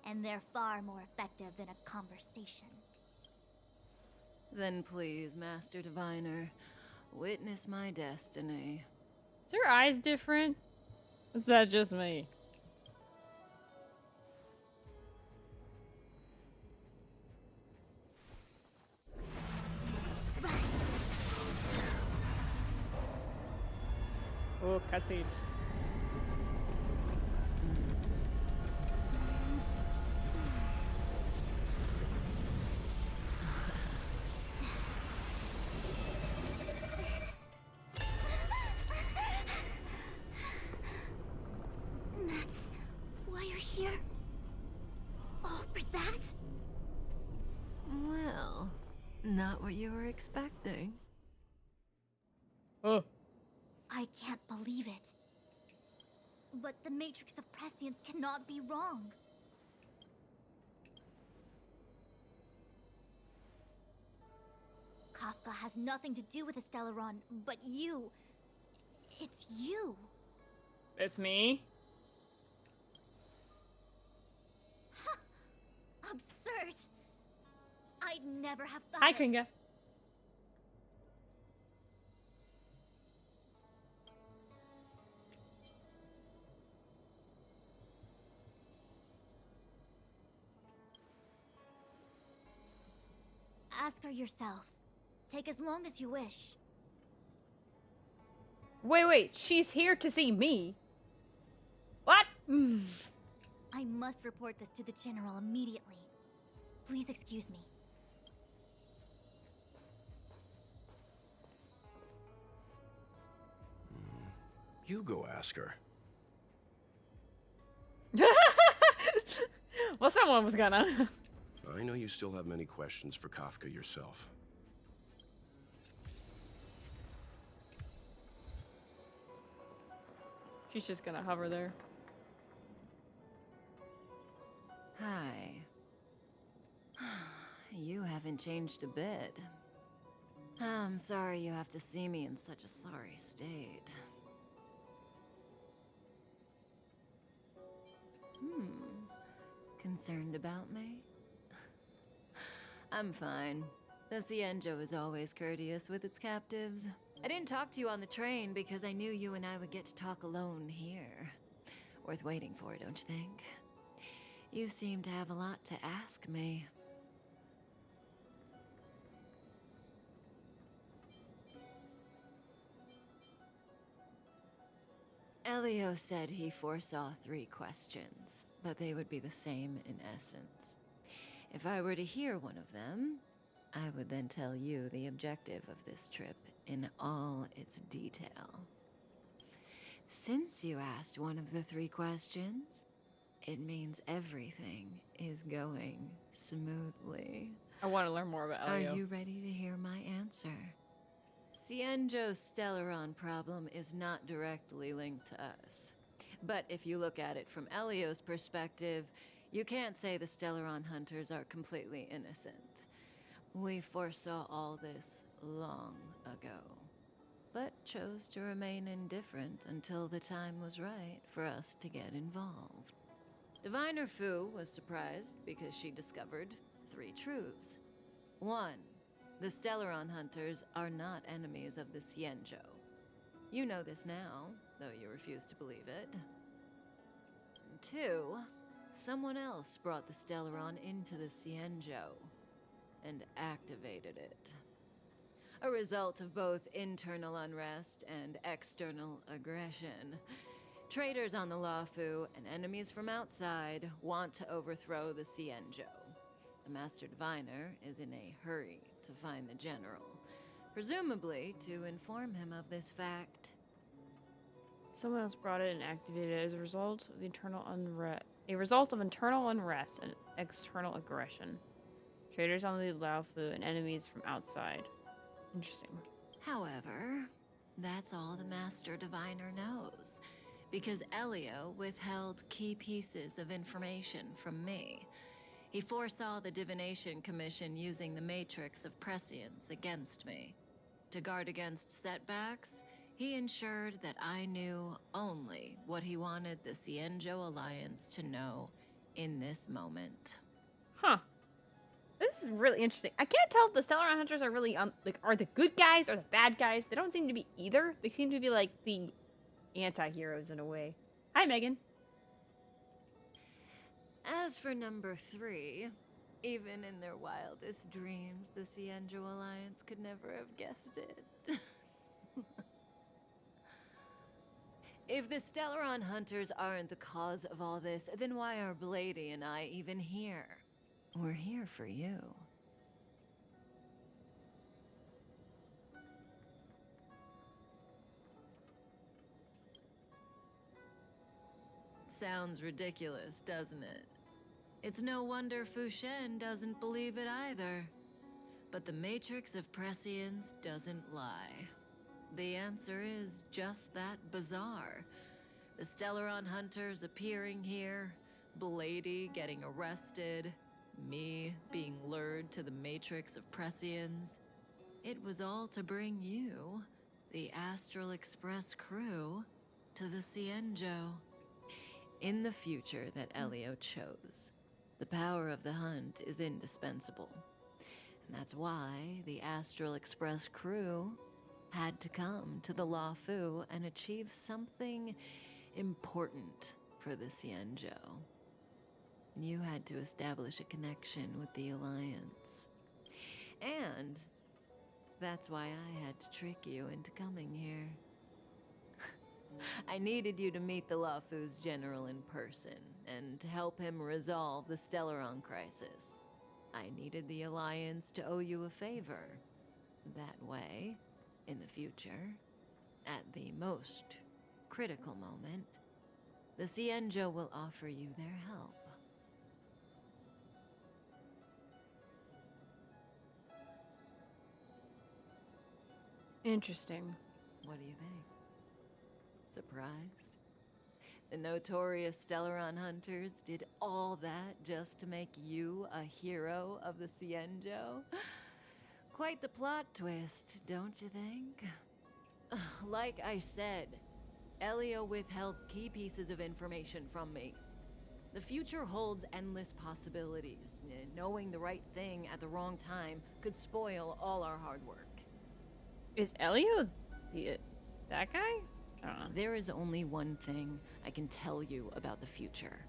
and they're far more effective than a conversation. Then please, Master Diviner, witness my destiny. Is her eyes different? Is that just me? Oh, cutscene. That's why you're here? All for that? Well, not what you were expecting. Oh. I can't believe it. But the Matrix of Prescience cannot be wrong. Kafka has nothing to do with Estellaron, but you... It's you. It's me. Absurd. I'd never have thought. Hi, Kringa. Ask her yourself. Take as long as you wish. Wait, she's here to see me. What? I must report this to the General immediately. Please excuse me. You go ask her. Well, someone was gonna. I know you still have many questions for Kafka yourself. She's just gonna hover there. Hi. You haven't changed a bit. I'm sorry you have to see me in such a sorry state. Concerned about me? I'm fine. The Cienjo is always courteous with its captives. I didn't talk to you on the train because I knew you and I would get to talk alone here. Worth waiting for, don't you think? You seem to have a lot to ask me. Elio said he foresaw 3 questions, but they would be the same in essence. If I were to hear one of them, I would then tell you the objective of this trip in all its detail. Since you asked one of the 3 questions, it means everything is going smoothly. I want to learn more about Elio. Are you ready to hear my answer? Cienjo's Stellaron problem is not directly linked to us. But if you look at it from Elio's perspective, you can't say the Stellaron hunters are completely innocent. We foresaw all this long ago, but chose to remain indifferent until the time was right for us to get involved. Diviner Fu was surprised because she discovered 3 truths. 1. The Stellaron hunters are not enemies of the Cienjo. You know this now, though you refuse to believe it. 2. Someone else brought the Stellaron into the Cienjo and activated it. A result of both internal unrest and external aggression. Traitors on the Luofu and enemies from outside want to overthrow the Cienjo. The Master Diviner is in a hurry to find the General, presumably to inform him of this fact. Someone else brought it and activated it as a result of the internal unrest. A result of internal unrest and external aggression. Traitors on the Luofu and enemies from outside. Interesting. However, that's all the Master Diviner knows, because Elio withheld key pieces of information from me. He foresaw the Divination Commission using the Matrix of Prescience against me. To guard against setbacks, he ensured that I knew only what he wanted the Cienjo Alliance to know in this moment. Huh. This is really interesting. I can't tell if the Stellaron Hunters are really, are the good guys or the bad guys. They don't seem to be either. They seem to be like the anti-heroes in a way. Hi, Megan. As for number 3, even in their wildest dreams, the Cienjo Alliance could never have guessed it. If the Stellaron Hunters aren't the cause of all this, then why are Blady and I even here? We're here for you. Sounds ridiculous, doesn't it? It's no wonder Fu Shen doesn't believe it either. But the Matrix of Prescience doesn't lie. The answer is just that bizarre. The Stellaron Hunters appearing here, Blady getting arrested, me being lured to the Matrix of Prescience. It was all to bring you, the Astral Express crew, to the Cienjo. In the future that Elio chose, the power of the hunt is indispensable. And that's why the Astral Express crew had to come to the Luofu and achieve something important for the Cienjo. You had to establish a connection with the Alliance. And that's why I had to trick you into coming here. I needed you to meet the Luofu's general in person and to help him resolve the Stellaron crisis. I needed the Alliance to owe you a favor. That way, in the future, at the most critical moment, the Cienjo will offer you their help. Interesting. What do you think? Surprised? The notorious Stellaron hunters did all that just to make you a hero of the Cienjo? Quite the plot twist, don't you think? Like I said, Elio withheld key pieces of information from me. The future holds endless possibilities. Knowing the right thing at the wrong time could spoil all our hard work. Is Elio that guy? I don't know. There is only one thing I can tell you about the future.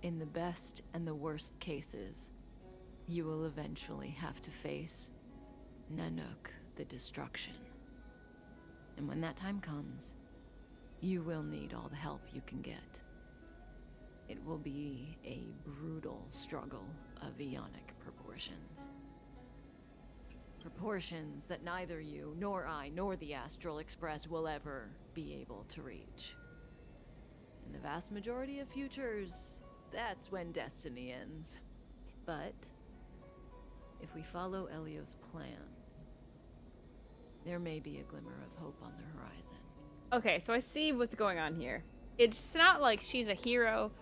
In the best and the worst cases, you will eventually have to face Nanook the Destruction. And when that time comes, you will need all the help you can get. It will be a brutal struggle of eonic proportions. Proportions that neither you, nor I, nor the Astral Express will ever be able to reach. In the vast majority of futures, that's when destiny ends. But if we follow Elio's plan, there may be a glimmer of hope on the horizon. Okay, so I see what's going on here. It's not like she's a hero.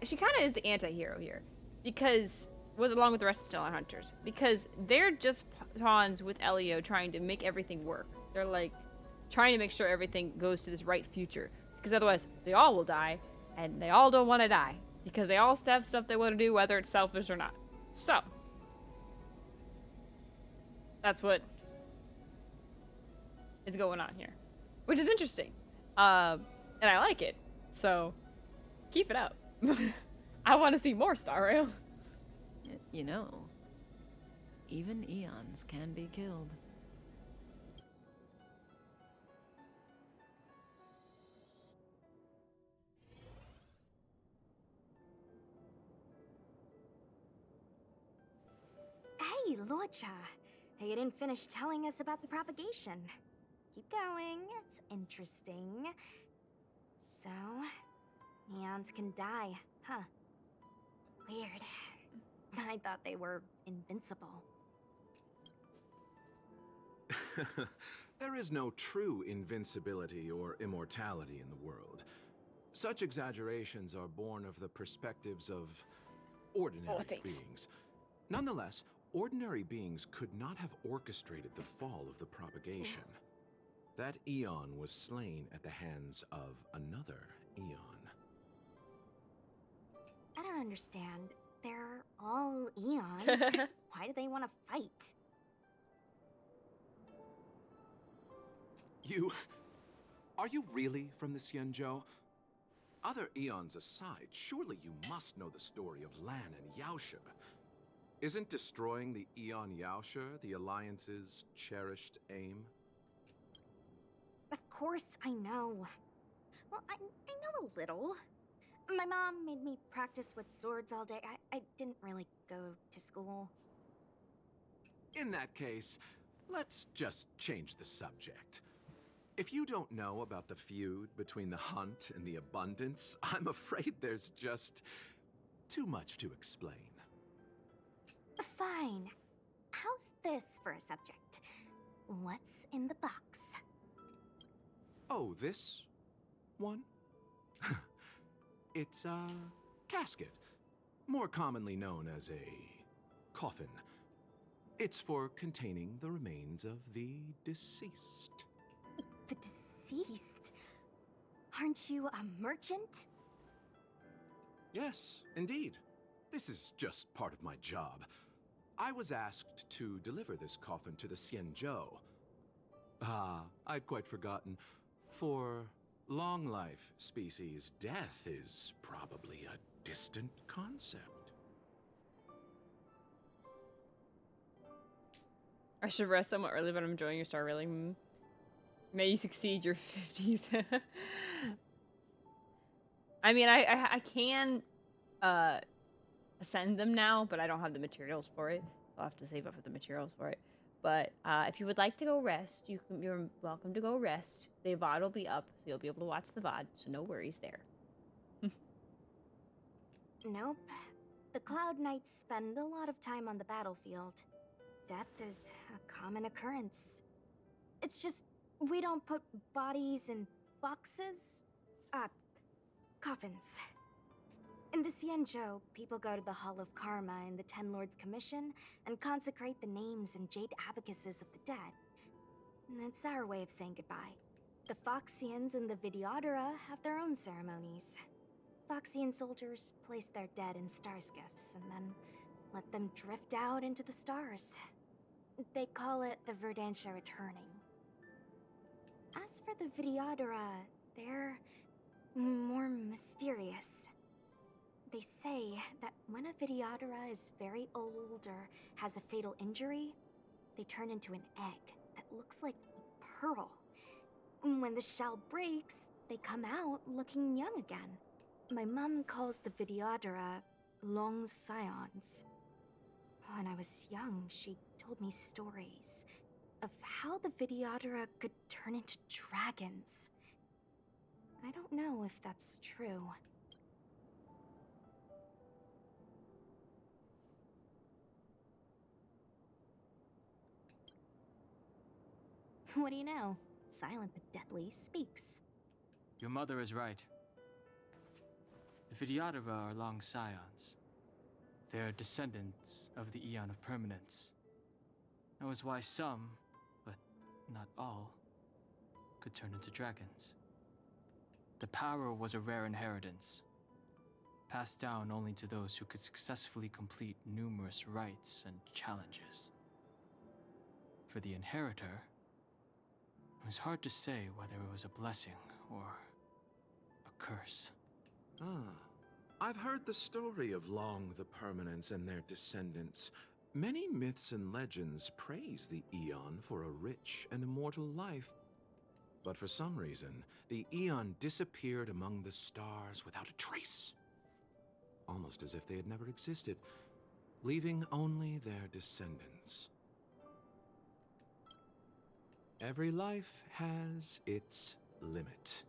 She kind of is the anti-hero here. Because, along with the rest of Stellar Hunters. Because they're just pawns with Elio trying to make everything work. They're like, trying to make sure everything goes to this right future. Because otherwise, they all will die. And they all don't want to die. Because they all have stuff they want to do, whether it's selfish or not. So. That's what is going on here. Which is interesting. And I like it. So, keep it up. I want to see more Star Rail. You know, even eons can be killed. Hey, Luocha. You didn't finish telling us about the propagation. Keep going, it's interesting. So, eons can die, huh? Weird. I thought they were invincible. There is no true invincibility or immortality in the world. Such exaggerations are born of the perspectives of ordinary beings. Nonetheless, ordinary beings could not have orchestrated the fall of the propagation. That eon was slain at the hands of another eon. I don't understand. They're all eons. Why do they want to fight? Are you really from the Cienjo? Other eons aside, surely you must know the story of Lan and Yaoshe. Isn't destroying the Eon Yaoshe the Alliance's cherished aim? Of course I know. Well, I know a little. My mom made me practice with swords all day. I didn't really go to school. In that case, let's just change the subject. If you don't know about the feud between the Hunt and the Abundance, I'm afraid there's just too much to explain. Fine. How's this for a subject? What's in the box? Oh, this one? It's a casket, more commonly known as a coffin. It's for containing the remains of the deceased. The deceased? Aren't you a merchant? Yes, indeed. This is just part of my job. I was asked to deliver this coffin to the Xianzhou. Ah, I'd quite forgotten. For long life species, death is probably a distant concept. I should rest somewhat early, but I'm enjoying your star railing. May you succeed your 50s. I mean, I can ascend them now, but I don't have the materials for it. I'll have to save up for the materials for it. But if you would like to go rest, you're welcome to go rest. The VOD will be up, so you'll be able to watch the VOD, so no worries there. Nope. The Cloud Knights spend a lot of time on the battlefield. Death is a common occurrence. It's just, we don't put bodies in boxes. Coffins. In the Xianzhou, people go to the Hall of Karma in the Ten Lords Commission and consecrate the names and jade abacuses of the dead. It's our way of saying goodbye. The Foxians and the Videodora have their own ceremonies. Foxian soldiers place their dead in star skiffs and then let them drift out into the stars. They call it the Verdantia returning. As for the Videodora, they're more mysterious. They say that when a Videodora is very old or has a fatal injury, they turn into an egg that looks like a pearl. When the shell breaks, they come out looking young again. My mom calls the Videodora long scions. When I was young, she told me stories of how the Videodora could turn into dragons. I don't know if that's true. What do you know? Silent but deadly speaks. Your mother is right. The Videodora are long scions. They are descendants of the Eon of Permanence. That was why some, but not all, could turn into dragons. The power was a rare inheritance, passed down only to those who could successfully complete numerous rites and challenges. For the inheritor, it was hard to say whether it was a blessing or a curse. I've heard the story of Long the Permanence and their descendants. Many myths and legends praise the Eon for a rich and immortal life. But for some reason, the Eon disappeared among the stars without a trace. Almost as if they had never existed, leaving only their descendants. Every life has its limit.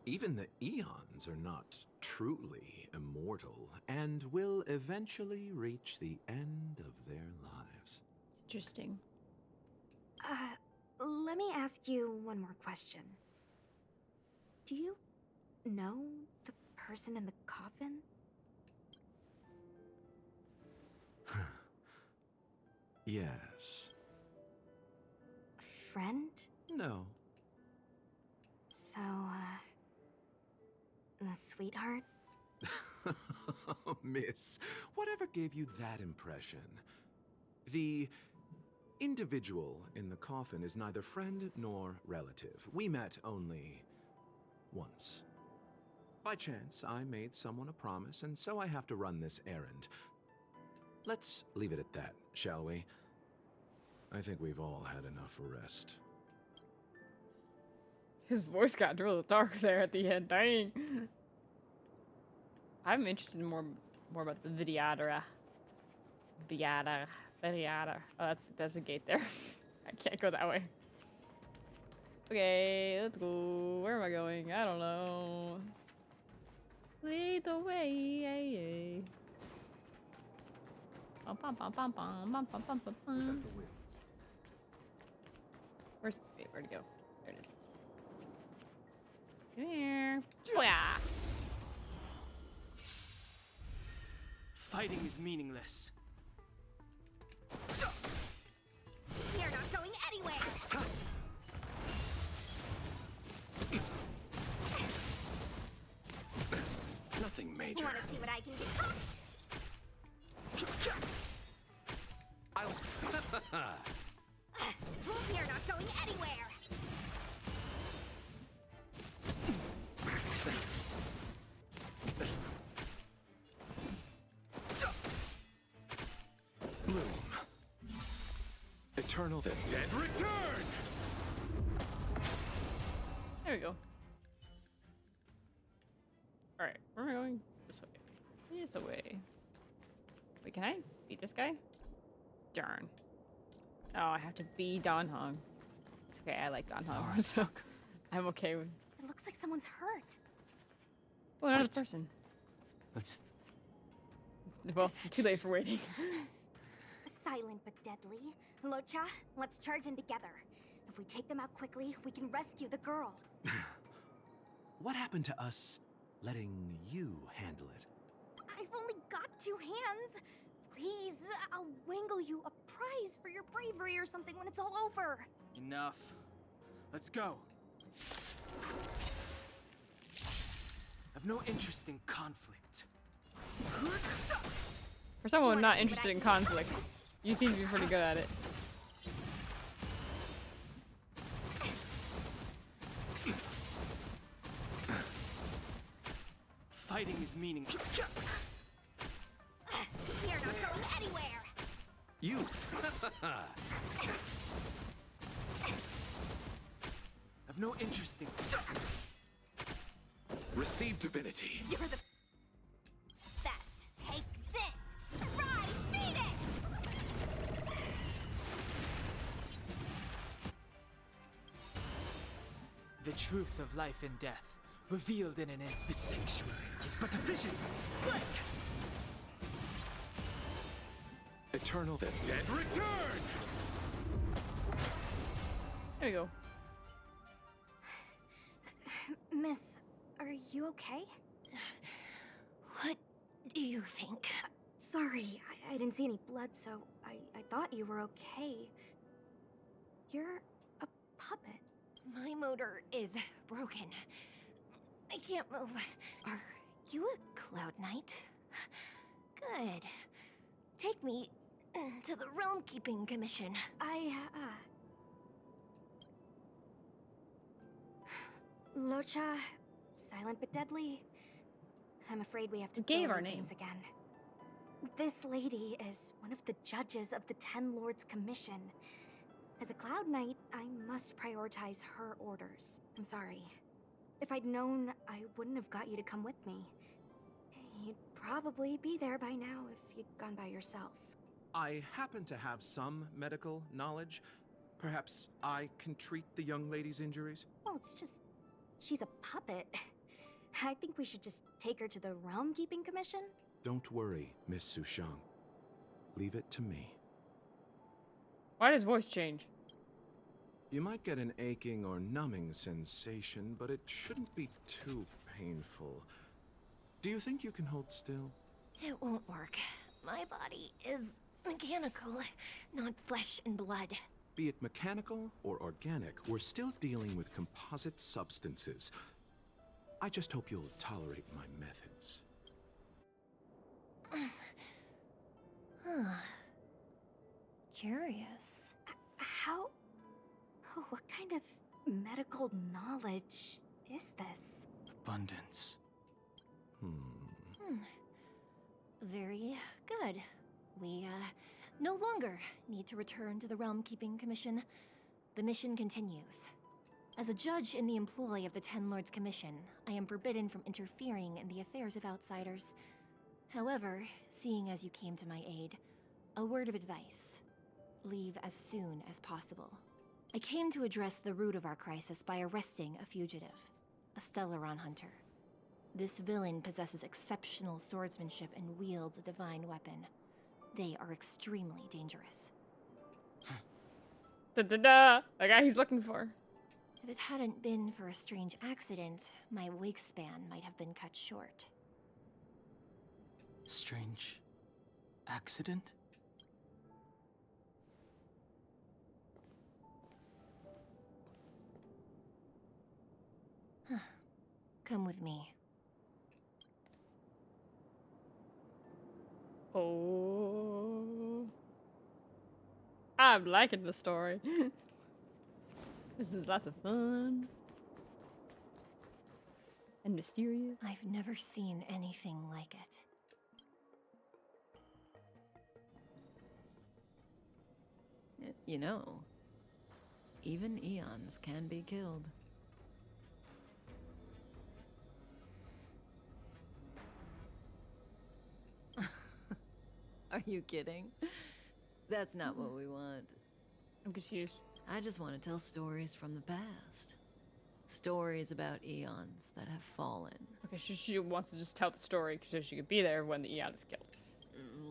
Even the Eons are not truly immortal and will eventually reach the end of their lives. Interesting. Let me ask you one more question. Do you know the person in the coffin? Yes. Friend? No. So, a sweetheart? Miss, whatever gave you that impression? The individual in the coffin is neither friend nor relative. We met only once. By chance, I made someone a promise, and so I have to run this errand. Let's leave it at that, shall we? I think we've all had enough rest. His voice got real dark there at the end. Dang. I'm interested in more about the Videodora. Videodora. Oh, there's a gate there. I can't go that way. Okay, let's go. Where am I going? I don't know. Lead the way. Bum, bum, bum, bum, bum, bum, bum, bum, bum. Where'd it go? There it is. Come here. Oh, yeah. Fighting is meaningless. You're not going anywhere! Major. Want to see what I can do? I'll... You're not going anywhere! Bloom. Eternal the dead return! There we go. Alright, where am I going? This way. This way. Wait, can I beat this guy? Darn. Oh, I have to be Don Hong. It's okay, I like Don Hong. So I'm okay with... It looks like someone's hurt. Oh, another person. Let's... Well, too late for waiting. Silent but deadly. Locha, let's charge in together. If we take them out quickly, we can rescue the girl. What happened to us letting you handle it? I've only got 2 hands. Please, I'll wangle you a prize for your bravery or something when it's all over. Enough. Let's go. I've no interest in conflict. For someone not interested in conflict, you seem to be pretty good at it. Fighting is meaningless. You're not going anywhere. You. I've no interest in... Receive divinity. You're the best. Take this. Rise, Venus! The truth of life and death, revealed in an instant. The sanctuary is but a vision. Break! Eternal the dead return! There we go. Miss, are you okay? What do you think? Sorry, I didn't see any blood, so I thought you were okay. You're a puppet. My motor is broken. I can't move. Are you a Cloud Knight? Good. Take me to the Realm Keeping Commission. Locha, silent but deadly. I'm afraid we have to Gave delay our name. things again. This lady is one of the judges of the Ten Lords Commission. As a Cloud Knight, I must prioritize her orders. I'm sorry. If I'd known, I wouldn't have got you to come with me. You'd probably be there by now if you'd gone by yourself. I happen to have some medical knowledge. Perhaps I can treat the young lady's injuries? Well, it's just... she's a puppet. I think we should just take her to the Realm Keeping Commission. Don't worry, Miss Sushang. Leave it to me. Why does voice change? You might get an aching or numbing sensation, but it shouldn't be too painful. Do you think you can hold still? It won't work. My body is mechanical, not flesh and blood. Be it mechanical or organic, we're still dealing with composite substances. I just hope you'll tolerate my methods. Curious. How... oh, what kind of medical knowledge is this? Abundance. Very good. We, no longer need to return to the Realm Keeping Commission. The mission continues. As a judge in the employ of the Ten Lords Commission, I am forbidden from interfering in the affairs of outsiders. However, seeing as you came to my aid, a word of advice. Leave as soon as possible. I came to address the root of our crisis by arresting a fugitive, a Stellaron hunter. This villain possesses exceptional swordsmanship and wields a divine weapon. They are extremely dangerous. Da-da-da! The guy he's looking for. If it hadn't been for a strange accident, my wingspan might have been cut short. Strange accident? Come with me. Oh. I'm liking the story. This is lots of fun. And mysterious. I've never seen anything like it. You know, even eons can be killed. Are you kidding? That's not what we want. I'm confused. I just want to tell stories from the past. Stories about eons that have fallen. Okay, she wants to just tell the story so she could be there when the Eon is killed.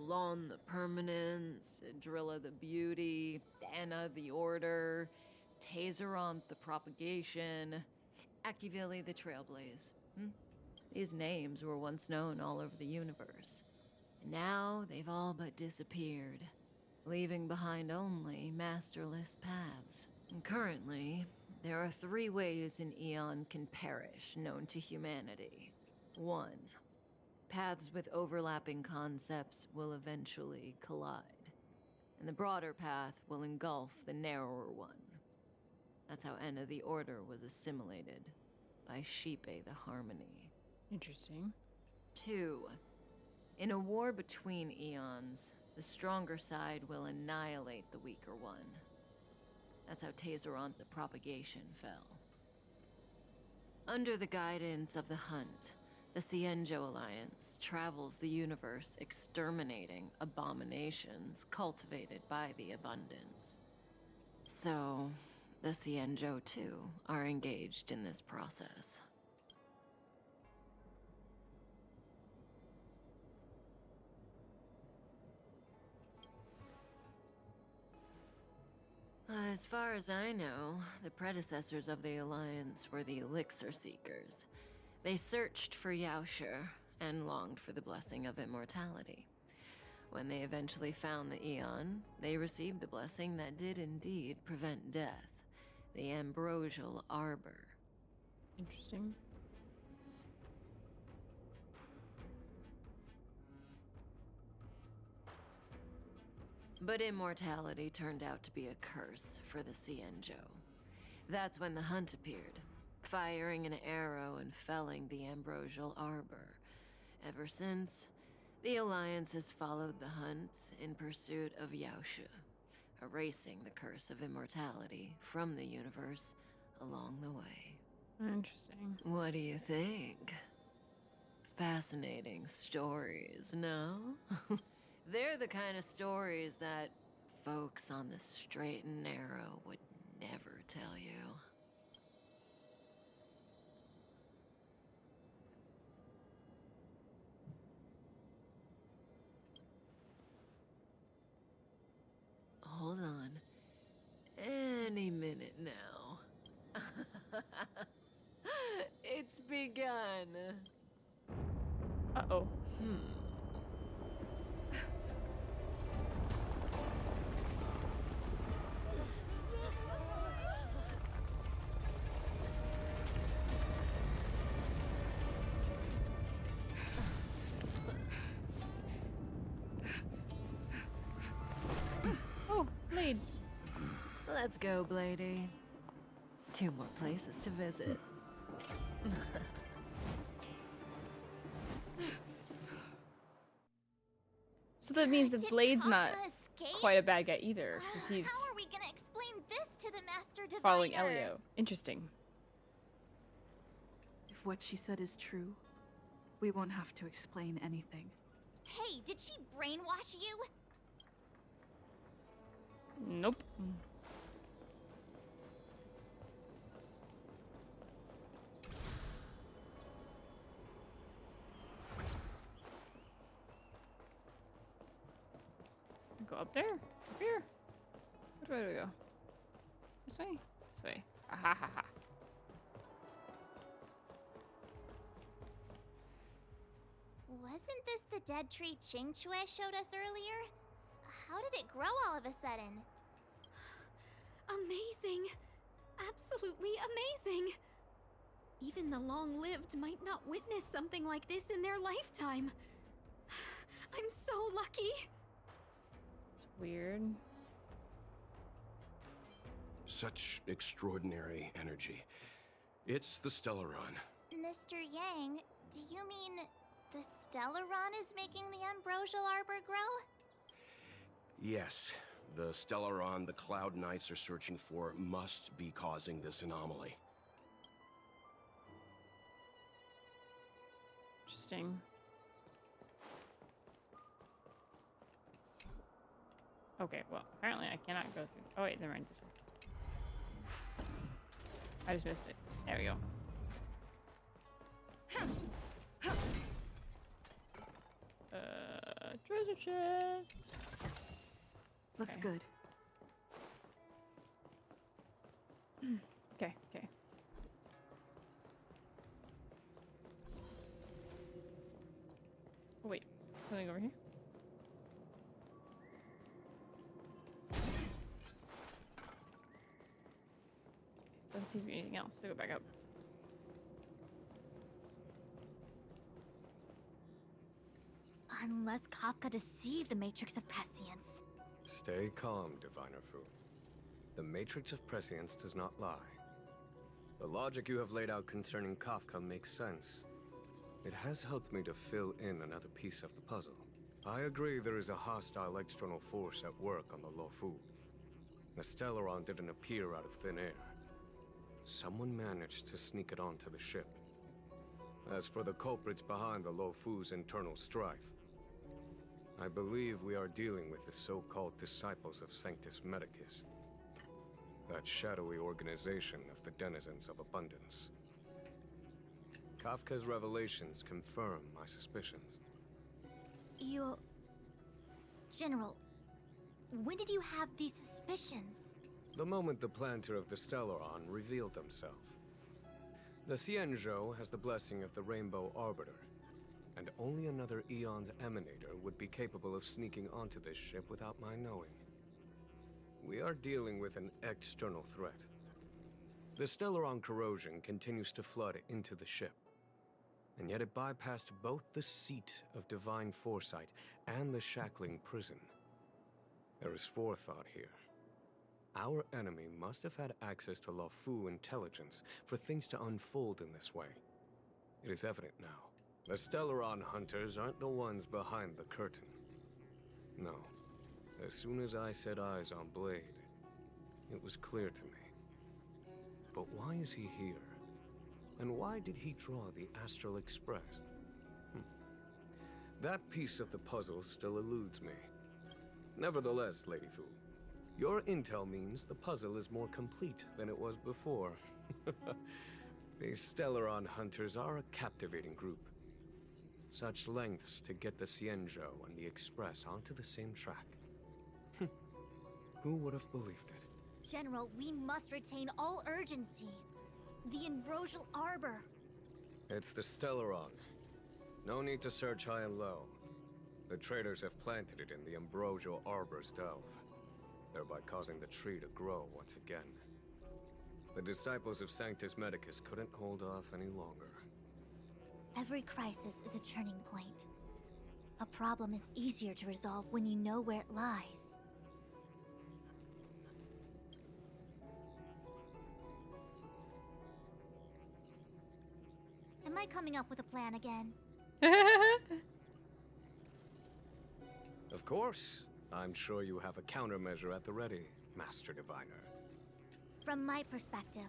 Lon the Permanence, Drilla the Beauty, Anna the Order, Tazeronth the Propagation, Akivili the Trailblaze. These names were once known all over the universe. And now they've all but disappeared, leaving behind only masterless paths. And currently, there are 3 ways an eon can perish known to humanity. 1. Paths with overlapping concepts will eventually collide, and the broader path will engulf the narrower one. That's how Enna the Order was assimilated by Sheepe the Harmony. Interesting. 2. In a war between eons, the stronger side will annihilate the weaker one. That's how Tazeronth the Propagation fell. Under the guidance of the Hunt, the Cienjo Alliance travels the universe exterminating abominations cultivated by the Abundance. So, the Cienjo too are engaged in this process. As far as I know, the predecessors of the Alliance were the Elixir Seekers. They searched for Yaoshe and longed for the blessing of immortality. When they eventually found the Eon, they received the blessing that did indeed prevent death, the Ambrosial Arbor. Interesting. But immortality turned out to be a curse for the Cienjo. That's when the Hunt appeared, firing an arrow and felling the Ambrosial Arbor. Ever since, the Alliance has followed the Hunt in pursuit of Yaoshe, erasing the curse of immortality from the universe along the way. Interesting. What do you think? Fascinating stories, no? They're the kind of stories that folks on the straight and narrow would never tell you. Hold on. Any minute now. It's begun. Uh-oh. Oh, Blade. Let's go, Bladey. 2 more places to visit. So that means that Blade's not quite a bad guy either, because he's How are we gonna explain this to the Master Diviner? following Elio. Interesting. If what she said is true, we won't have to explain anything. Hey, did she brainwash you? Nope. Go up there? Up here? Which way do we go? This way? This way. Ha ha ha ha. Wasn't this the dead tree Ching Chue showed us earlier? How did it grow all of a sudden? Amazing! Absolutely amazing! Even the long-lived might not witness something like this in their lifetime. I'm so lucky. It's weird. Such extraordinary energy. It's the Stellaron. Mr. Yang, do you mean the Stellaron is making the ambrosial arbor grow? Yes, the Stellaron the Cloud Knights are searching for must be causing this anomaly. Interesting. Okay, well, apparently I cannot go through. Oh wait, never mind. This one. I just missed it. There we go. Treasure chest. Looks good. Okay, okay. Oh, wait, something over here. Doesn't seem to be anything else, so go back up. Unless Kafka deceived the Matrix of Prescience. Stay calm, Diviner Fu. The Matrix of Prescience does not lie. The logic you have laid out concerning Kafka makes sense. It has helped me to fill in another piece of the puzzle. I agree there is a hostile external force at work on the Luofu. The Stellaron didn't appear out of thin air. Someone managed to sneak it onto the ship. As for the culprits behind the Luofu's internal strife, I believe we are dealing with the so-called disciples of Sanctus Medicus. That shadowy organization of the denizens of abundance. Kafka's revelations confirm my suspicions. General, when did you have these suspicions? The moment the planter of the Stellaron revealed himself. The Xianzhou has the blessing of the Rainbow Arbiter, and only another Eon's Emanator would be capable of sneaking onto this ship without my knowing. We are dealing with an external threat. The Stellaron corrosion continues to flood into the ship, and yet it bypassed both the seat of divine foresight and the shackling prison. There is forethought here. Our enemy must have had access to Luofu intelligence for things to unfold in this way. It is evident now. The Stellaron hunters aren't the ones behind the curtain. No. As soon as I set eyes on Blade, it was clear to me. But why is he here? And why did he draw the Astral Express? That piece of the puzzle still eludes me. Nevertheless, Lady Fu, your intel means the puzzle is more complete than it was before. These Stellaron hunters are a captivating group. Such lengths to get the Xianzhou and the Express onto the same track. Who would have believed it? General, we must retain all urgency. The ambrosial arbor. It's the Stellaron. No need to search high and low. The traders have planted it in the ambrosial arbor's delve, thereby causing the tree to grow once again. The disciples of Sanctus Medicus couldn't hold off any longer. Every crisis is a turning point. A problem is easier to resolve when you know where it lies. Am I coming up with a plan again? Of course. I'm sure you have a countermeasure at the ready, Master Diviner. From my perspective,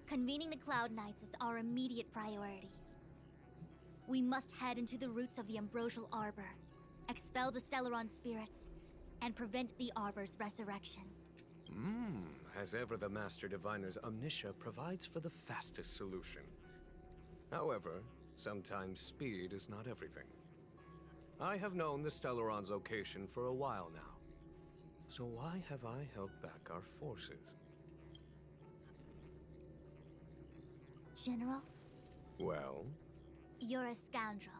convening the Cloud Knights is our immediate priority. We must head into the roots of the ambrosial arbor, expel the Stellaron spirits, and prevent the arbor's resurrection. As ever, the Master Diviner's omniscia provides for the fastest solution. However, sometimes speed is not everything. I have known the Stellaron's location for a while now. So why have I held back our forces? General? Well? You're a scoundrel.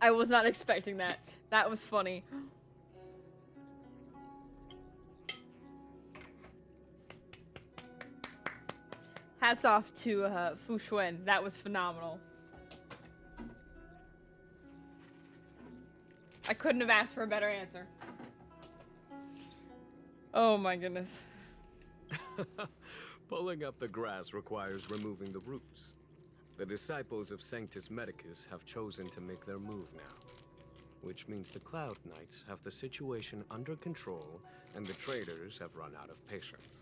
I was not expecting that. That was funny. Hats off to Fu Xuan. That was phenomenal. I couldn't have asked for a better answer. Oh my goodness. Pulling up the grass requires removing the roots. The disciples of Sanctus Medicus have chosen to make their move now, which means the Cloud Knights have the situation under control and the traders have run out of patience.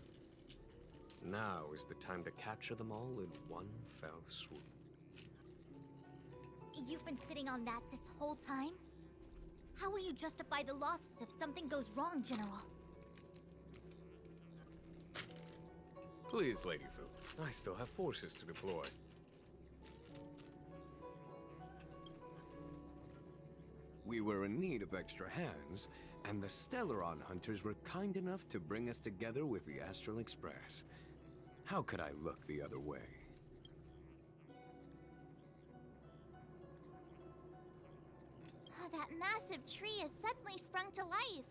Now is the time to capture them all in one fell swoop. You've been sitting on that this whole time? How will you justify the losses if something goes wrong, General? Please, Lady Fu. I still have forces to deploy. We were in need of extra hands, and the Stellaron hunters were kind enough to bring us together with the Astral Express. How could I look the other way? That massive tree has suddenly sprung to life.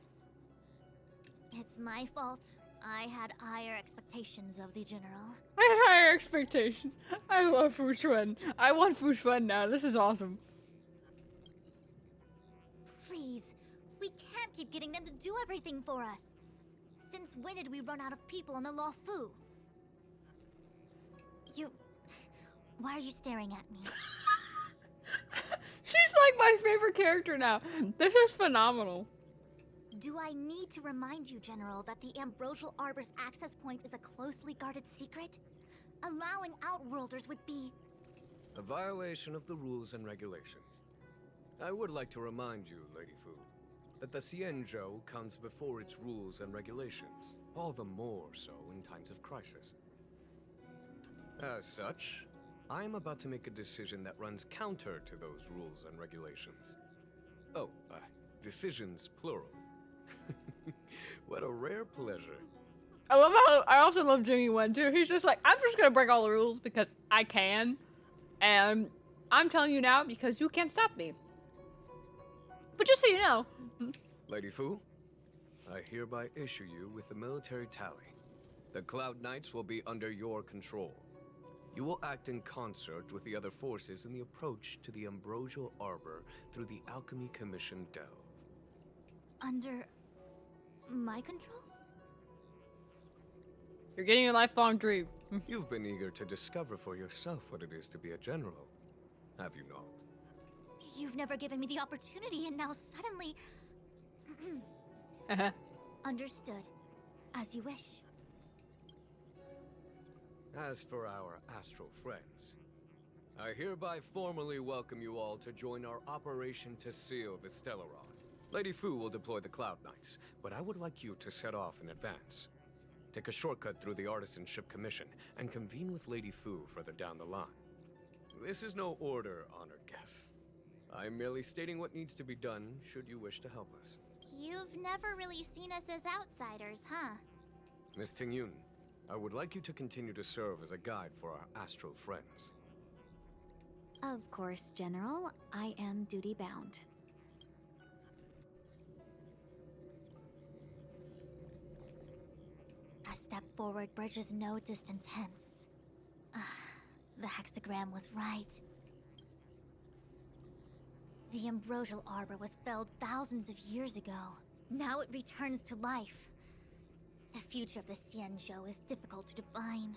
It's my fault. I had higher expectations of the General. I had higher expectations. I love Fu Xuan. I want Fu Xuan now. This is awesome. Please, we can't keep getting them to do everything for us. Since when did we run out of people on the Law Fu? Why are you staring at me? She's like my favorite character now. This is phenomenal. Do I need to remind you, General, that the Ambrosial Arbor's access point is a closely guarded secret? Allowing Outworlders would be... A violation of the rules and regulations. I would like to remind you, Lady Fu, that the Xianzhou comes before its rules and regulations, all the more so in times of crisis. As such, I am about to make a decision that runs counter to those rules and regulations. Oh, decisions plural. What a rare pleasure. I also love Jimmy Wen too. He's just like, I'm just gonna break all the rules because I can. And I'm telling you now because you can't stop me. But just so you know. Lady Fu, I hereby issue you with the military tally. The Cloud Knights will be under your control. You will act in concert with the other forces in the approach to the Ambrosial Arbor through the Alchemy Commission Delve. Under... my control? You're getting a lifelong dream. You've been eager to discover for yourself what it is to be a general, have you not? You've never given me the opportunity, and now suddenly... Understood. As you wish. As for our astral friends, I hereby formally welcome you all to join our operation to seal the Stellaron. Lady Fu will deploy the Cloud Knights, but I would like you to set off in advance. Take a shortcut through the Artisanship Commission and convene with Lady Fu further down the line. This is no order, honored guests. I'm merely stating what needs to be done should you wish to help us. You've never really seen us as outsiders, huh? Miss Tingyun, I would like you to continue to serve as a guide for our astral friends. Of course, General. I am duty-bound. A step forward bridges no distance hence. The hexagram was right. The Ambrosial Arbor was felled thousands of years ago. Now it returns to life. The future of the Xianzhou is difficult to define.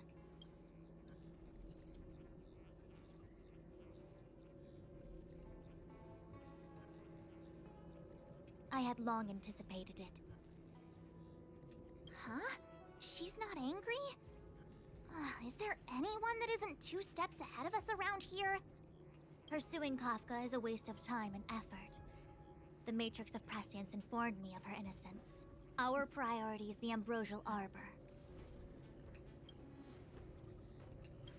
I had long anticipated it. Huh? She's not angry? Is there anyone that isn't 2 steps ahead of us around here? Pursuing Kafka is a waste of time and effort. The Matrix of Prescience informed me of her innocence. Our priority is the Ambrosial Arbor.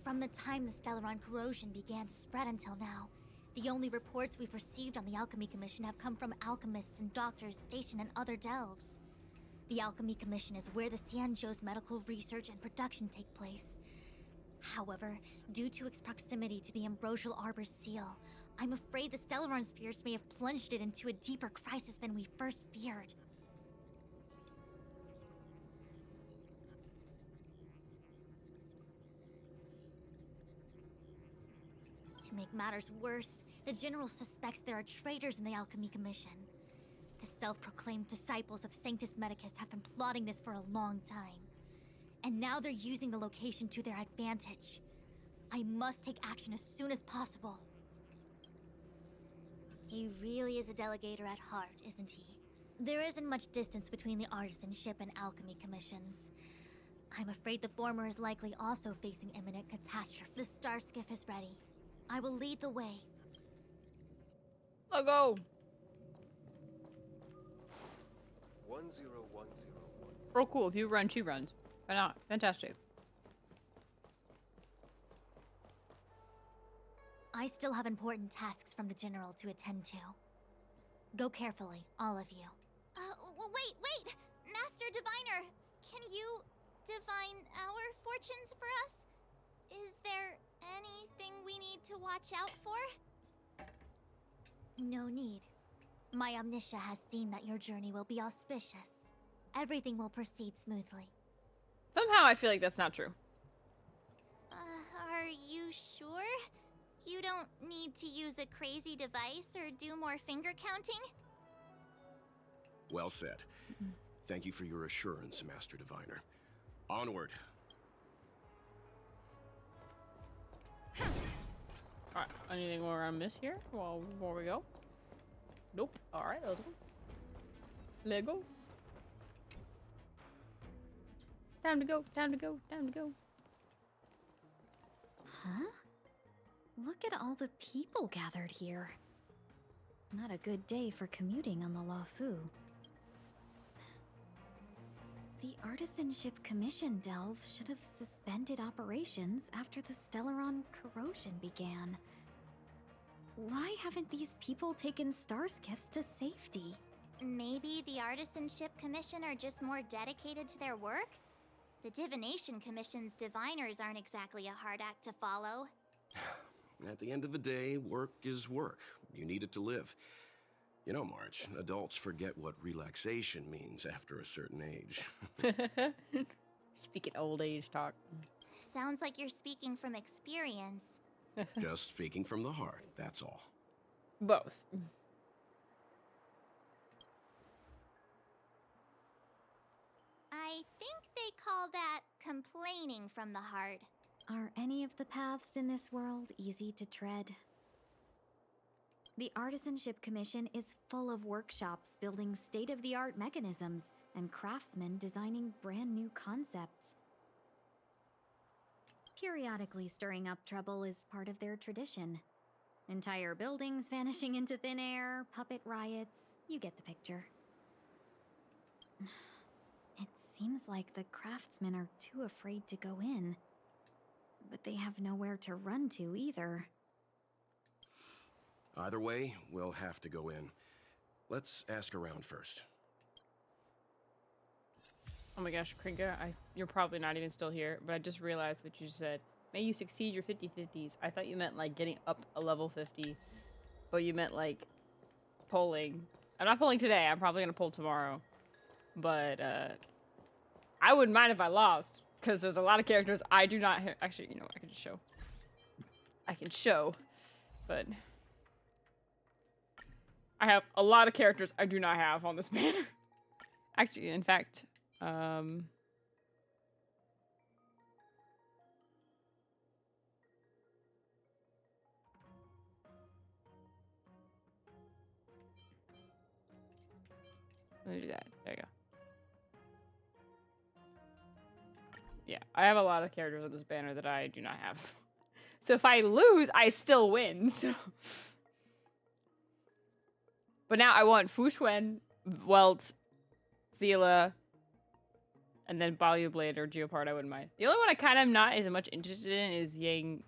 From the time the Stellaron corrosion began to spread until now, the only reports we've received on the Alchemy Commission have come from alchemists and doctors stationed in other delves. The Alchemy Commission is where the Xianzhou's medical research and production take place. However, due to its proximity to the Ambrosial Arbor's seal, I'm afraid the Stellaron spirits may have plunged it into a deeper crisis than we first feared. To make matters worse, the General suspects there are traitors in the Alchemy Commission. The self-proclaimed disciples of Sanctus Medicus have been plotting this for a long time. And now they're using the location to their advantage. I must take action as soon as possible. He really is a delegator at heart, isn't he? There isn't much distance between the artisanship and alchemy commissions. I'm afraid the former is likely also facing imminent catastrophe. The star skiff is ready. I will lead the way. I'll go. 10101. Real cool if you run 2 runs. Why not? Fantastic. I still have important tasks from the General to attend to. Go carefully, all of you. Wait! Master Diviner, can you divine our fortunes for us? Is there anything we need to watch out for? No need. My Omniscia has seen that your journey will be auspicious. Everything will proceed smoothly. Somehow I feel like that's not true. Are you sure? You don't need to use a crazy device or do more finger counting? Well said. Thank you for your assurance, Master Diviner. Onward. Alright, anything more I miss here before we go? Nope. Alright, let's go. Let go. Time to go, time to go, time to go. Huh? Look at all the people gathered here. Not a good day for commuting on the Luofu. The Artisanship Commission delve should have suspended operations after the Stellaron corrosion began. Why haven't these people taken star skiffs to safety? Maybe the Artisanship Commission are just more dedicated to their work? The Divination Commission's diviners aren't exactly a hard act to follow. At the end of the day, work is work. You need it to live. You know, March, adults forget what relaxation means after a certain age. Speaking old age talk. Sounds like you're speaking from experience. Just speaking from the heart, that's all. Both. I think they call that complaining from the heart. Are any of the paths in this world easy to tread? The Artisanship Commission is full of workshops building state-of-the-art mechanisms and craftsmen designing brand new concepts. Periodically stirring up trouble is part of their tradition. Entire buildings vanishing into thin air, puppet riots, you get the picture. It seems like the craftsmen are too afraid to go in. But they have nowhere to run to either. Either way, we'll have to go in. Let's ask around first. Oh my gosh, Krinka, you're probably not even still here, but I just realized what you said. May you succeed your 50/50s. I thought you meant like getting up a level 50, but you meant like polling. I'm not polling today. I'm probably gonna poll tomorrow, but I wouldn't mind if I lost because there's a lot of characters I do not have. Actually, you know what? I can just show. I can show, but I have a lot of characters I do not have on this banner. Actually, in fact, let me do that. There you go. Yeah, I have a lot of characters on this banner that I do not have. So if I lose, I still win. So. But now I want Fushuen, Welt, Zila, and then Balyu Blade or Geopard. I wouldn't mind. The only one I kind of not as much interested in is Yang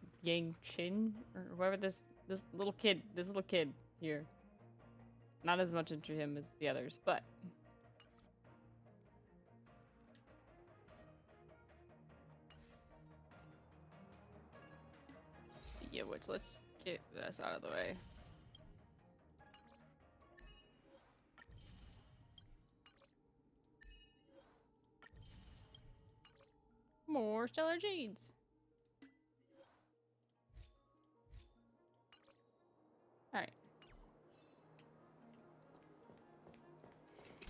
Chin or whoever this little kid here. Not as much into him as the others, but. Yeah, let's get this out of the way. More Stellar Jades.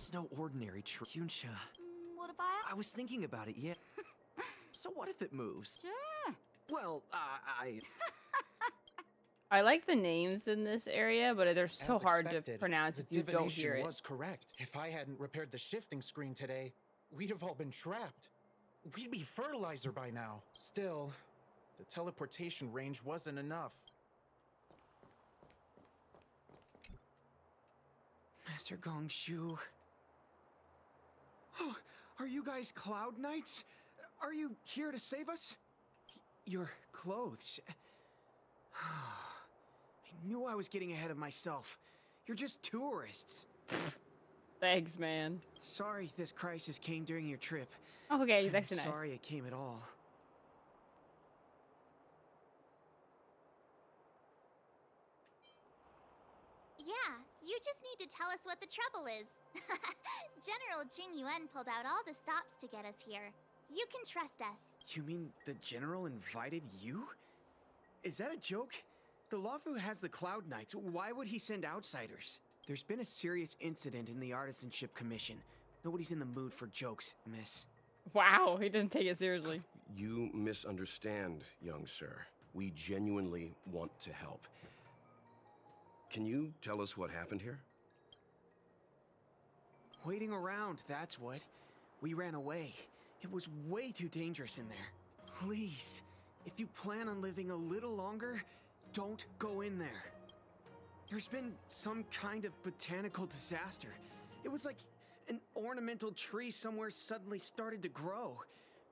is no ordinary tree. Yuncha. What if I was thinking about it, yeah. So what if it moves? Sure. Well, I like the names in this area, but they're so As hard to expected, pronounce the if you don't divination hear it. was correct. If I hadn't repaired the shifting screen today, we'd have all been trapped. We'd be fertilizer by now. Still, the teleportation range wasn't enough. Master Gongshu. Oh, are you guys Cloud Knights? Are you here to save us? Your clothes. I knew I was getting ahead of myself. You're just tourists. Thanks, man. Sorry this crisis came during your trip. Oh, okay, he's I'm actually nice. sorry it came at all. Yeah, you just need to tell us what the trouble is. General Jing Yuan pulled out all the stops to get us here. You can trust us. You mean the general invited you? Is that a joke? The Luofu has the Cloud Knights. Why would he send outsiders? There's been a serious incident in the Artisanship Commission. Nobody's in the mood for jokes, miss. Wow, he didn't take it seriously. You misunderstand, young sir. We genuinely want to help. Can you tell us what happened here? Waiting around, that's what. We ran away. It was way too dangerous in there. Please, if you plan on living a little longer, don't go in there. There's been some kind of botanical disaster. It was like an ornamental tree somewhere suddenly started to grow.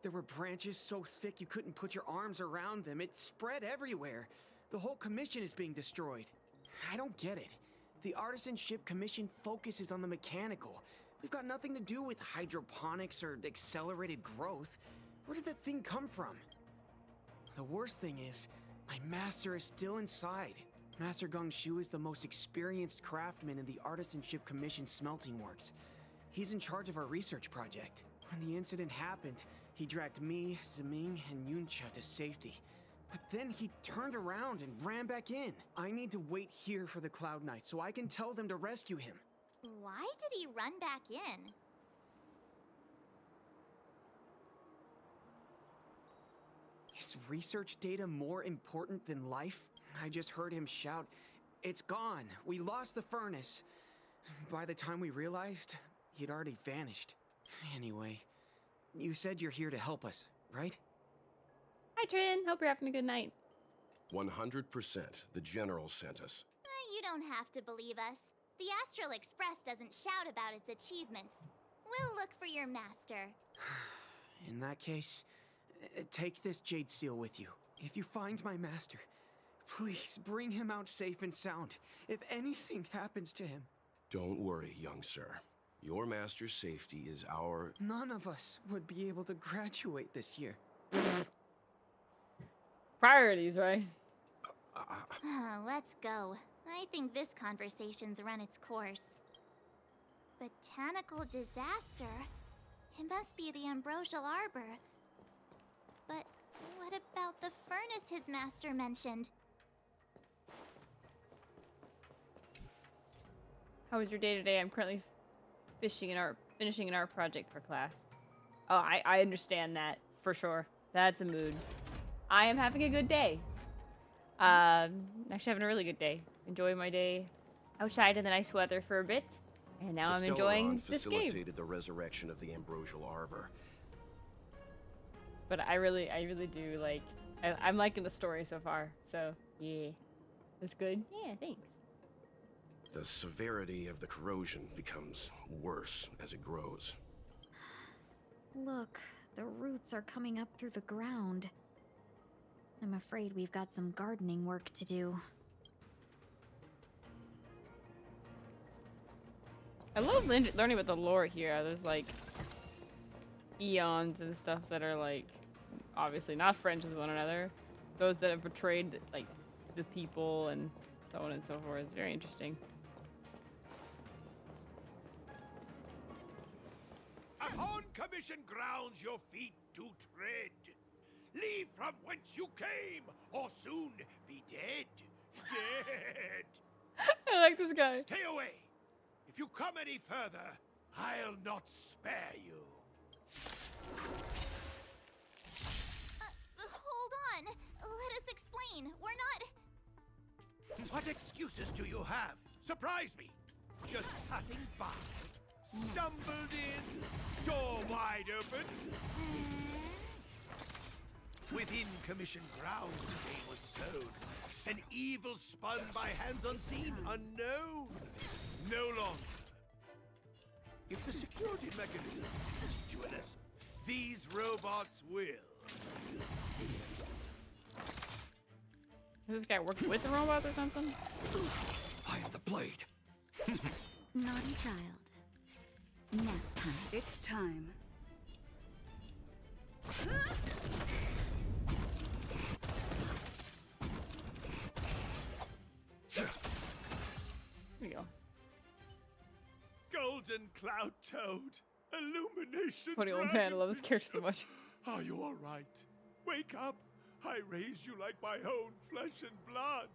There were branches so thick you couldn't put your arms around them. It spread everywhere. The whole commission is being destroyed. I don't get it. The Artisanship Commission focuses on the mechanical. We've got nothing to do with hydroponics or accelerated growth. Where did that thing come from? The worst thing is, my master is still inside. Master Gongshu is the most experienced craftsman in the Artisanship Commission smelting works. He's in charge of our research project. When the incident happened, he dragged me, Ziming, and Yuncha to safety. But then he turned around and ran back in. I need to wait here for the Cloud Knight so I can tell them to rescue him. Why did he run back in? Is research data more important than life? I just heard him shout, "It's gone! We lost the furnace!" By the time we realized, he'd already vanished. Anyway, you said you're here to help us, right? Hi, Trin. Hope you're having a good night. 100% the general sent us. You don't have to believe us. The Astral Express doesn't shout about its achievements. We'll look for your master. In that case, take this jade seal with you. If you find my master, please bring him out safe and sound. If anything happens to him. Don't worry, young sir. Your master's safety is our... None of us would be able to graduate this year. Priorities, right? Let's go. I think this conversation's run its course. Botanical disaster? It must be the Ambrosial Arbor. But what about the furnace his master mentioned? How was your day today? I'm currently finishing an art project for class. Oh, I understand that for sure. That's a mood. I am having a good day. Actually having a really good day. Enjoying my day outside in the nice weather for a bit. And now I'm enjoying this game. Facilitated the resurrection of the Ambrosial Arbor. But I really do like, I'm liking the story so far. So, yeah. That's good. Yeah, thanks. The severity of the corrosion becomes worse as it grows. Look, the roots are coming up through the ground. I'm afraid we've got some gardening work to do. I love learning about the lore here. There's like eons and stuff that are like obviously not friends with one another. Those that have betrayed like the people and so on and so forth. It's very interesting. Upon commission grounds your feet do tread. Leave from whence you came, or soon be dead. Dead. I like this guy. Stay away. If you come any further, I'll not spare you. Hold on. Let us explain. We're not... What excuses do you have? Surprise me. Just passing by. Stumbled in. Door wide open. Within Commission grounds today was sown. An evil spun by hands unseen, unknown. No longer. If the security mechanism can teach you a lesson, these robots will. Does this guy work with a robot or something? I am the blade. Naughty child. Nap time. It's time. Here we go. Golden Cloud Toad. Illumination. Funny old man, I love this character so much. Are you all right? Wake up. I raised you like my own flesh and blood.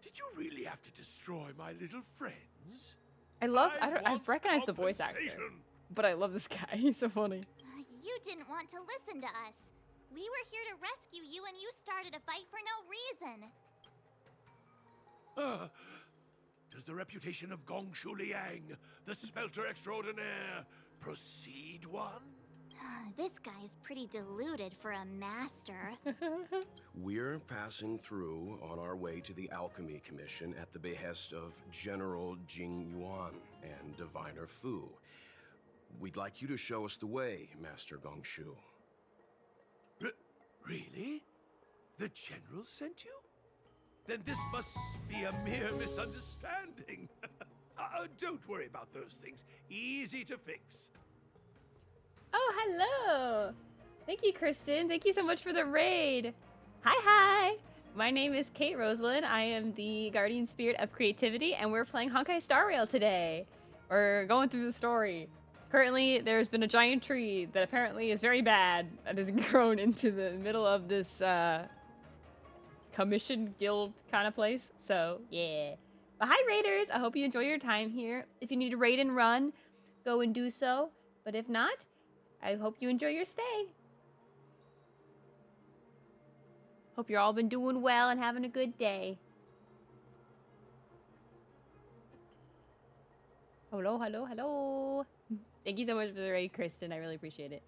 Did you really have to destroy my little friends? I've recognized the voice actor, but I love this guy. He's so funny. You didn't want to listen to us. We were here to rescue you and you started a fight for no reason. Does the reputation of Gong Shu Liang, the smelter extraordinaire, proceed one? This guy's pretty deluded for a master. We're passing through on our way to the Alchemy Commission at the behest of General Jing Yuan and Diviner Fu. We'd like you to show us the way, Master Gong Shu. Really? The General sent you? Then this must be a mere misunderstanding. Don't worry about those things. Easy to fix. Oh, hello! Thank you, Kristen. Thank you so much for the raid. Hi. My name is Kate Rosalind. I am the guardian spirit of creativity, and we're playing honkaistarrail today. We're going through the story. Currently, there's been a giant tree that apparently is very bad that has grown into the middle of this commission guild kind of place. So, yeah. But hi, raiders. I hope you enjoy your time here. If you need to raid and run, go and do so. But if not, I hope you enjoy your stay. Hope you're all been doing well and having a good day. Hello. Thank you so much for the raid, Kristen. I really appreciate it.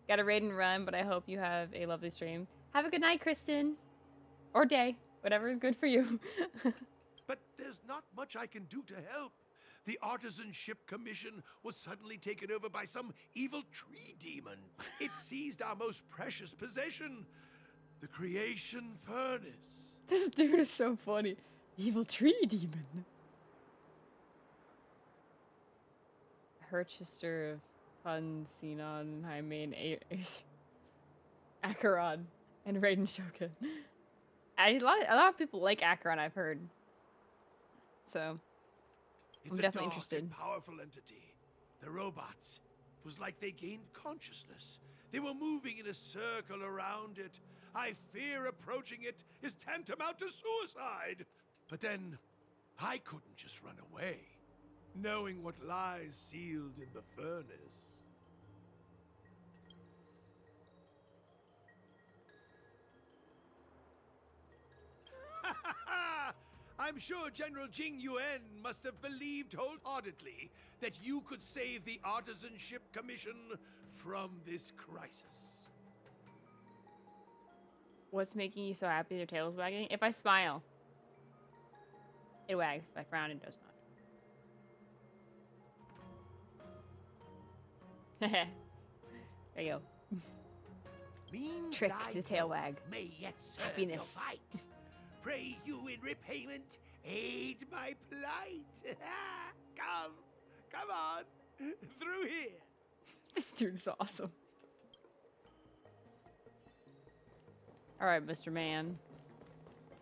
Got to raid and run, but I hope you have a lovely stream. Have a good night, Kristen. Or day. Whatever is good for you. But there's not much I can do to help. The Artisanship Commission was suddenly taken over by some evil tree demon. It seized our most precious possession, the creation furnace. This dude is so funny. Evil tree demon. Herchester of Hun, Sinon, Hymen, Acheron, and Raiden Shogun. A lot of people like Acheron, I've heard. So, I'm definitely interested. It's a dark and powerful entity. The robots. It was like they gained consciousness. They were moving in a circle around it. I fear approaching it is tantamount to suicide. But then, I couldn't just run away, knowing what lies sealed in the furnace. I'm sure General Jing Yuan must have believed wholeheartedly that you could save the Artisanship Commission from this crisis. What's making you so happy your tail's wagging? If I smile, it wags. If I frown, it does not. There you go. Means Trick I the tail know wag. May yet serve Happiness. your fight. Pray you in repayment aid my plight. Come on, through here. This dude is awesome. All right, Mr. Man.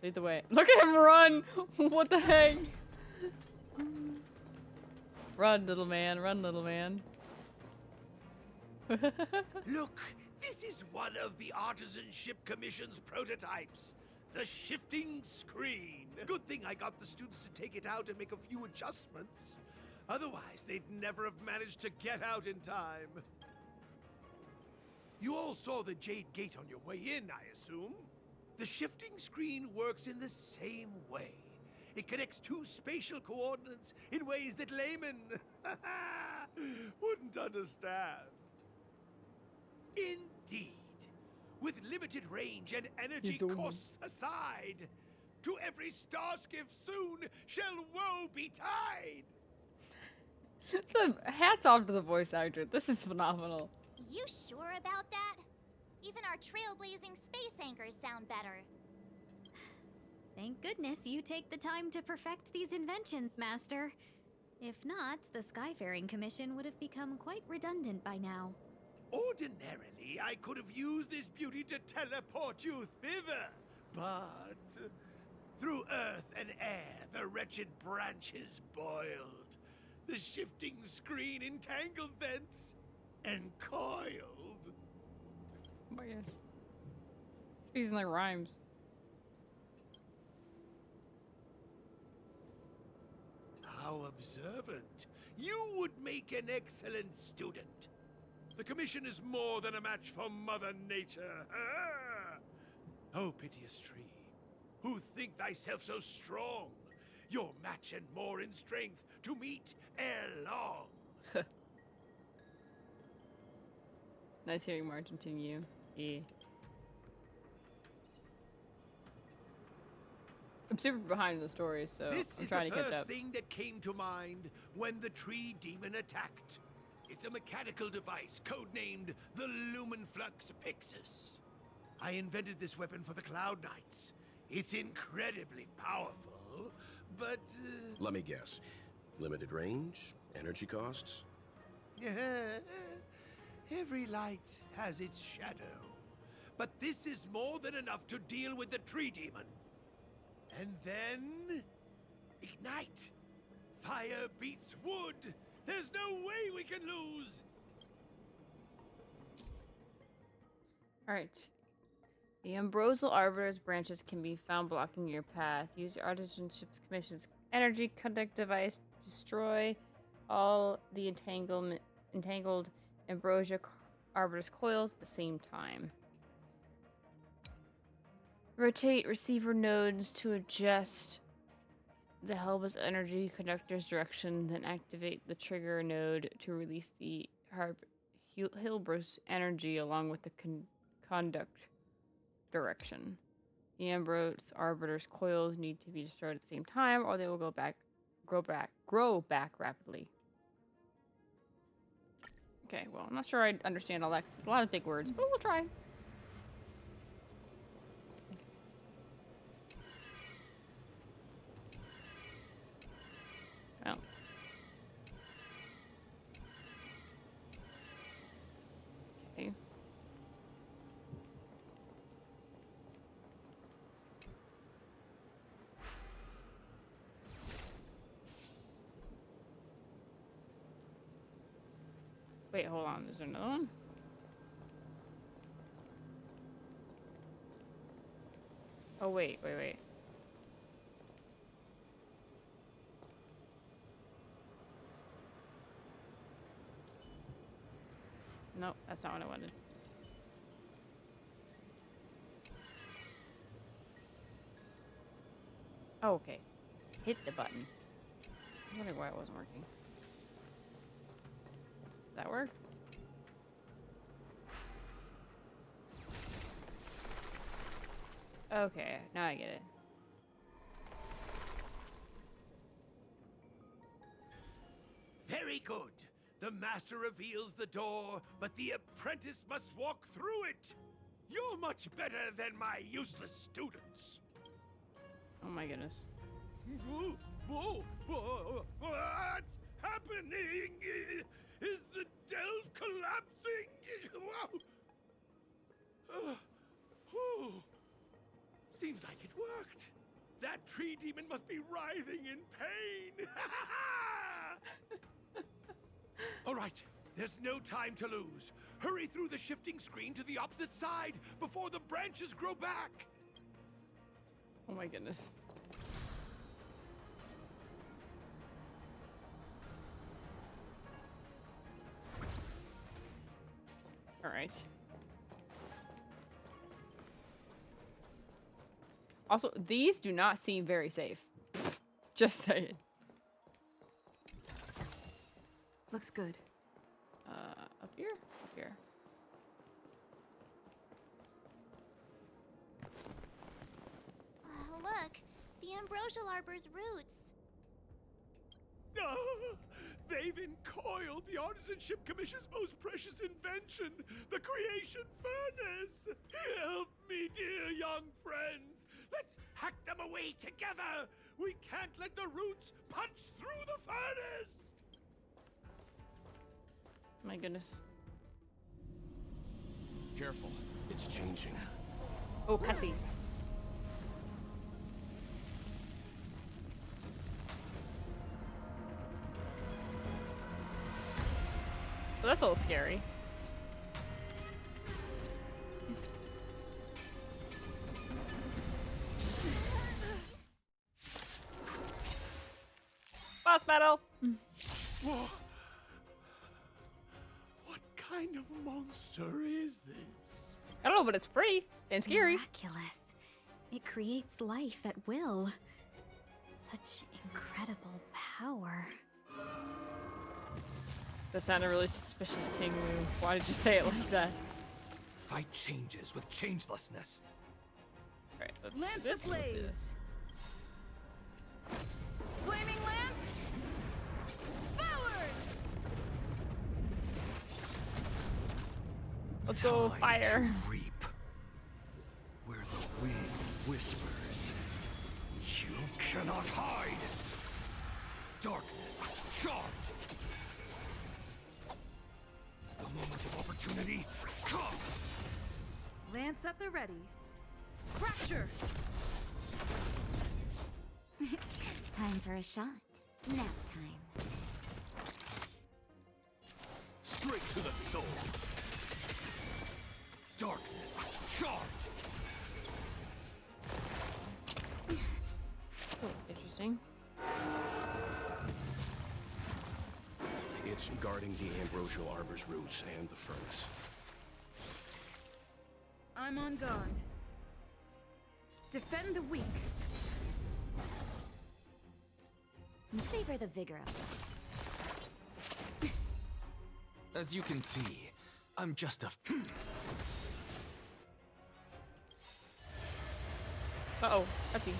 Lead the way. Look at him run! What the heck? Run, little man. Run, little man. Look, this is one of the Artisanship Commission's prototypes. The shifting screen. Good thing I got the students to take it out and make a few adjustments. Otherwise, they'd never have managed to get out in time. You all saw the Jade Gate on your way in, I assume? The shifting screen works in the same way. It connects two spatial coordinates in ways that laymen wouldn't understand. Indeed. With limited range and energy costs aside, to every star skiff soon shall woe betide. The hats off to the voice actor. This is phenomenal. You sure about that? Even our trailblazing space anchors sound better. Thank goodness you take the time to perfect these inventions, Master. If not, the Skyfaring Commission would have become quite redundant by now. Ordinarily, I could have used this beauty to teleport you thither, but through earth and air, the wretched branches boiled. The shifting screen entangled thence and coiled. Oh my goodness. Speaking like rhymes. How observant. You would make an excellent student. The Commission is more than a match for Mother Nature. Ah! Oh, piteous tree, who think thyself so strong, your match and more in strength to meet ere long. Nice hearing March continue. Yeah. I'm super behind in the story, so I'm trying to catch up. This is the first thing that came to mind when the tree demon attacked. It's a mechanical device codenamed the Lumenflux Pixis. I invented this weapon for the Cloud Knights. It's incredibly powerful, but... Let me guess. Limited range? Energy costs? Every light has its shadow. But this is more than enough to deal with the tree demon. And then... ignite! Fire beats wood! There's no way we can lose! Alright. The Ambrosial Arbiter's branches can be found blocking your path. Use your Artisanship Commission's energy conduct device to destroy all the entangled Ambrosia Arbiter's coils at the same time. Rotate receiver nodes to adjust the Helba's energy conductor's direction, then activate the trigger node to release the Hilbrus energy along with the conduct direction. The Ambrose Arbiter's coils need to be destroyed at the same time, or they will grow back rapidly. Okay, well, I'm not sure I understand all that 'cause it's a lot of big words, but we'll try. Well. Okay. Wait, hold on. There's another one? Oh, wait. Nope, that's not what I wanted. Oh, okay. Hit the button. I'm wondering why it wasn't working. Does that work? Okay, now I get it. Very good. The master reveals the door, but the apprentice must walk through it. You're much better than my useless students. Oh my goodness. What's happening? Is the delve collapsing? Seems like it worked. That tree demon must be writhing in pain. All right, there's no time to lose. Hurry through the shifting screen to the opposite side before the branches grow back. Oh my goodness. All right. Also, these do not seem very safe. Just saying. Looks good. Up here? Up here. Look, the ambrosial arbor's roots. Ah, they've encoiled the Artisanship Commission's most precious invention, the creation furnace. Help me, dear young friends. Let's hack them away together. We can't let the roots punch through the furnace. My goodness. Careful, it's changing. Oh, cutscene. Well, that's a little scary. Boss battle. Whoa. What kind of monster is this? I don't know, but it's pretty and scary. Miraculous. It creates life at will. Such incredible power. That sounded really suspicious, Tinglu. Why did you say it like that? Fight changes with changelessness. Alright, let's Lance do this. Let's do ablaze. this. Flaming lance. Forward. Let's go fire. Reap. Where the wind whispers, you cannot hide. Darkness, charge. The moment of opportunity, come. Lance at the ready. Fracture. Time for a shot. Nap time. Straight to the soul. Darkness, charge. Oh, interesting. It's guarding the ambrosial arbor's roots and the furnace. I'm on guard. Defend the weak. Savor the vigor of it. As you can see, I'm just a... Uh-oh. Let's see.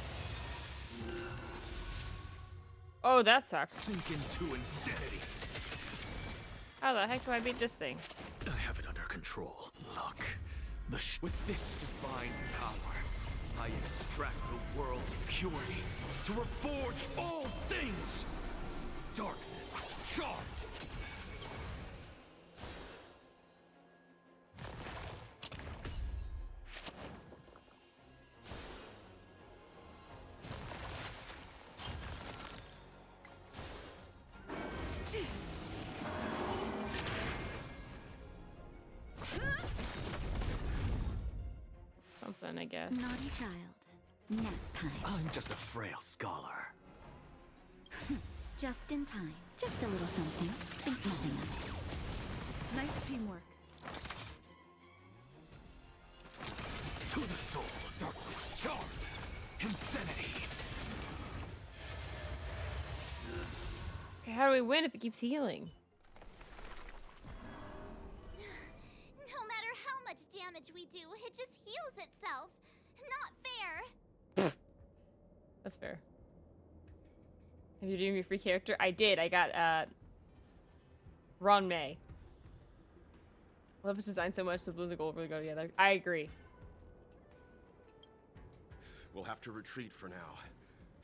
Oh, that sucks. Sink into insanity. How the heck do I beat this thing? I have it under control. Look. With this divine power, I extract the world's purity to reforge all things. Darkness, charge. Something, I guess. Naughty child. Nap time. I'm just a frail scholar. Just in time. Just a little something. Think nothing of it. Nice teamwork. To the soul, darkness, charge, insanity. Okay, how do we win if it keeps healing? No matter how much damage we do, it just heals itself. Not fair. That's fair. Have you redeemed your free character? I did. I got, Ron May. I love his design so much, the blue and the gold really go together. I agree. We'll have to retreat for now.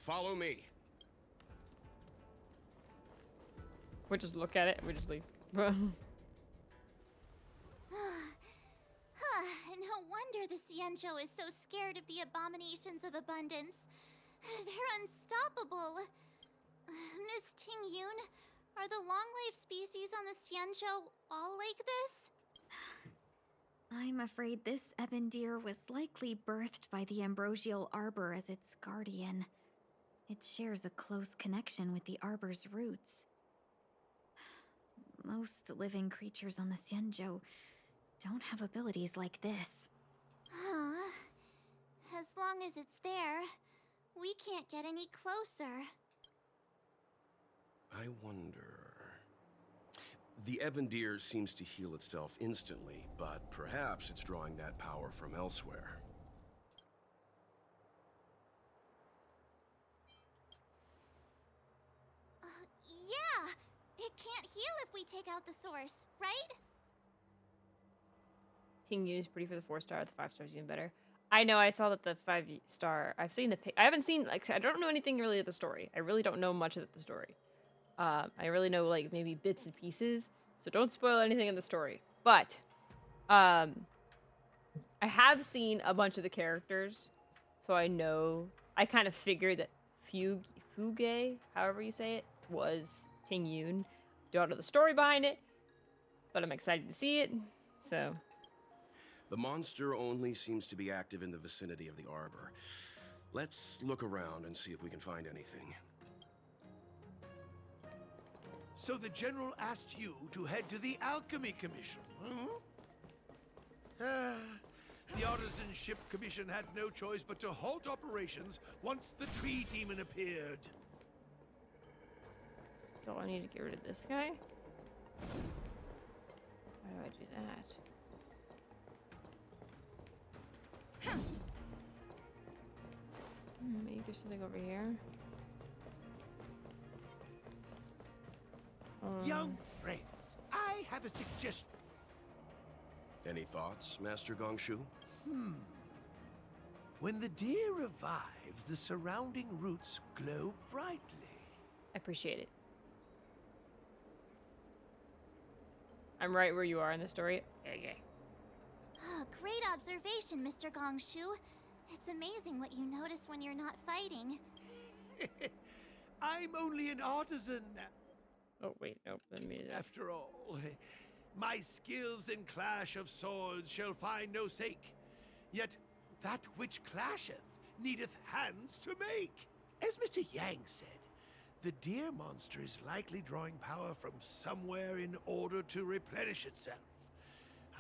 Follow me. We just look at it and we just leave. No wonder the Xianzhou is so scared of the abominations of abundance. They're unstoppable. Miss Tingyun, are the long-life species on the Xianzhou all like this? I I'm afraid this ebon deer was likely birthed by the ambrosial arbor as its guardian. It shares a close connection with the arbor's roots. Most living creatures on the Xianzhou don't have abilities like this. Huh. As long as it's there, we can't get any closer. I wonder... The Ebon Deer seems to heal itself instantly, but perhaps it's drawing that power from elsewhere. Yeah! It can't heal if we take out the source, right? Ting Yu is pretty for the 4-star. The 5-star is even better. I know. I saw that the 5-star. I've seen the. I haven't seen like. I don't know anything really of the story. I really don't know much of the story. I really know like maybe bits and pieces. So don't spoil anything in the story. But, I have seen a bunch of the characters, so I know. I kind of figured that Fuge, however you say it, was Ting Yun. Don't know the story behind it, but I'm excited to see it. So. The monster only seems to be active in the vicinity of the arbor. Let's look around and see if we can find anything. So the General asked you to head to the Alchemy Commission, the Artisan Ship Commission had no choice but to halt operations once the Tree Demon appeared. So I need to get rid of this guy? How do I do that? Maybe there's something over here. Young friends, I have a suggestion. Any thoughts, Master Gongshu? When the deer revives, the surrounding roots glow brightly. I appreciate it. I'm right where you are in the story. Okay. Oh, great observation, Mr. Gongshu. It's amazing what you notice when you're not fighting. I'm only an artisan. Oh, wait, nope. Let me... After all, my skills in clash of swords shall find no sake. Yet that which clasheth needeth hands to make. As Mr. Yang said, the deer monster is likely drawing power from somewhere in order to replenish itself.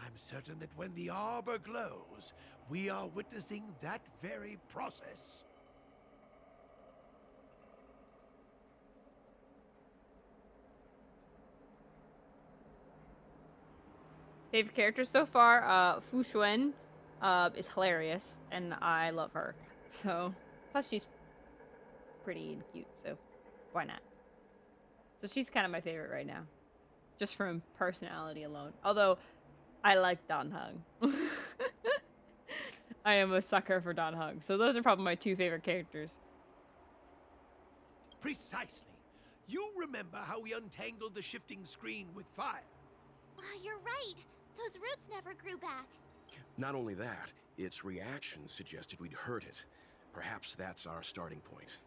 I'm certain that when the arbor glows, we are witnessing that very process. Favorite character so far, Fu Xuan is hilarious, and I love her. So, plus she's pretty and cute, so why not? So she's kind of my favorite right now, just from personality alone. Although, I like Dan Heng. I am a sucker for Dan Heng, so those are probably my two favorite characters. Precisely. You remember how we untangled the shifting screen with fire? You're right. Those roots never grew back. Not only that, its reaction suggested we'd hurt it. Perhaps that's our starting point.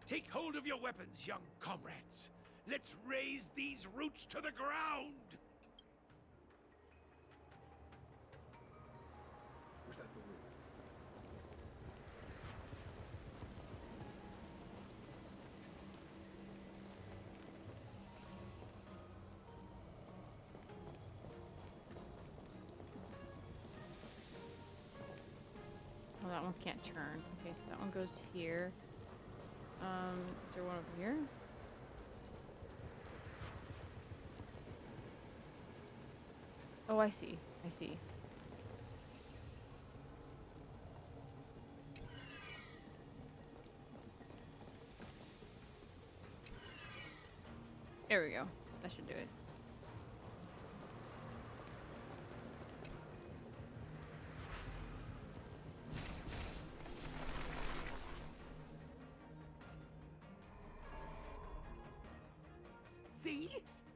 Take hold of your weapons, young comrades. Let's raise these roots to the ground! Was that the root? Oh, that one can't turn. Okay, so that one goes here. Is there one over here? Oh, I see. I see. There we go. That should do it. See?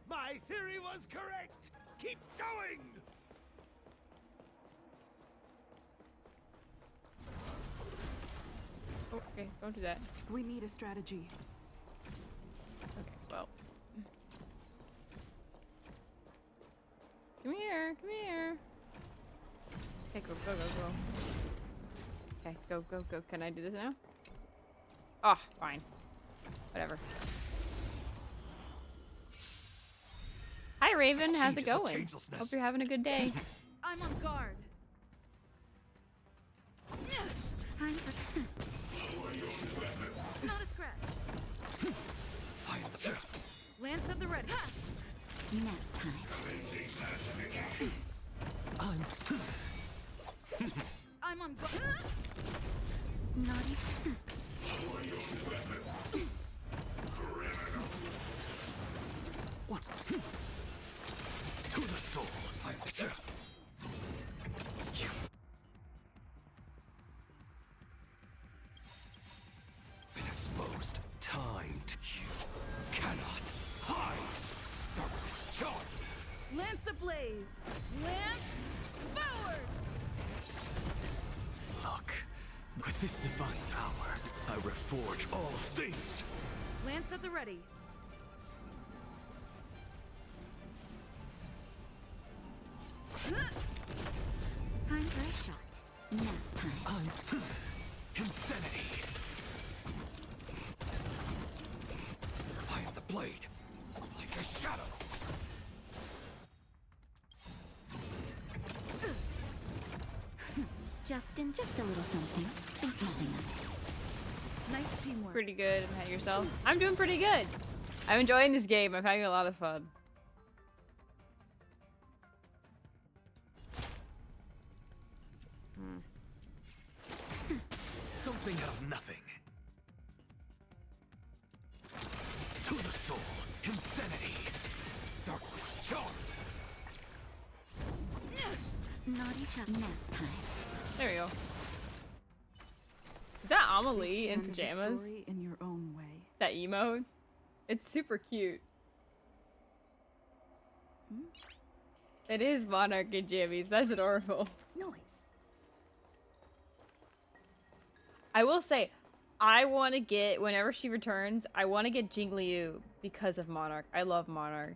My theory was correct! Keep going! Oh, okay, don't do that. We need a strategy. Okay, well. Go, go, go. Can I do this now? Oh, fine. Whatever. Hi, Raven. How's it going? Hope you're having a good day. I'm on guard. Time for... Not a scratch. Lance at the ready. Nap time. I'm on guard. Naughty. What's to the soul? Been exposed. Time to you cannot hide. Darkness charge. Lance ablaze. Lance forward. Look, with this divine power, I reforge all things. Lance at the ready. Time for a shot. Nap time. Insanity. I am the blade, like a shadow. Justin, just a little something. Think nothing of it. Nice teamwork. Pretty good. And yourself? I'm doing pretty good. I'm enjoying this game. I'm having a lot of fun. Something out of nothing. To the soul, insanity. Darkness charge. Naughty chuck nap time. There we go. Is that Amelie Reach the in end of the pajamas? story in your own way. That emote? It's super cute. It is Monarch in jammies. That's adorable. Nice. I will say, I want to get, whenever she returns, I want to get Jingliu because of Monarch. I love Monarch.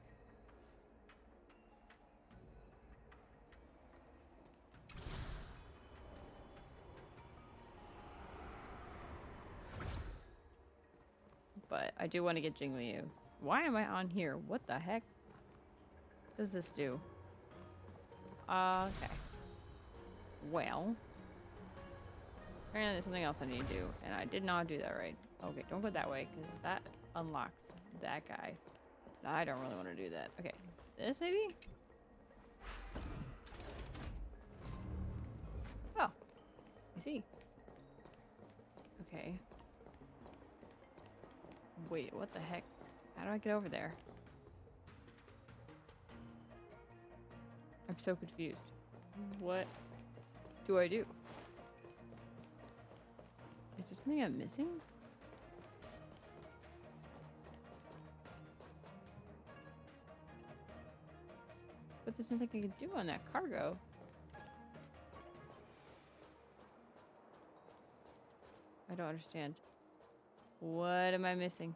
But I do want to get Jingliu. Why am I on here? What the heck? What does this do? Okay. Well. Apparently there's something else I need to do, and I did not do that right. Okay, don't go that way, because that unlocks that guy. No, I don't really want to do that. Okay, this maybe? Oh, I see. Okay. Wait, what the heck? How do I get over there? I'm so confused. What do I do? Is there something I'm missing? But there's nothing I can do on that cargo. I don't understand. What am I missing?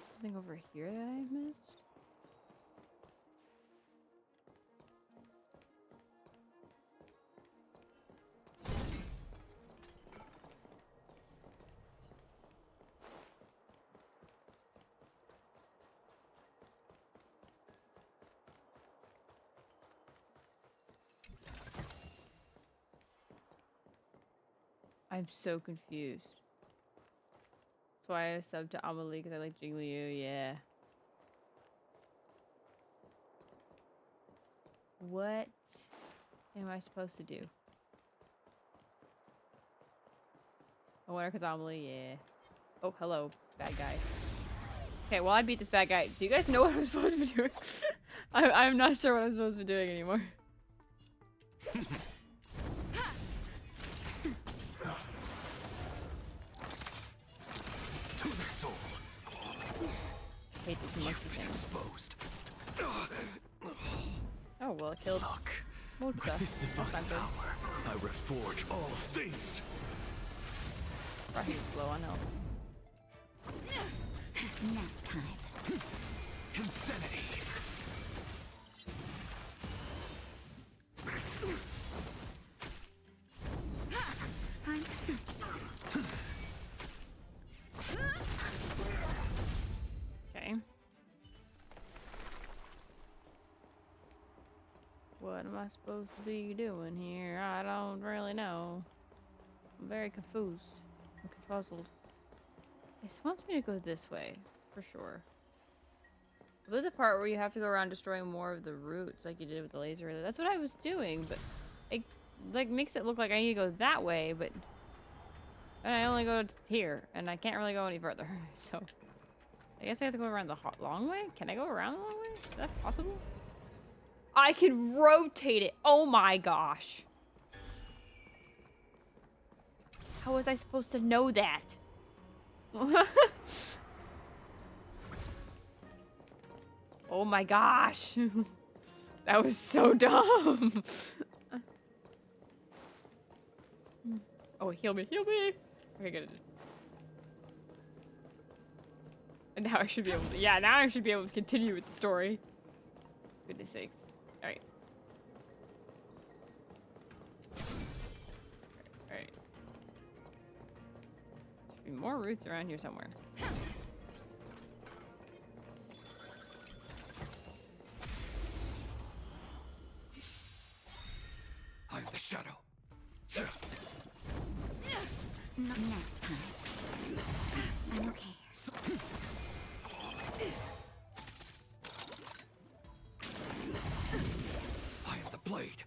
Something over here that I missed? I'm so confused. That's why I subbed to Amelie, because I like Jingliu, yeah. What am I supposed to do? I wonder because Amelie, yeah. Oh, hello, bad guy. Okay, well I beat this bad guy. Do you guys know what I'm supposed to be doing? I'm not sure what I'm supposed to be doing anymore. I hate this monkey thing. Oh, well, it killed Mocha. With this divine That's not power, I reforge all things. Raheem's low on health. Nap time. Insanity. am I supposed to be doing here? I don't really know. I'm very confused. I'm confuzzled. It wants me to go this way, for sure. I believe the part where you have to go around destroying more of the roots, like you did with the laser earlier. That's what I was doing, but it like makes it look like I need to go that way, but and I only go here, and I can't really go any further. So I guess I have to go around the long way? Can I go around the long way? Is that possible? I can rotate it. Oh my gosh. How was I supposed to know that? Oh my gosh. That was so dumb. Oh, heal me, heal me. Okay, good. And now I should be able to, yeah, now I should be able to continue with the story. Goodness sakes. Alright. Alright. Should be more roots around here somewhere. I am the shadow. Not next time. I'm okay. I am the blade.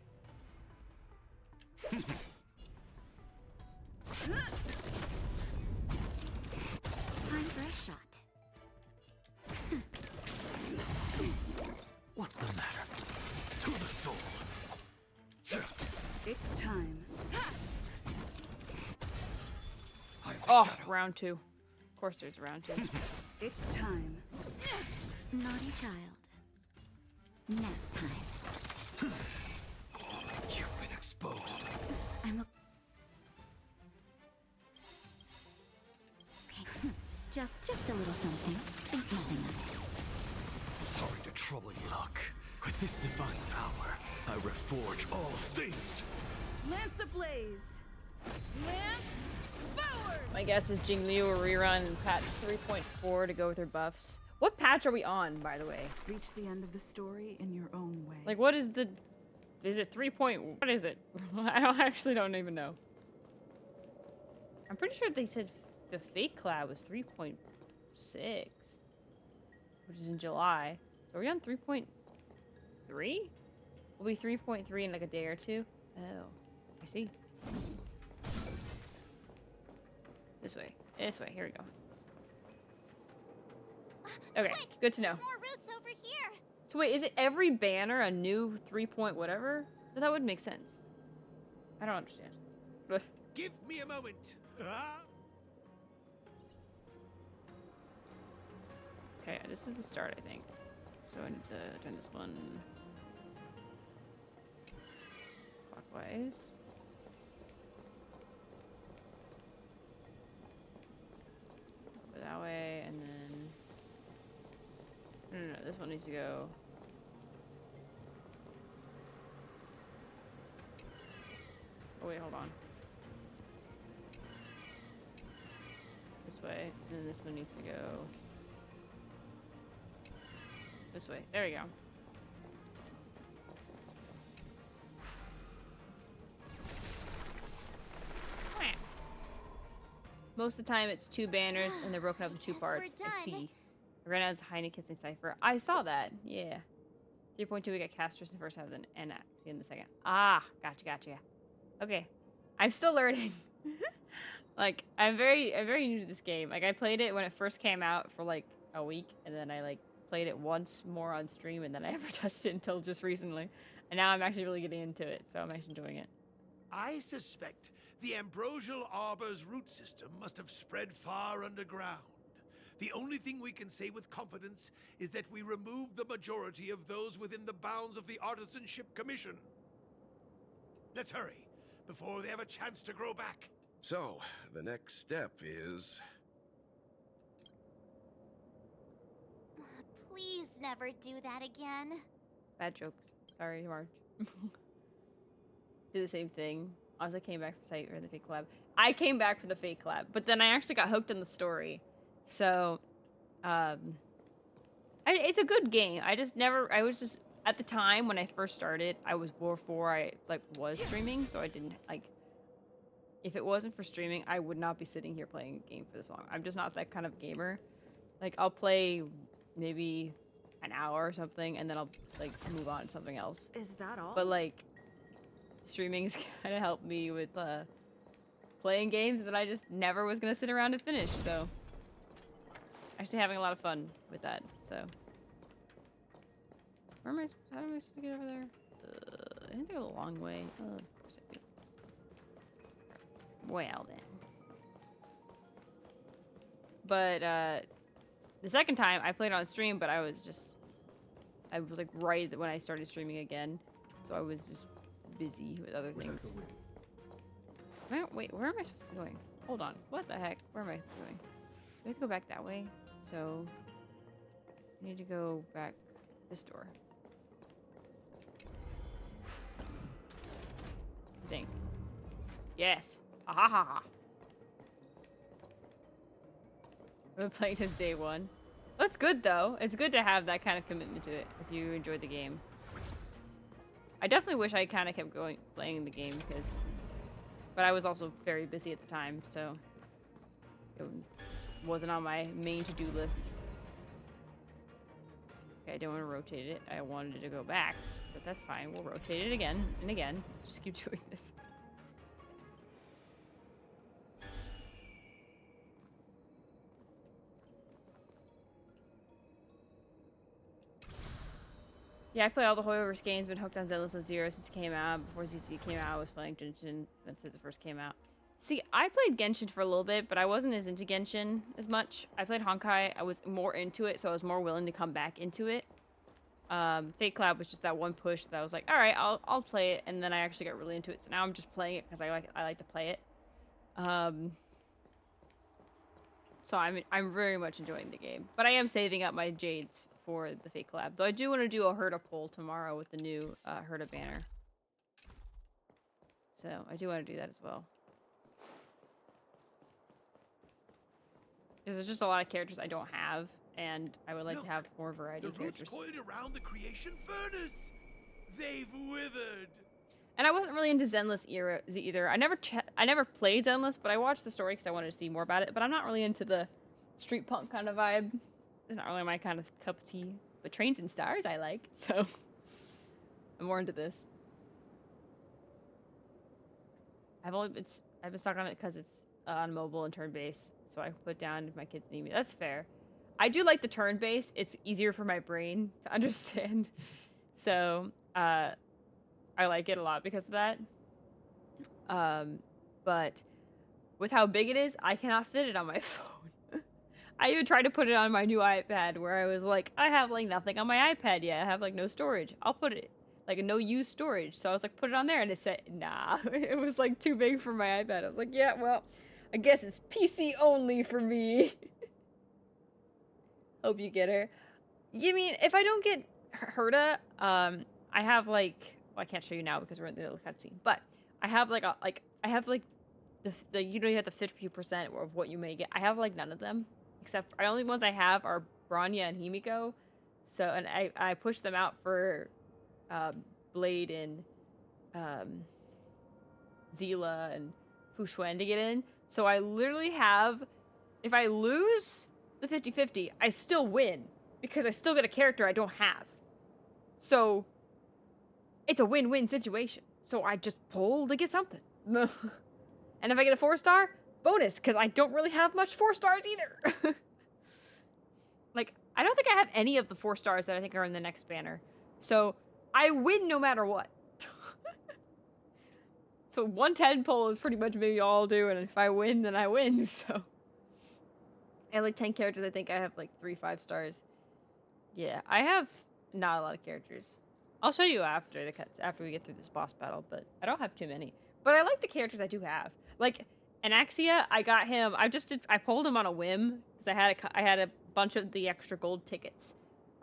Time for a shot. What's the matter? To the soul. It's time. Oh, round 2. Of course there's round 2. It's time. Naughty child. Nap time. You've been exposed. I'm okay. Just a little something. Think nothing of it. Sorry to trouble you. Look, with this divine power, I reforge all things. Lance ablaze. Lance forward. My guess is Jingli will rerun patch 3.4 to go with her buffs. What patch are we on, by the way? Reach the end of the story in your own way. Like, what is the... Is it 3. What is it? I actually don't even know. I'm pretty sure they said the fake collab was 3.6. Which is in July. So are we on 3.3? We'll be 3.3 in like a day or two. Oh, I see. This way. This way. Here we go. Okay, Quick, good to know. there's more roots over here. So wait, is it every banner a new 3 point whatever? But that would make sense. I don't understand. Give me a moment. Okay, this is the start, I think. So I need to turn this one clockwise. Go that way, and then... No, this one needs to go... Oh wait, hold on. This way, and then this one needs to go... This way. There we go. Most of the time it's 2 banners and they're broken up into 2 parts. I see. Right now it's Heineken's Cipher. I saw that. Yeah. 3.2 we got Casters in the first half and then Enax in the second. Ah, gotcha. Okay. I'm still learning. Like, I'm very new to this game. Like, I played it when it first came out for like a week, and then I like played it once more on stream, and then I never touched it until just recently. And now I'm actually really getting into it, so I'm actually enjoying it. I suspect the ambrosial arbor's root system must have spread far underground. The only thing we can say with confidence is that we removed the majority of those within the bounds of the Artisanship Commission. Let's hurry, before they have a chance to grow back. So, the next step is... Please never do that again. Bad jokes. Sorry, Marge. Did the same thing. I came back for site or the fake collab. I came back for the fake collab, but then I actually got hooked on the story. So, it's a good game. I was just at the time when I first started, I was before I like was streaming, so I didn't like. If it wasn't for streaming, I would not be sitting here playing a game for this long. I'm just not that kind of gamer. Like I'll play maybe an hour or something, and then I'll like move on to something else. Is that all? But like, streaming's kind of helped me with playing games that I just never was gonna sit around and finish. So, actually having a lot of fun with that. So. How am I supposed to get over there? I have to go a long way. Oh, of course I do. Well then. But the second time I played on stream, but I was like right when I started streaming again, so I was just busy with other things. Wait, where am I supposed to be going? Hold on. What the heck? Where am I going? Do I have to go back that way? So I need to go back this door. I think. Yes. Ha ha ha ha. I've been playing since day one. That's good though. It's good to have that kind of commitment to it if you enjoy the game. I definitely wish I kind of kept playing the game but I was also very busy at the time, so it wasn't on my main to-do list. Okay, I didn't want to rotate it. I wanted it to go back. But that's fine. We'll rotate it again and again. Just keep doing this. Yeah, I play all the Hoyoverse games. Been hooked on Zenless Zero since it came out. Before ZC came out, I was playing Genshin since it first came out. See, I played Genshin for a little bit, but I wasn't as into Genshin as much. I played Honkai. I was more into it, so I was more willing to come back into it. Fate Cloud was just that one push that I was like, all right, I'll play it, and then I actually got really into it. So now I'm just playing it because I like to play it. So I'm very much enjoying the game, but I am saving up my jades for the Fate collab. Though I do want to do a Herda poll tomorrow with the new Herda banner. So I do want to do that as well. There's just a lot of characters I don't have, and I would like to have more variety of characters. The roots coiled around the creation furnace. They've withered. And I wasn't really into Zenless era either. I never played Zenless, but I watched the story because I wanted to see more about it. But I'm not really into the street punk kind of vibe. It's not really my kind of cup of tea. But Trains and Stars I like, so I'm more into this. I've been stuck on it because it's on mobile and turn-based, so I put down if my kids need me. That's fair. I do like the turn-based. It's easier for my brain to understand. So, I like it a lot because of that. But with how big it is, I cannot fit it on my phone. I even tried to put it on my new iPad where I was like, I have like nothing on my iPad yet. I have like no storage. I'll put it like a no use storage. So I was like, put it on there, and it said, nah. It was like too big for my iPad. I was like, yeah, well, I guess it's PC only for me. Hope you get her. You mean, if I don't get Herda, I have like, well, I can't show you now because we're in the middle of the cutscene, but I have like the you know, you have the 50% of what you may get. I have like none of them, except for, the only ones I have are Bronya and Himiko. So, and I pushed them out for Blade and Zila and Fu Xuan to get in. So I literally have, if I lose the 50-50, I still win because I still get a character I don't have. So it's a win-win situation. So I just pull to get something. And if I get a 4-star, bonus, because I don't really have much 4 stars either. Like, I don't think I have any of the 4 stars that I think are in the next banner. So I win no matter what. So 110 pull is pretty much maybe all I'll do, and if I win, then I win, so. I have like 10 characters, I think I have like 3 5 stars. Yeah, I have not a lot of characters. I'll show you after the cuts, after we get through this boss battle, but I don't have too many. But I like the characters I do have. Like, Anaxia, I got him, I pulled him on a whim, because I had a bunch of the extra gold tickets.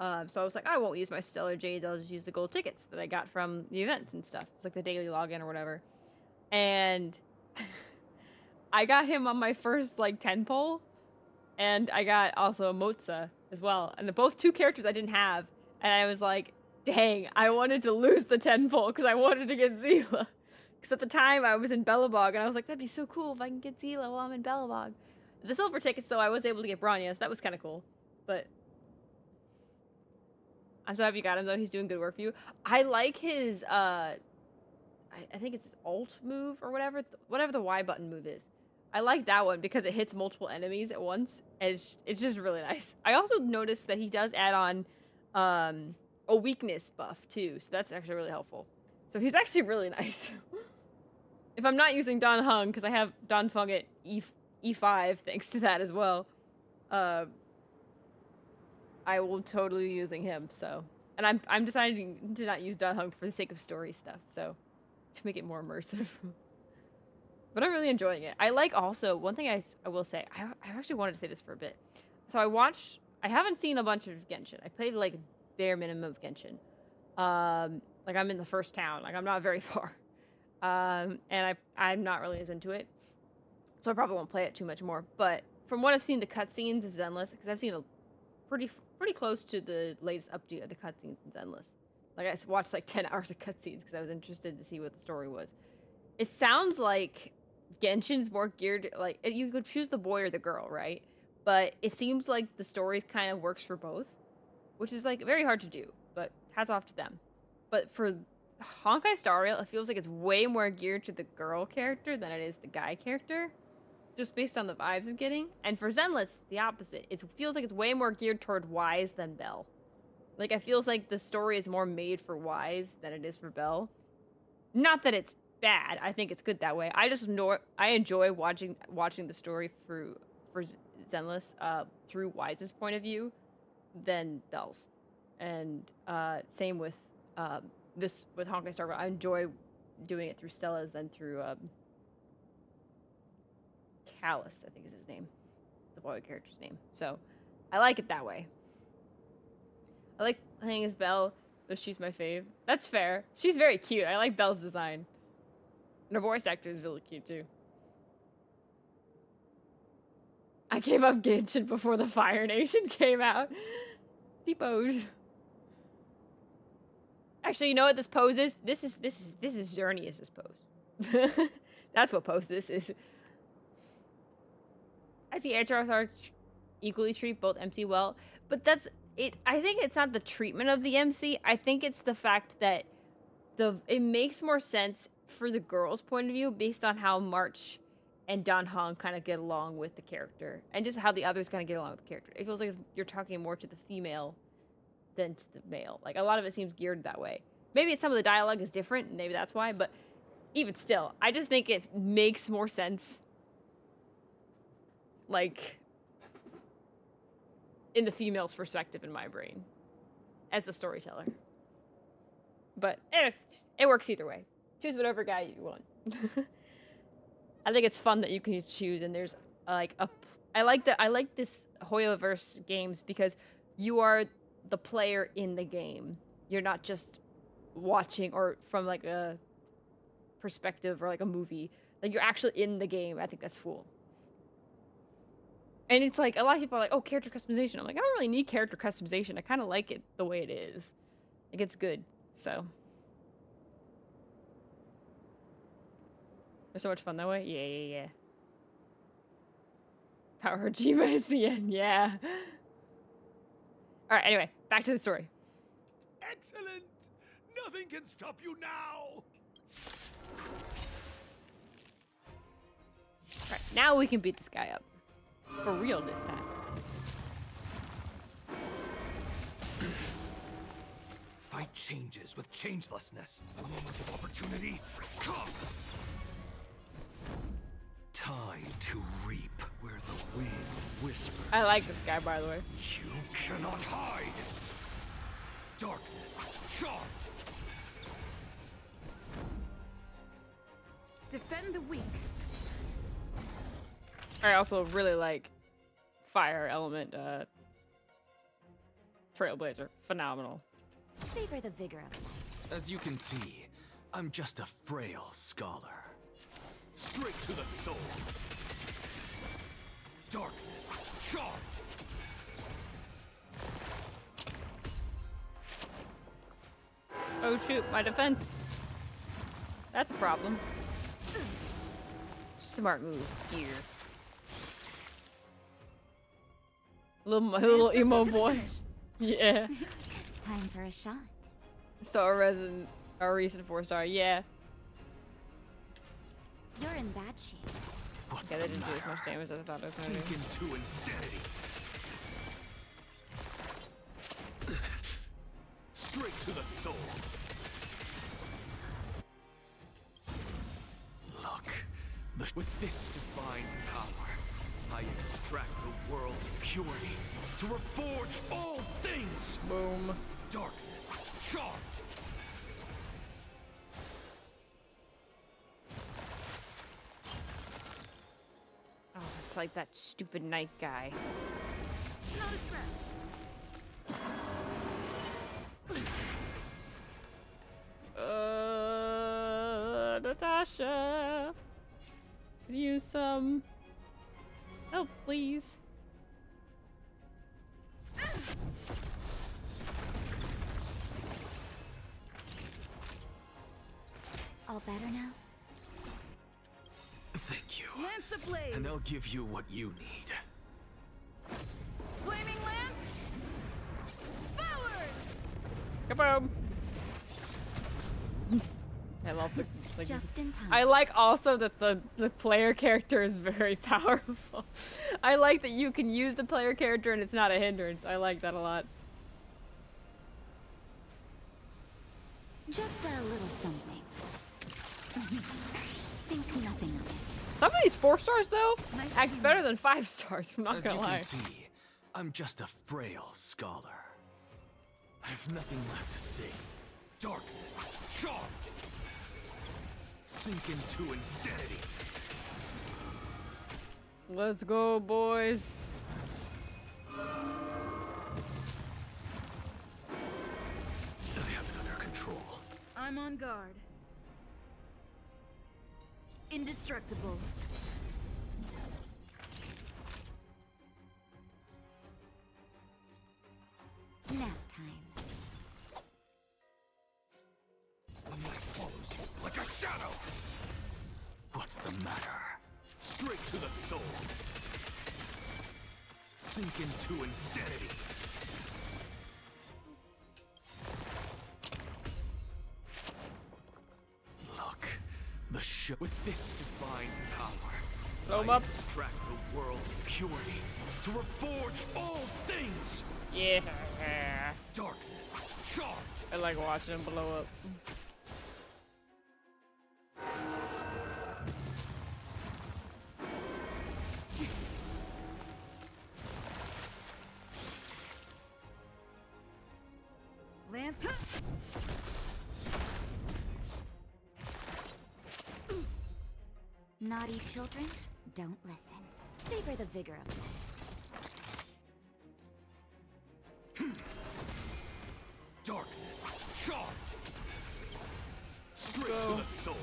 So I was like, I won't use my Stellar Jades, I'll just use the gold tickets that I got from the events and stuff. It's like the daily login or whatever. And I got him on my first, like, 10 pull. And I got also Motza as well. And both 2 characters I didn't have. And I was like, dang, I wanted to lose the 10-fold because I wanted to get Zila. Because at the time I was in Bellabog and I was like, that'd be so cool if I can get Zila while I'm in Bellabog. The silver tickets, though, I was able to get Branya, so that was kind of cool. But I'm so happy you got him, though. He's doing good work for you. I like his, I think it's his alt move or whatever. Whatever the Y button move is. I like that one because it hits multiple enemies at once. And it's just really nice. I also noticed that he does add on a weakness buff, too. So that's actually really helpful. So he's actually really nice. If I'm not using Dan Heng, because I have Dan Feng at E5, thanks to that as well, I will totally be using him, so. And I'm deciding to not use Dan Heng for the sake of story stuff, so. To make it more immersive. But I'm really enjoying it. I like also, one thing I will say, I actually wanted to say this for a bit. So I haven't seen a bunch of Genshin. I played like bare minimum of Genshin. Like I'm in the first town, like I'm not very far. And I'm not really as into it. So I probably won't play it too much more. But from what I've seen, the cutscenes of Zenless, because I've seen a pretty close to the latest update of the cutscenes in Zenless. Like I watched like 10 hours of cutscenes because I was interested to see what the story was. It sounds like Genshin's more geared, like you could choose the boy or the girl, right? But it seems like the stories kind of works for both, which is like very hard to do, but hats off to them. But for honkaistarrail, it feels like it's way more geared to the girl character than it is the guy character, just based on the vibes I'm getting. And for Zenless, the opposite. It feels like it's way more geared toward Wise than Belle. Like, it feels like the story is more made for Wise than it is for Belle. Not that it's bad. I think it's good that way. I just know I enjoy watching the story for Zenless through Wise's point of view than Belle's. And same with with honkaistarrail. I enjoy doing it through Stella's than through Callus, I think is his name. The boy character's name. So I like it that way. I like playing as Belle, though she's my fave. That's fair. She's very cute. I like Belle's design. And her voice actor is really cute, too. I gave up Genshin before the Fire Nation came out. Depots. Actually, you know what this pose is? This is Journey is this pose. That's what pose this is. I see HRSR equally treat both MC well, but that's it. I think it's not the treatment of the MC. I think it's the fact that it makes more sense for the girl's point of view based on how March and Dan Heng kind of get along with the character, and just how the others kind of get along with the character. It feels like you're talking more to the female than to the male. Like, a lot of it seems geared that way. Maybe some of the dialogue is different, and maybe that's why, but even still, I just think it makes more sense, like, in the female's perspective in my brain as a storyteller. But it works either way. Choose whatever guy you want. I think it's fun that you can choose, and there's like I like this hoyoverse games because you are the player in the game. You're not just watching or from like a perspective or like a movie. Like, you're actually in the game. I think that's cool. And it's like, a lot of people are like, oh, character customization. I'm like, I don't really need character customization. I kind of like it the way it is. Like, it's good. So. There's so much fun that way. Yeah. Power Jiva at the end. Yeah. All right, anyway, back to the story. Excellent! Nothing can stop you now! All right, now we can beat this guy up. For real this time. Fight changes with changelessness. A moment of opportunity. Come! Time to reap where the wind whispers. I like this guy, by the way. You cannot hide. Darkness, charge. Defend the weak. I also really like fire element Trailblazer. Phenomenal. Savor the vigor of life. As you can see, I'm just a frail scholar. Straight to the soul. Darkness, charge. shoot, my defense. That's a problem. Smart move, dear. Little emo boy. Yeah. Time for a shot. Star resin, our recent 4-star. Yeah. You're in bad shape. Okay, they didn't do as much damage as I thought it was gonna do. Sink into insanity. Straight to the soul. Look, with this divine power, I extract the world's purity to reforge all things. Boom. Darkness, charged. Oh, it's like that stupid knight guy. Not a scratch. Natasha. Could you use some help, please? All better now? Thank you. Lance ablaze. And I'll give you what you need. Flaming lance. Forward. Kaboom! I love the Just in time. I like also that the player character is very powerful. I like that you can use the player character and it's not a hindrance. I like that a lot. Just a little something. Think nothing of it. Some of these 4-stars though Nice act team. better than 5-stars. I'm not As gonna you lie. can see, I'm just a frail scholar. I have nothing left to say. Darkness, charge! Sink into insanity. Let's go, boys. I have it under control. I'm on guard. Indestructible. Nap time. The night follows you like a shadow. What's the matter? Straight to the soul. Sink into insanity. Look, the show with this divine power. Blow 'em I up. extract the world's purity to reforge all things. Yeah. Darkness, charge. I like watching them blow up. Lance. Naughty children, don't listen. Savor the vigor of life. Darkness, charge. Straight Go. to the soul.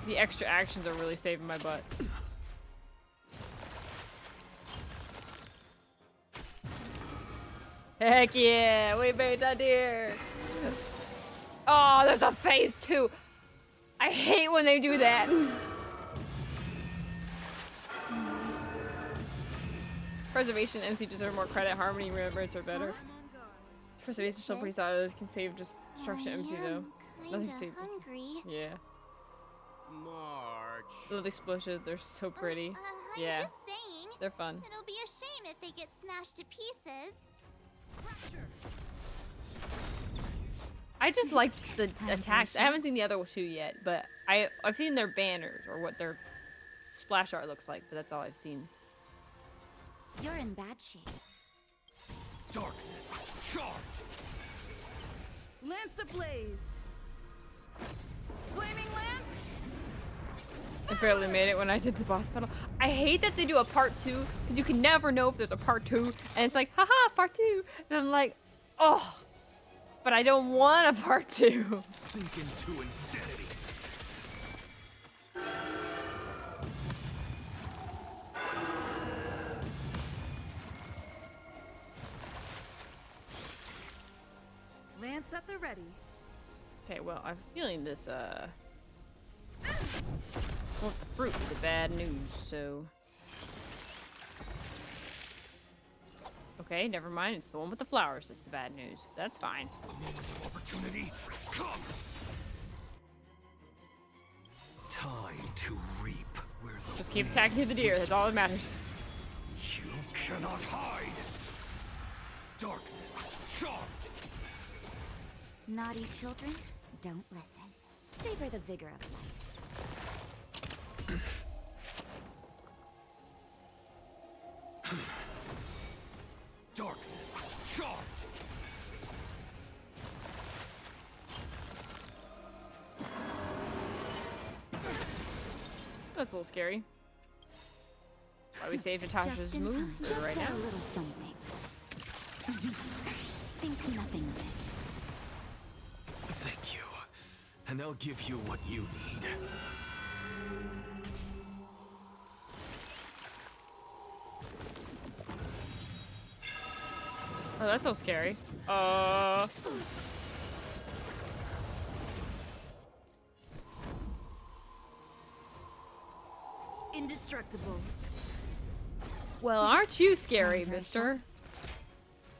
The extra actions are really saving my butt. Heck yeah! We made that deer! Oh, there's a phase 2! I hate when they do that. Preservation and MC deserve more credit. Harmony and remembrance are better. Preservation still pretty solid. Can save destruction MC though. Nothing Kinda saves. hungry. Yeah. March. Little explosions, they're so pretty. I'm Yeah. just saying. They're fun. It'll be a shame if they get smashed to pieces. I just like the attacks. I haven't seen the other two yet, but I've seen their banners or what their splash art looks like, but that's all I've seen. You're in bad shape. Darkness, charge. Lance ablaze. Flaming lance. I barely made it when I did the boss battle. I hate that they do a part 2 because you can never know if there's a part 2, and it's like, haha, part 2, and I'm like, oh, but I don't want a part 2. Sink into insanity. Lance. plants at the ready. Okay, well, I'm feeling this, well, the fruit is a bad news, so... Okay, never mind. It's the one with the flowers that's the bad news. That's fine. Opportunity, come! Time to reap where the Just keep attacking the deer. That's all that matters. You cannot hide! Darkness, charmed! Naughty children, don't listen. Savor the vigor of life. Darkness, charmed! That's a little scary. Why we saved Natasha's move for Just right a now? little something. Think nothing of it. Thank you. And I'll give you what you need. Oh, that's so scary. Indestructible. Well, aren't you scary, mister?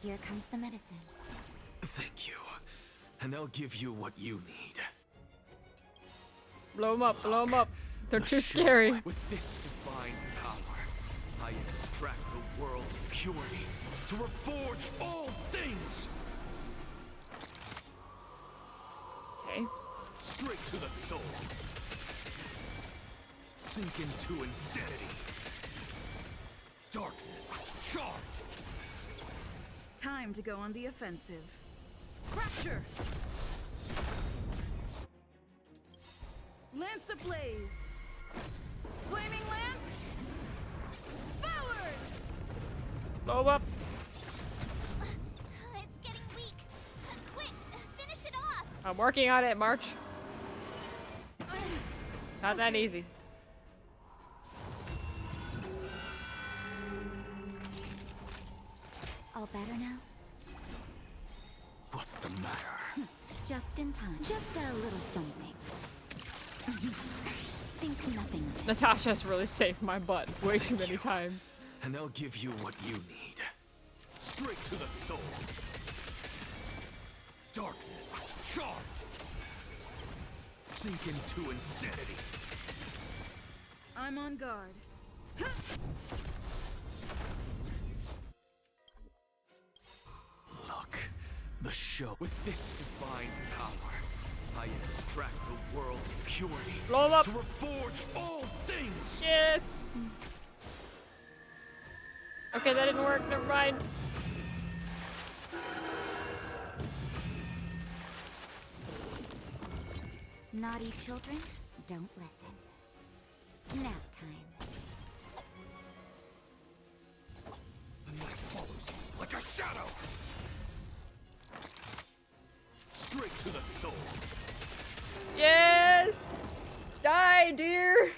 Here comes the medicine. Thank you. And I'll give you what you need. Blow them up, blow them up. They're too scary. With this divine power, I extract the world's purity to reforge all things. Okay. Straight to the soul. Sink into insanity. Darkness, charmed. Time to go on the offensive. Fracture! Lance ablaze! Flaming lance! Forward! Blow up. It's getting weak. Quick, finish it off. I'm working on it, March. Not that easy. All better now? What's the matter? Just in time. Just a little something. Think nothing of it. Natasha's really saved my butt way too many times. And I'll give you what you need. Straight to the soul. Darkness, charmed. Sink into insanity. I'm on guard. Look, the show. With this divine power, I extract the world's purity Blow 'em up. to reforge all things. Yes. Okay, that didn't work. Never mind. Naughty children, don't listen. Nap time. The night follows you like a shadow. Straight to the soul. Yes. Die, dear.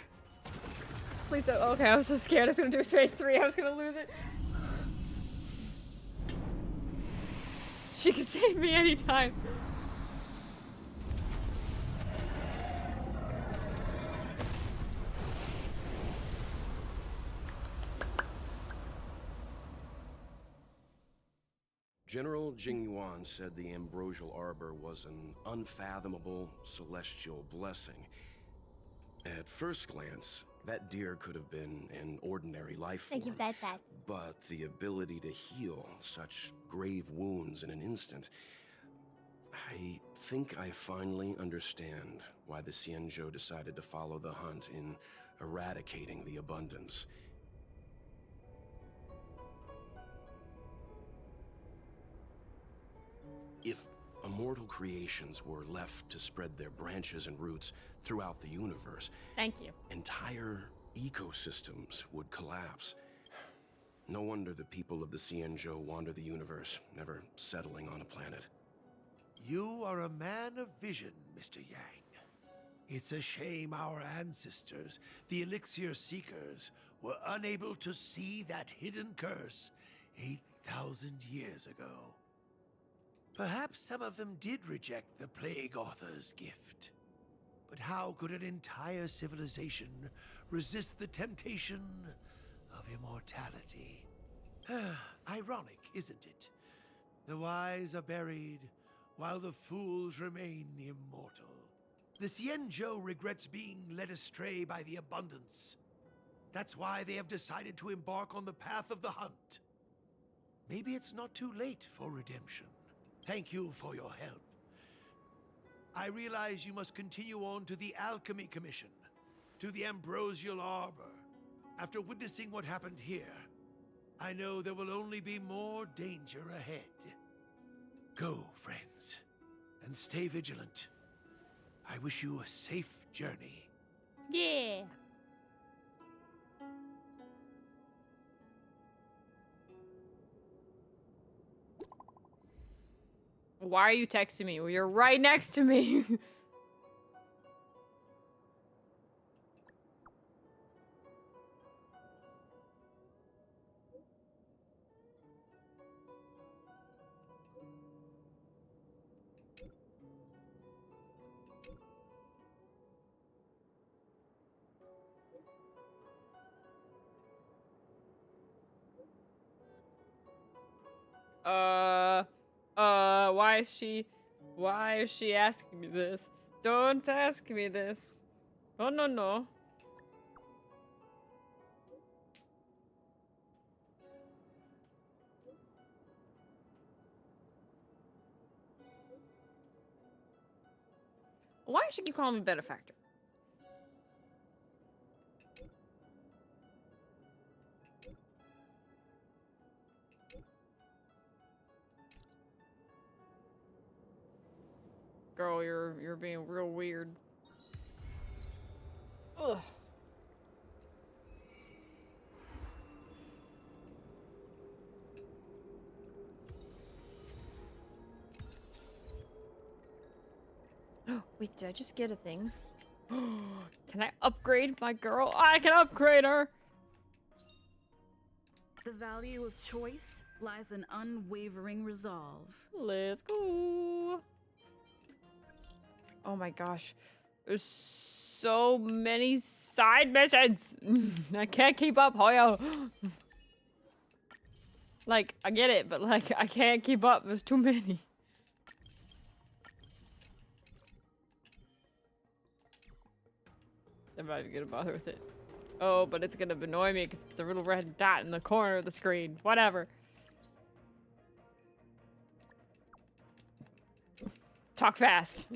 Please don't. Okay, I was so scared. I was gonna do phase 3. I was gonna lose it. She can save me anytime. General Jing Yuan said the ambrosial arbor was an unfathomable celestial blessing. At first glance, that deer could have been an ordinary life form. Thank you, that. But the ability to heal such grave wounds in an instant, I think I finally understand why the Xianzhou decided to follow the hunt in eradicating the abundance. If immortal creations were left to spread their branches and roots throughout the universe, thank you, entire ecosystems would collapse. No wonder the people of the Xianzhou wander the universe, never settling on a planet. You are a man of vision, Mr. Yang. It's a shame our ancestors, the Elixir Seekers, were unable to see that hidden curse 8,000 years ago. Perhaps some of them did reject the Plague Author's gift. But how could an entire civilization resist the temptation of immortality? Ironic, isn't it? The wise are buried, while the fools remain immortal. The Xianzhou regrets being led astray by the abundance. That's why they have decided to embark on the path of the hunt. Maybe it's not too late for redemption. Thank you for your help. I realize you must continue on to the Alchemy Commission, to the Ambrosial Arbor. After witnessing what happened here, I know there will only be more danger ahead. Go, friends, and stay vigilant. I wish you a safe journey. Yeah. Why are you texting me? Well, you're right next to me. Why is she asking me this? Don't ask me this. Oh, no, no. Why should you call me benefactor? Girl, you're being real weird. Ugh. Wait, did I just get a thing? Can I upgrade my girl? I can upgrade her! The value of choice lies in unwavering resolve. Let's go. Oh my gosh. There's so many side missions. I can't keep up, Hoyo. Like, I get it, but like, I can't keep up. There's too many. I'm not even gonna bother with it. Oh, but it's gonna annoy me because it's a little red dot in the corner of the screen. Whatever. Talk fast.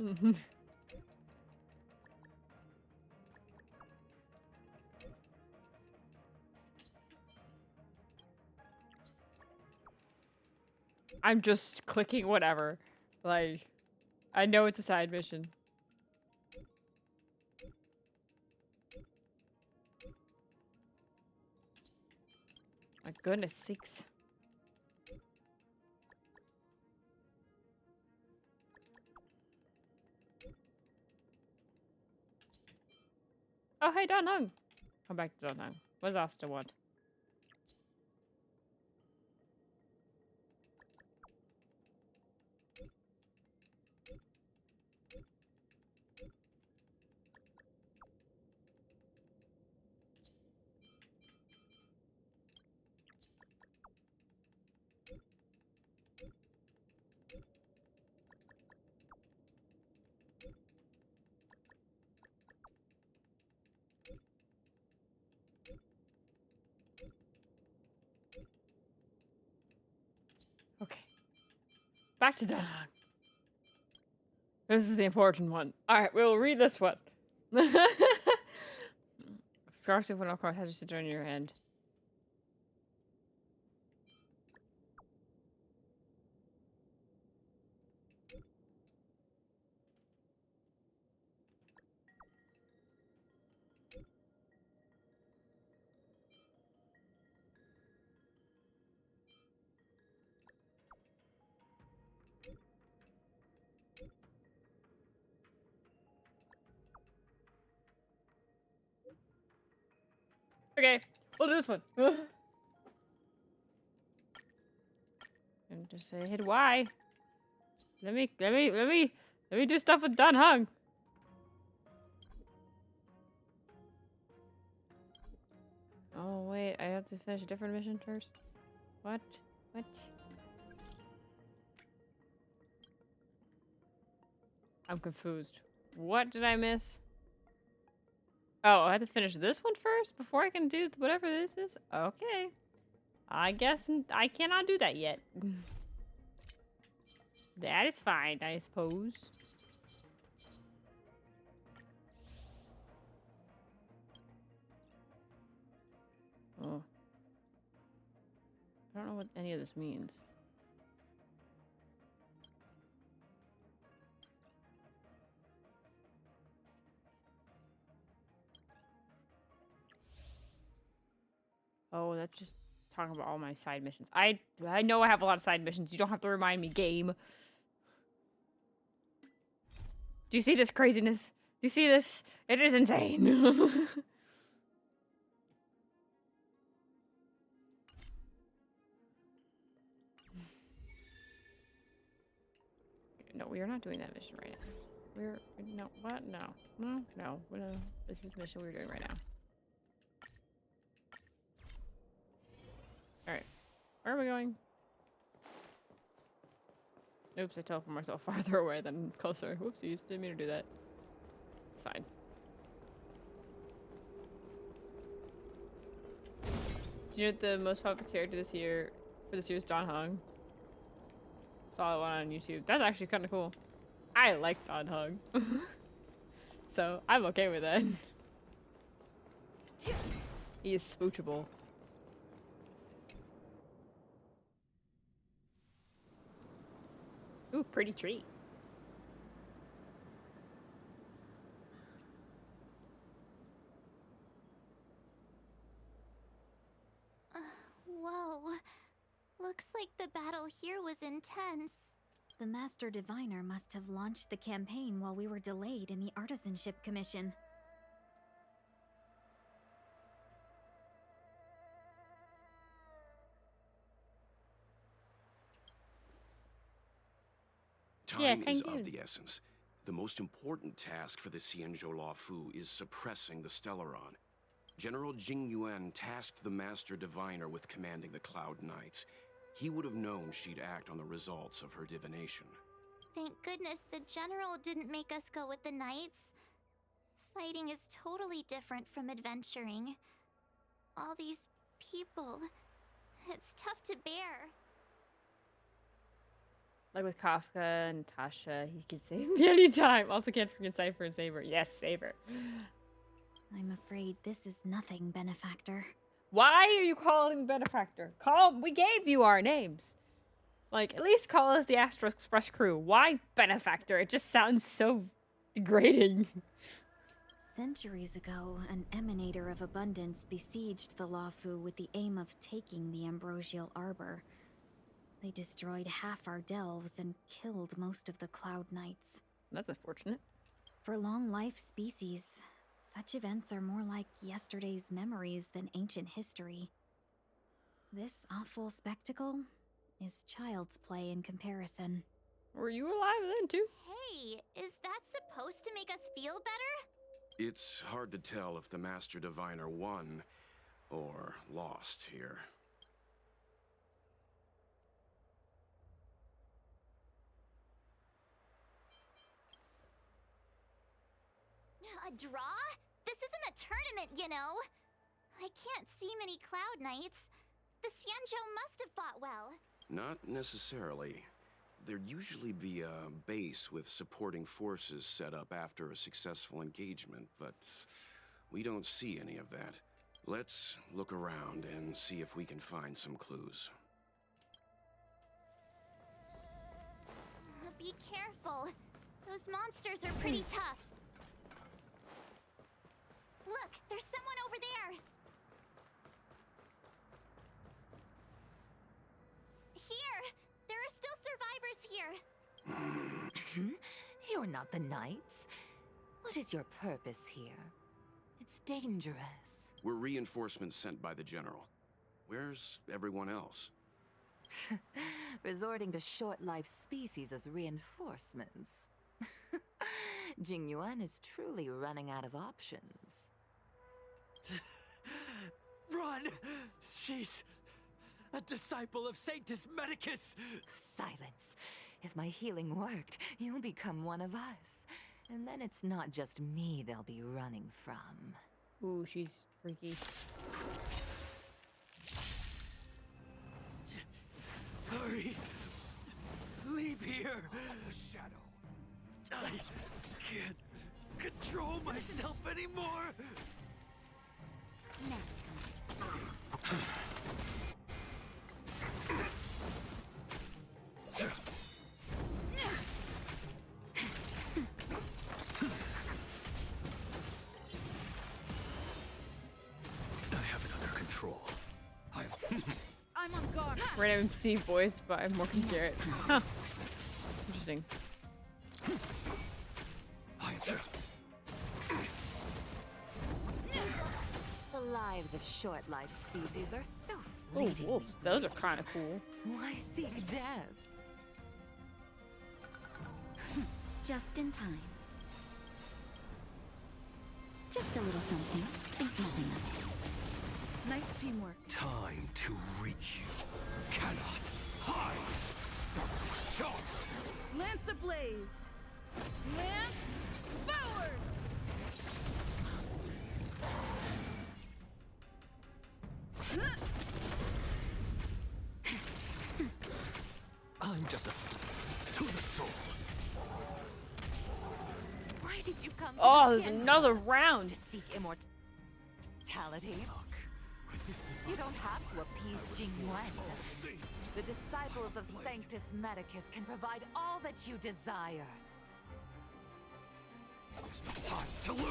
I'm just clicking whatever. Like, I know it's a side mission. My goodness sakes. Oh, hey, Don Hung. Come back to Don Hung. What does Asta want? Okay. Back to Don Hung. This is the important one. Alright, we'll read this one. Scarcely when of course has to join your hand. Okay, we'll do this one. And just say hit Y. Let me do stuff with Don Hung. Oh wait, I have to finish a different mission first. What? What? I'm confused. What did I miss? Oh, I have to finish this one first before I can do whatever this is? Okay. I guess I cannot do that yet. That is fine, I suppose. Oh. I don't know what any of this means. Oh, that's just talking about all my side missions. I know I have a lot of side missions. You don't have to remind me, game. Do you see this craziness? Do you see this? It is insane. No, we are not doing that mission right now. No, what? No. This is the mission we're doing right now. Alright. Where are we going? Oops, I teleported myself farther away than closer. Whoopsies, didn't mean to do that. It's fine. Do you know what the most popular character this year for this year is Don Hung? Saw one on YouTube. That's actually kind of cool. I like Don Hung. So, I'm okay with that. He is spoochable. Ooh, pretty tree. Whoa. Looks like the battle here was intense. The Master Diviner must have launched the campaign while we were delayed in the Artisanship Commission. Time is of the essence. The most important task for the Xianzhou Luofu is suppressing the Stellaron. General Jing Yuan tasked the Master Diviner with commanding the Cloud Knights. He would have known she'd act on the results of her divination. Thank goodness the General didn't make us go with the Knights. Fighting is totally different from adventuring. All these people. It's tough to bear. Like with Kafka and Tasha, he can save me anytime. Also can't forget Cypher and Saber. Yes, Saber. I'm afraid this is nothing, Benefactor. Why are you calling me Benefactor? We gave you our names. Like, at least call us the Astro Express crew. Why Benefactor? It just sounds so degrading. Centuries ago, an emanator of abundance besieged the Luofu with the aim of taking the Ambrosial Arbor. They destroyed half our delves and killed most of the Cloud Knights. That's unfortunate. For long-life species, such events are more like yesterday's memories than ancient history. This awful spectacle is child's play in comparison. Were you alive then, too? Hey, is that supposed to make us feel better? It's hard to tell if the Master Diviner won or lost here. A draw? This isn't a tournament, you know. I can't see many Cloud Knights. The Xianzhou must have fought well. Not necessarily. There'd usually be a base with supporting forces set up after a successful engagement, but we don't see any of that. Let's look around and see if we can find some clues. Be careful. Those monsters are pretty tough. Look, there's someone over there. Here! There are still survivors here. You're not the Knights. What is your purpose here? It's dangerous. We're reinforcements sent by the General. Where's everyone else? resorting to short-lived species as reinforcements. Jingyuan is truly running out of options. Run! She's a disciple of Sanctus Medicus! Silence. If my healing worked, you'll become one of us. And then it's not just me they'll be running from. Ooh, she's freaky. Hurry! Leave here! Shadow. I can't control myself anymore! I have it under control. I'm on guard. Random NPC voiced by Morgan Garrett. Huh. Interesting. The lives of short-lived species are so Oh, fleeting. wolves. Those are kind of cool. Why seek death? Just in time. Just a little something. Think nothing of it. Nice teamwork. Time to reach. Cannot hide. Charge. Lance ablaze. Lance forward. I'm just a to the soul. Why did you come to Oh, the there's Xianzhou another round. to seek immortality? You don't have to appease Jingyuan. The disciples of Sanctus Medicus can provide all that you desire. Time to lose.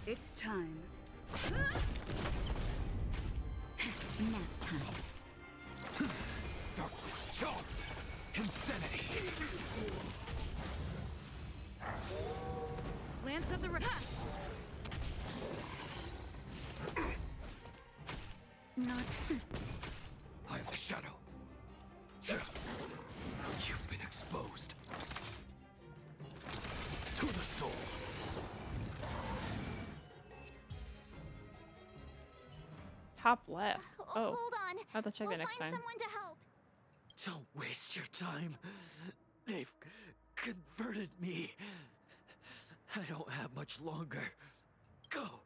It's time. Nap time. Darkness, charge. Insanity. Lance of the Not. I am the shadow. You've been exposed. To the soul. Top left. Oh. Hold on. I'll have to check we'll that next find time. someone to help. Don't waste your time. They've converted me. I don't have much longer. Go.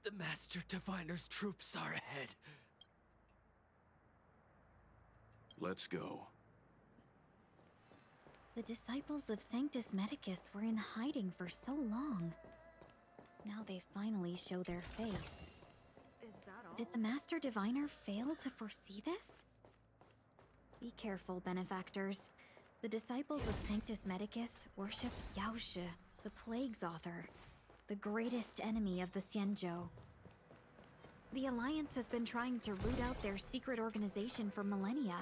The Master Diviner's troops are ahead. Let's go. The disciples of Sanctus Medicus were in hiding for so long. Now they finally show their face. Is that all? Did the Master Diviner fail to foresee this? Be careful, benefactors. The disciples of Sanctus Medicus worship Yaoshe, the Plague's author, the greatest enemy of the Xianzhou. The Alliance has been trying to root out their secret organization for millennia.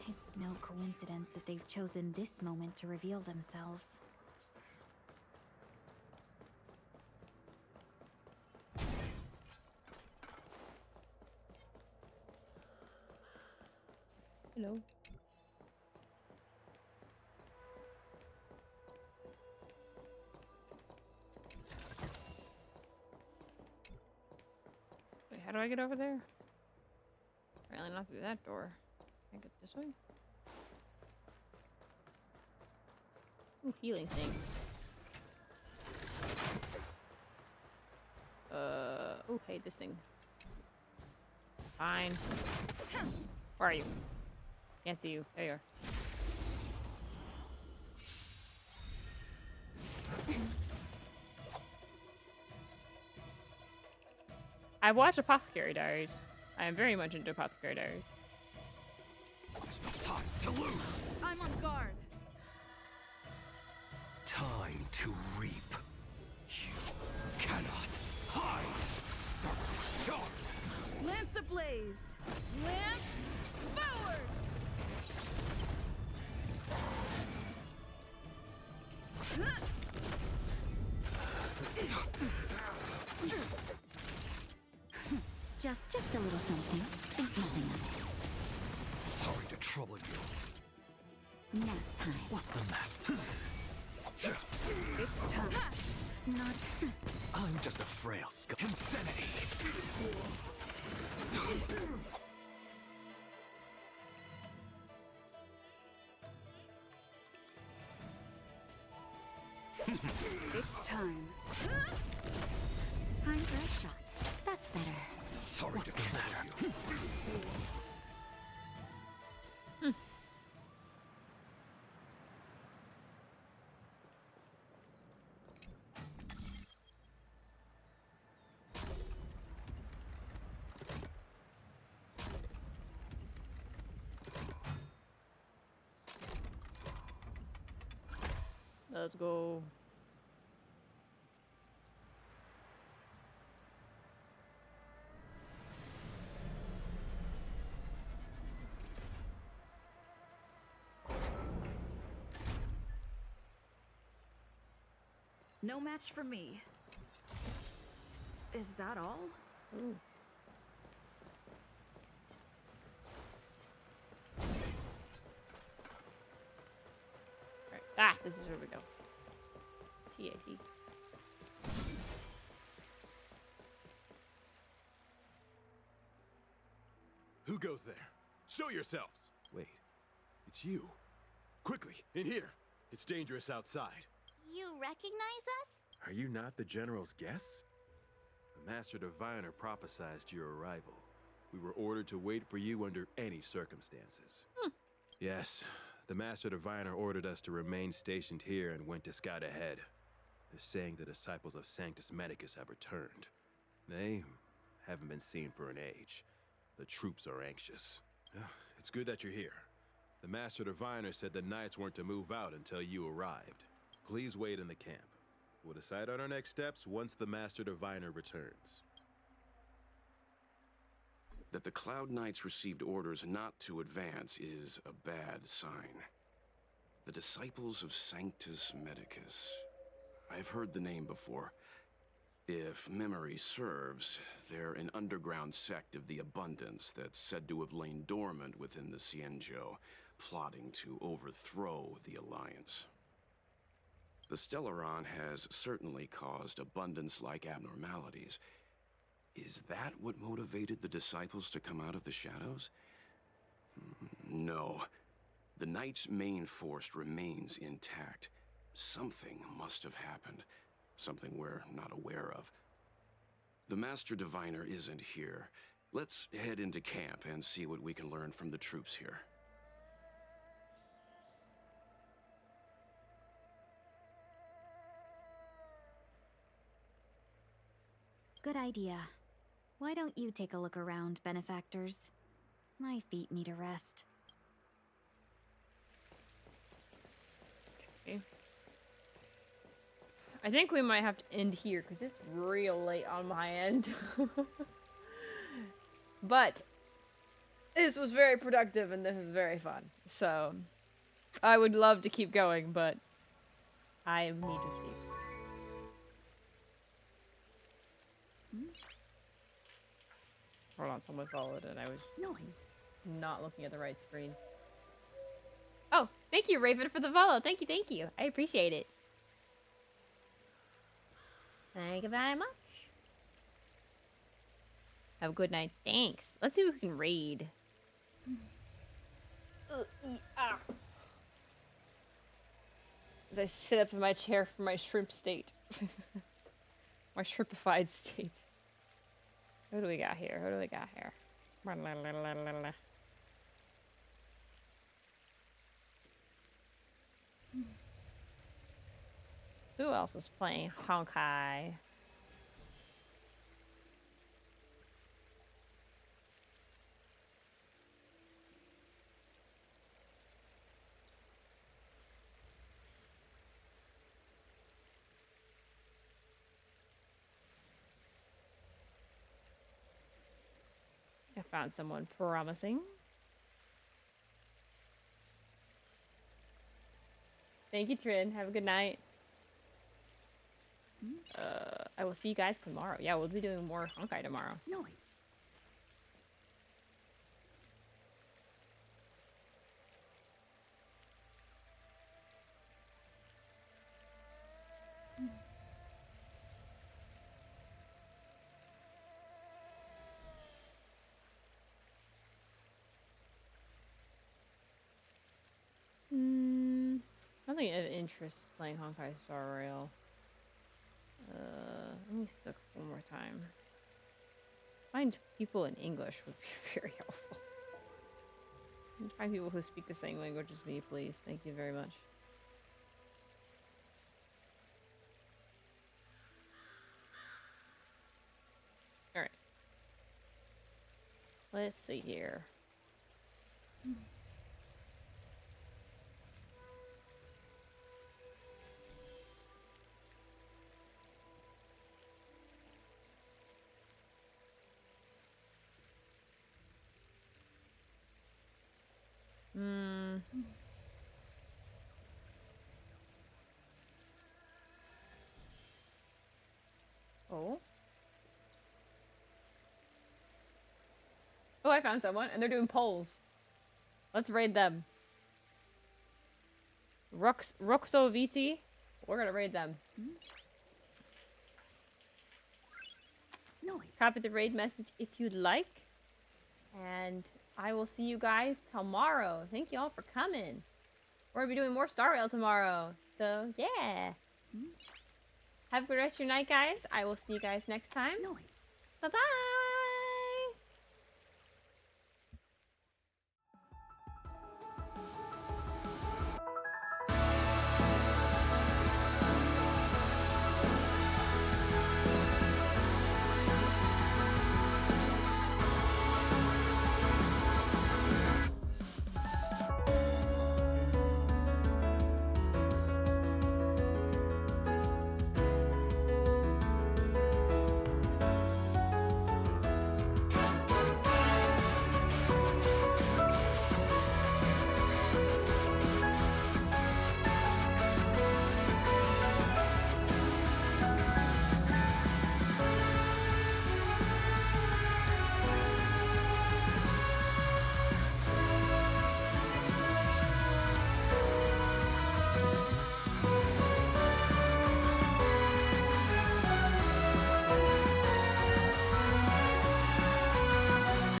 It's no coincidence that they've chosen this moment to reveal themselves. Hello. Wait, how do I get over there? Apparently not through that door. Can I get this way? Ooh, healing thing. Oh, hey, this thing. Fine. Where are you? Can't see you. There you are. I've watched Apothecary Diaries. I am very much into Apothecary Diaries. Time to lose. I'm on guard. Time to reap. You cannot hide. Darkness, charge. Lance ablaze. Lance forward. Just a little something. Think nothing of it. Sorry to trouble you. Nap time. What's the map? It's time. Not. I'm just a frail skull. Insanity! It's time. Time for a shot. That's better. Sorry to trouble you. Let's go. No match for me. Is that all? Ooh. Right. Ah, this is where we go. See, I see. Who goes there? Show yourselves! Wait, it's you. Quickly, in here. It's dangerous outside. You recognize us? Are you not the General's guests? The Master Diviner prophesied your arrival. We were ordered to wait for you under any circumstances. Yes, the Master Diviner ordered us to remain stationed here and went to scout ahead. They're saying the disciples of Sanctus Medicus have returned. They haven't been seen for an age. The troops are anxious. It's good that you're here. The Master Diviner said the Knights weren't to move out until you arrived. Please wait in the camp. We'll decide on our next steps once the Master Diviner returns. That the Cloud Knights received orders not to advance is a bad sign. The Disciples of Sanctus Medicus. I've heard the name before. If memory serves, they're an underground sect of the Abundance that's said to have lain dormant within the Cienjo, plotting to overthrow the Alliance. The Stellaron has certainly caused Abundance-like abnormalities. Is that what motivated the Disciples to come out of the shadows? No. The Knight's main force remains intact. Something must have happened. Something we're not aware of. The Master Diviner isn't here. Let's head into camp and see what we can learn from the troops here. Good idea. Why don't you take a look around, benefactors? My feet need a rest. Okay. I think we might have to end here because it's real late on my end. But this was very productive and this is very fun. So I would love to keep going, but I need to sleep. Hold on, someone followed and I was not looking at the right screen. Oh, thank you, Raven, for the follow. Thank you, thank you. I appreciate it. Thank you very much. Have a good night. Thanks. Let's see if we can raid. As I sit up in my chair for my shrimp state. My shrimpified state. Who do we got here? Who do we got here? Who else is playing Honkai? I found someone promising. Thank you, Trin. Have a good night. I will see you guys tomorrow. Yeah, we'll be doing more Honkai tomorrow. Nice. definitely an interest playing Honkai Star Rail. Let me look one more time. Find people in English would be very helpful. Find people who speak the same language as me, please. Thank you very much. Alright. Let's see here. Oh. Oh, I found someone, and they're doing polls. Let's raid them. Roxo VT. We're gonna raid them. Nice. Copy the raid message if you'd like. And I will see you guys tomorrow. Thank you all for coming. We're gonna be doing more Star Rail tomorrow. So, yeah. Have a good rest of your night, guys. I will see you guys next time. Nice. Bye-bye.